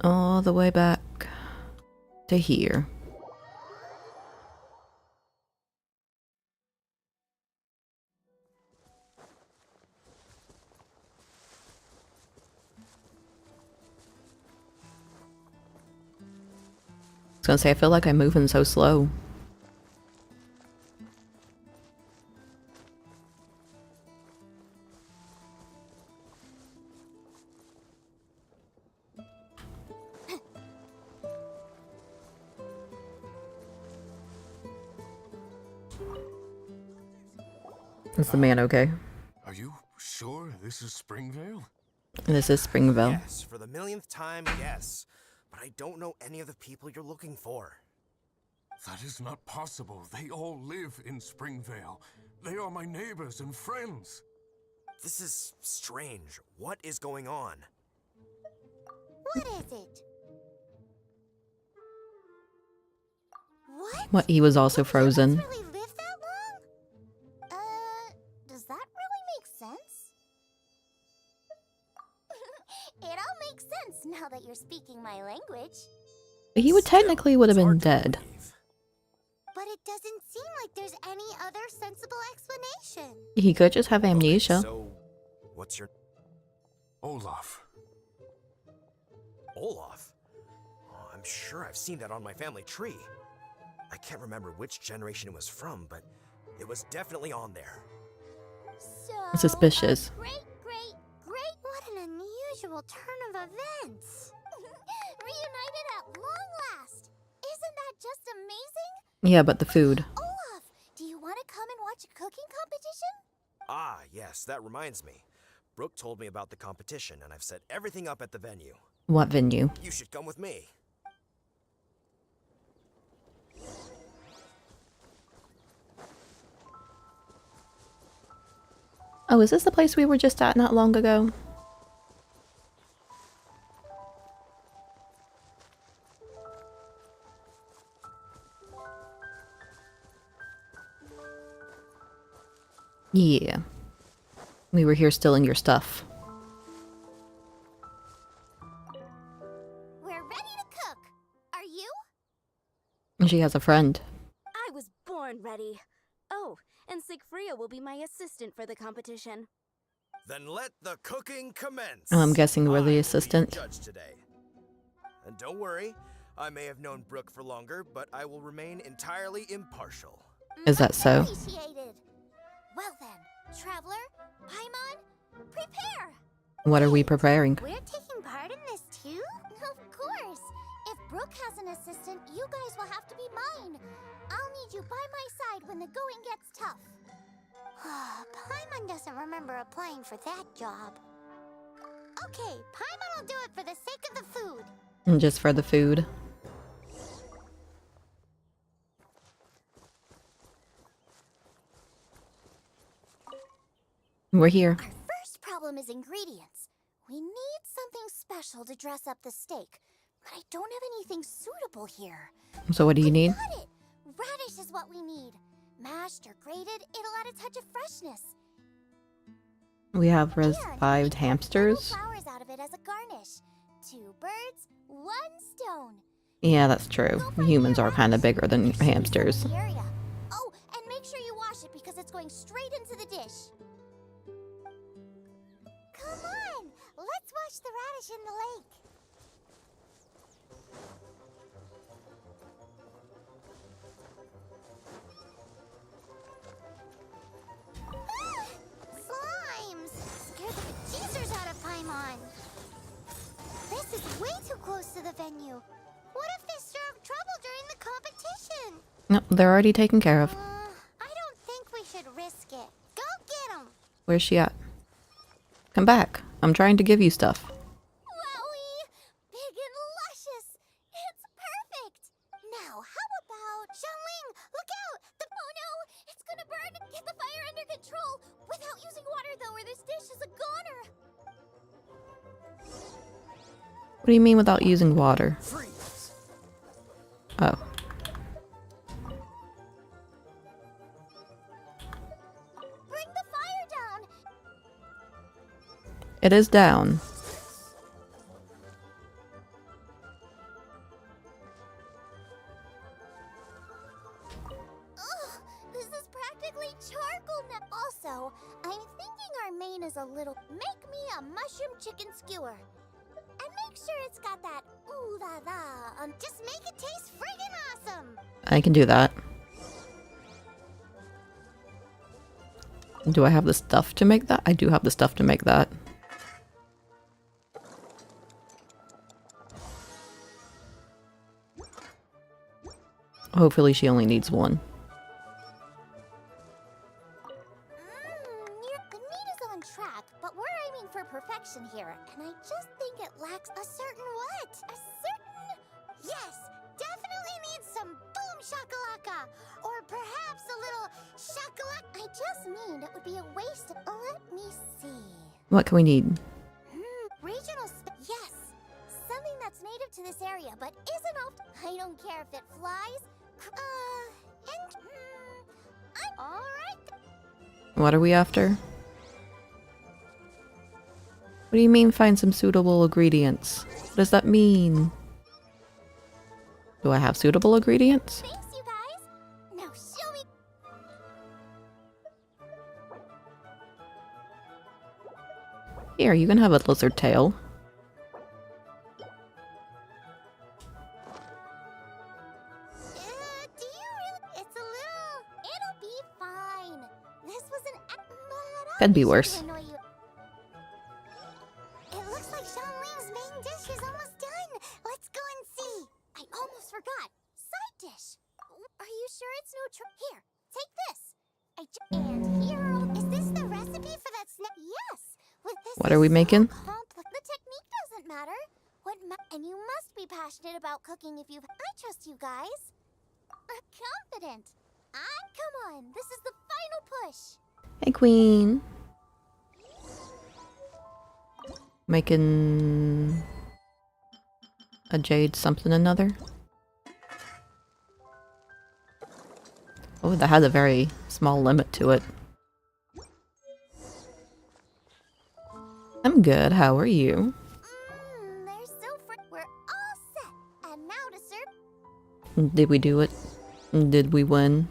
All the way back to here. I was gonna say, I feel like I'm moving so slow. Is the man okay? Are you sure this is Springvale? This is Springvale. Yes, for the millionth time, yes. But I don't know any of the people you're looking for. That is not possible. They all live in Springvale. They are my neighbors and friends. This is strange. What is going on? what is it? What? What, he was also frozen. Really live that long? Does that really make sense? It all makes sense now that you're speaking my language. He would technically would have been dead. But it doesn't seem like there's any other sensible explanation. He could just have amnesia. So, what's your... Olaf. Olaf? Oh, I'm sure I've seen that on my family tree. I can't remember which generation it was from, but it was definitely on there. So... Suspicious. Great. What an unusual turn of events. Reunited at long last. Isn't that just amazing? Yeah, but the food. Olaf, do you want to come and watch a cooking competition? Ah, yes, that reminds me. Brooke told me about the competition, and I've set everything up at the venue. What venue? You should come with me. Oh, is this the place we were just at not long ago? Yeah. We were here stealing your stuff. We're ready to cook. Are you? And she has a friend. I was born ready. Oh, and Sigfria will be my assistant for the competition. Then let the cooking commence. Oh, I'm guessing we're the I will be your assistant. judge today. And don't worry, I may have known Brooke for longer, but I will remain entirely impartial. Is that so? Appreciated. Well then, Traveler, Paimon, prepare! What are we preparing? We're taking part in this too? Of course. If Brooke has an assistant, you guys will have to be mine. I'll need you by my side when the going gets tough. Paimon doesn't remember applying for that job. Okay, Paimon will do it for the sake of the food. And just for the food. We're here. Our first problem is ingredients. We need something special to dress up the steak, but I don't have anything suitable here. So what do you need? Got it! Radish is what we need. Mashed or grated, it'll add a touch of freshness. We have revived hamsters. Flowers out of it as a garnish. 2 birds, 1 stone. Yeah, that's true. Humans are kind of bigger than hamsters. Oh, and make sure you wash it because it's going straight into the dish. Come on, let's wash the radish in the lake. Slimes! Scared the bejesus out of Paimon. This is way too close to the venue. What if they stir up trouble during the competition? Nope, they're already taken care of. I don't think we should risk it. Go get them! Where's she at? Come back. I'm trying to give you stuff. Wowie! Big and luscious! It's perfect! Now, how about... Xiangling, look out! Oh no! It's gonna burn! Get the fire under control! Without using water, though, or this dish is a goner! What do you mean without using water? Oh. Bring the fire down! It is down. Ugh, this is practically charcoal now. Also, I'm thinking our main is a little... Make me a mushroom chicken skewer. And make sure it's got that ooh la la. Just make it taste friggin' awesome. I can do that. Do I have the stuff to make that? I do have the stuff to make that. Hopefully she only needs one. The meat is on track, but we're aiming for perfection here. And I just think it lacks a certain what? A certain... Yes! Definitely needs some boom shakalaka! Or perhaps a little shakalaka. I just mean it would be a waste of... Let me see. What can we need? Regional yes! Something that's native to this area, but isn't often... I don't care if it flies. I'm alright. What are we after? What do you mean find some suitable ingredients? What does that mean? Do I have suitable ingredients? Thanks, you guys. Now show me. Here, you can have a lizard tail. Do you really? It's a little... It'll be fine. This was an... Could be worse. It looks like Xiangling's main dish is almost done. Let's go and see. I almost forgot. Side dish. Are you sure it's no Here, take this. And here... Is this the recipe for that snack? Yes. With this What are we making? The technique doesn't matter. And you must be passionate about cooking if you've... I trust you guys. Confident. Come on. This is the final push. Hey, Queen. Making a jade something another. Oh, that has a very small limit to it. I'm good, how are you? They're so we're all set. And now to serve. Did we do it? Did we win?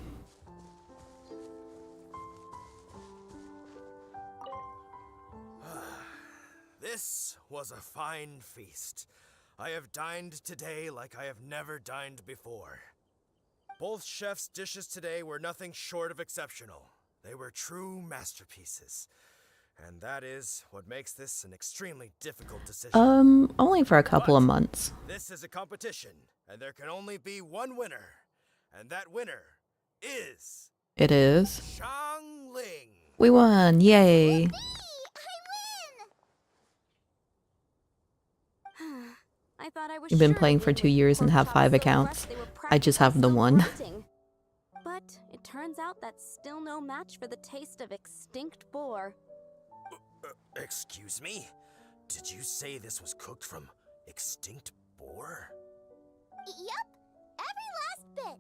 This was a fine feast. I have dined today like I have never dined before. Both chefs' dishes today were nothing short of exceptional. They were true masterpieces. And that is what makes this an extremely difficult decision. Only for a couple of months. This is a competition, and there can only be one winner. And that winner is... It is. Xiangling. We won! Yay! I thought I was You've been sure playing for 2 years and have 5 accounts. I just have the one. But it turns out that's still no match for the taste of extinct boar. Excuse me? Did you say this was cooked from extinct boar? Yep, every last bit.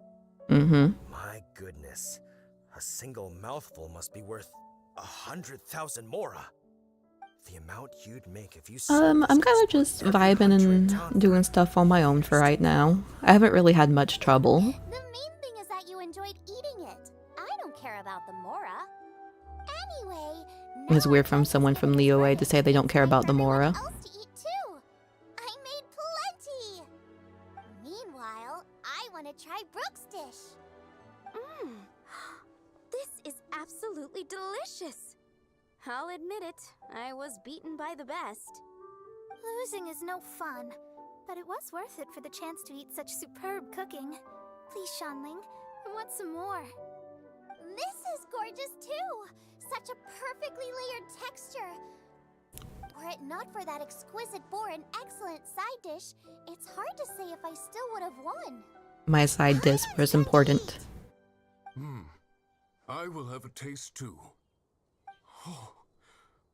Mm-hmm. My goodness. A single mouthful must be worth 100,000 mora. The amount you'd make if you I'm kind of just vibing and doing stuff on my own for right now. I haven't really had much trouble. The main thing is that you enjoyed eating it. I don't care about the mora. Anyway, It was weird from someone from LeoA to say they don't care about the Mora. else to eat too. I made plenty. Meanwhile, I want to try Brooke's dish. This is absolutely delicious. I'll admit it, I was beaten by the best. Losing is no fun, but it was worth it for the chance to eat such superb cooking. Please, Xiangling, I want some more. This is gorgeous too! Such a perfectly layered texture. Were it not for that exquisite boar and excellent side dish, it's hard to say if I still would have won. My side dish was important. I will have a taste too. Oh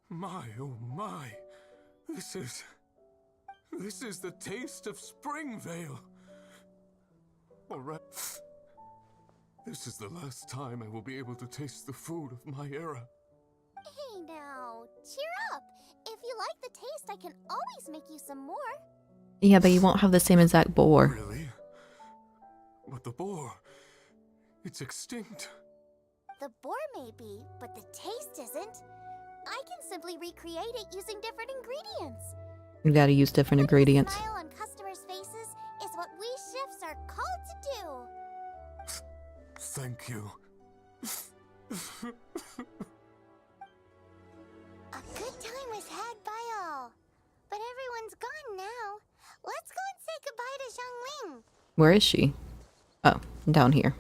my. This is the taste of Springvale. Alright. This is the last time I will be able to taste the food of my era. Hey now, cheer up. If you like the taste, I can always make you some more. Yeah, but you won't have the same exact boar. Really? But the boar, it's extinct. The boar may be, but the taste isn't. I can simply recreate it using different ingredients. You gotta use different ingredients. Smile on customers' faces is what we chefs are called to do. Thank you. A good time was had by all. But everyone's gone now. Let's go and say goodbye to Xiangling. Where is she? Oh, down here.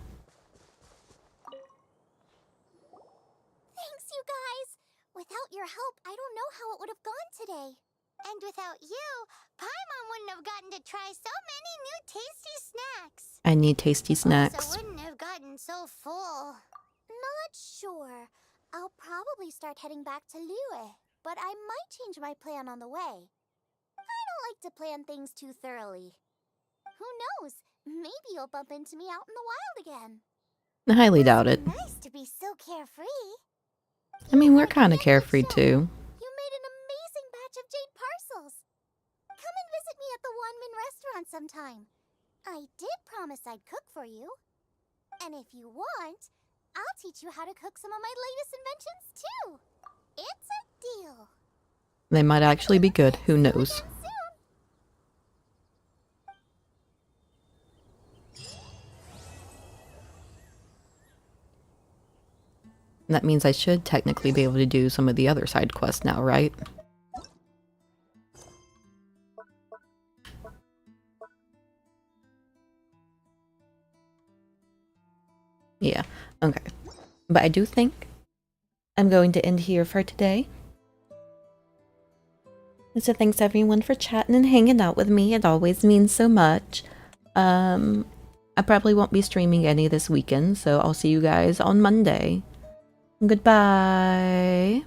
Thanks, you guys. Without your help, I don't know how it would have gone today. And without you, Paimon wouldn't have gotten to try so many new tasty snacks. I need tasty snacks. Also wouldn't have gotten so full. Not sure. I'll probably start heading back to Liyue, but I might change my plan on the way. I don't like to plan things too thoroughly. Who knows? Maybe you'll bump into me out in the wild again. I highly doubt it. Nice to be so carefree. I mean, we're kind of carefree too. You made an amazing batch of jade parcels. Come and visit me at the Wanmin restaurant sometime. I did promise I'd cook for you. And if you want, I'll teach you how to cook some of my latest inventions too. It's a deal. They might actually be good, who knows. That means I should technically be able to do some of the other side quests now, right? Yeah, okay. But I do think I'm going to end here for today. So thanks everyone for chatting and hanging out with me. It always means so much. I probably won't be streaming any this weekend, so I'll see you guys on Monday. Goodbye.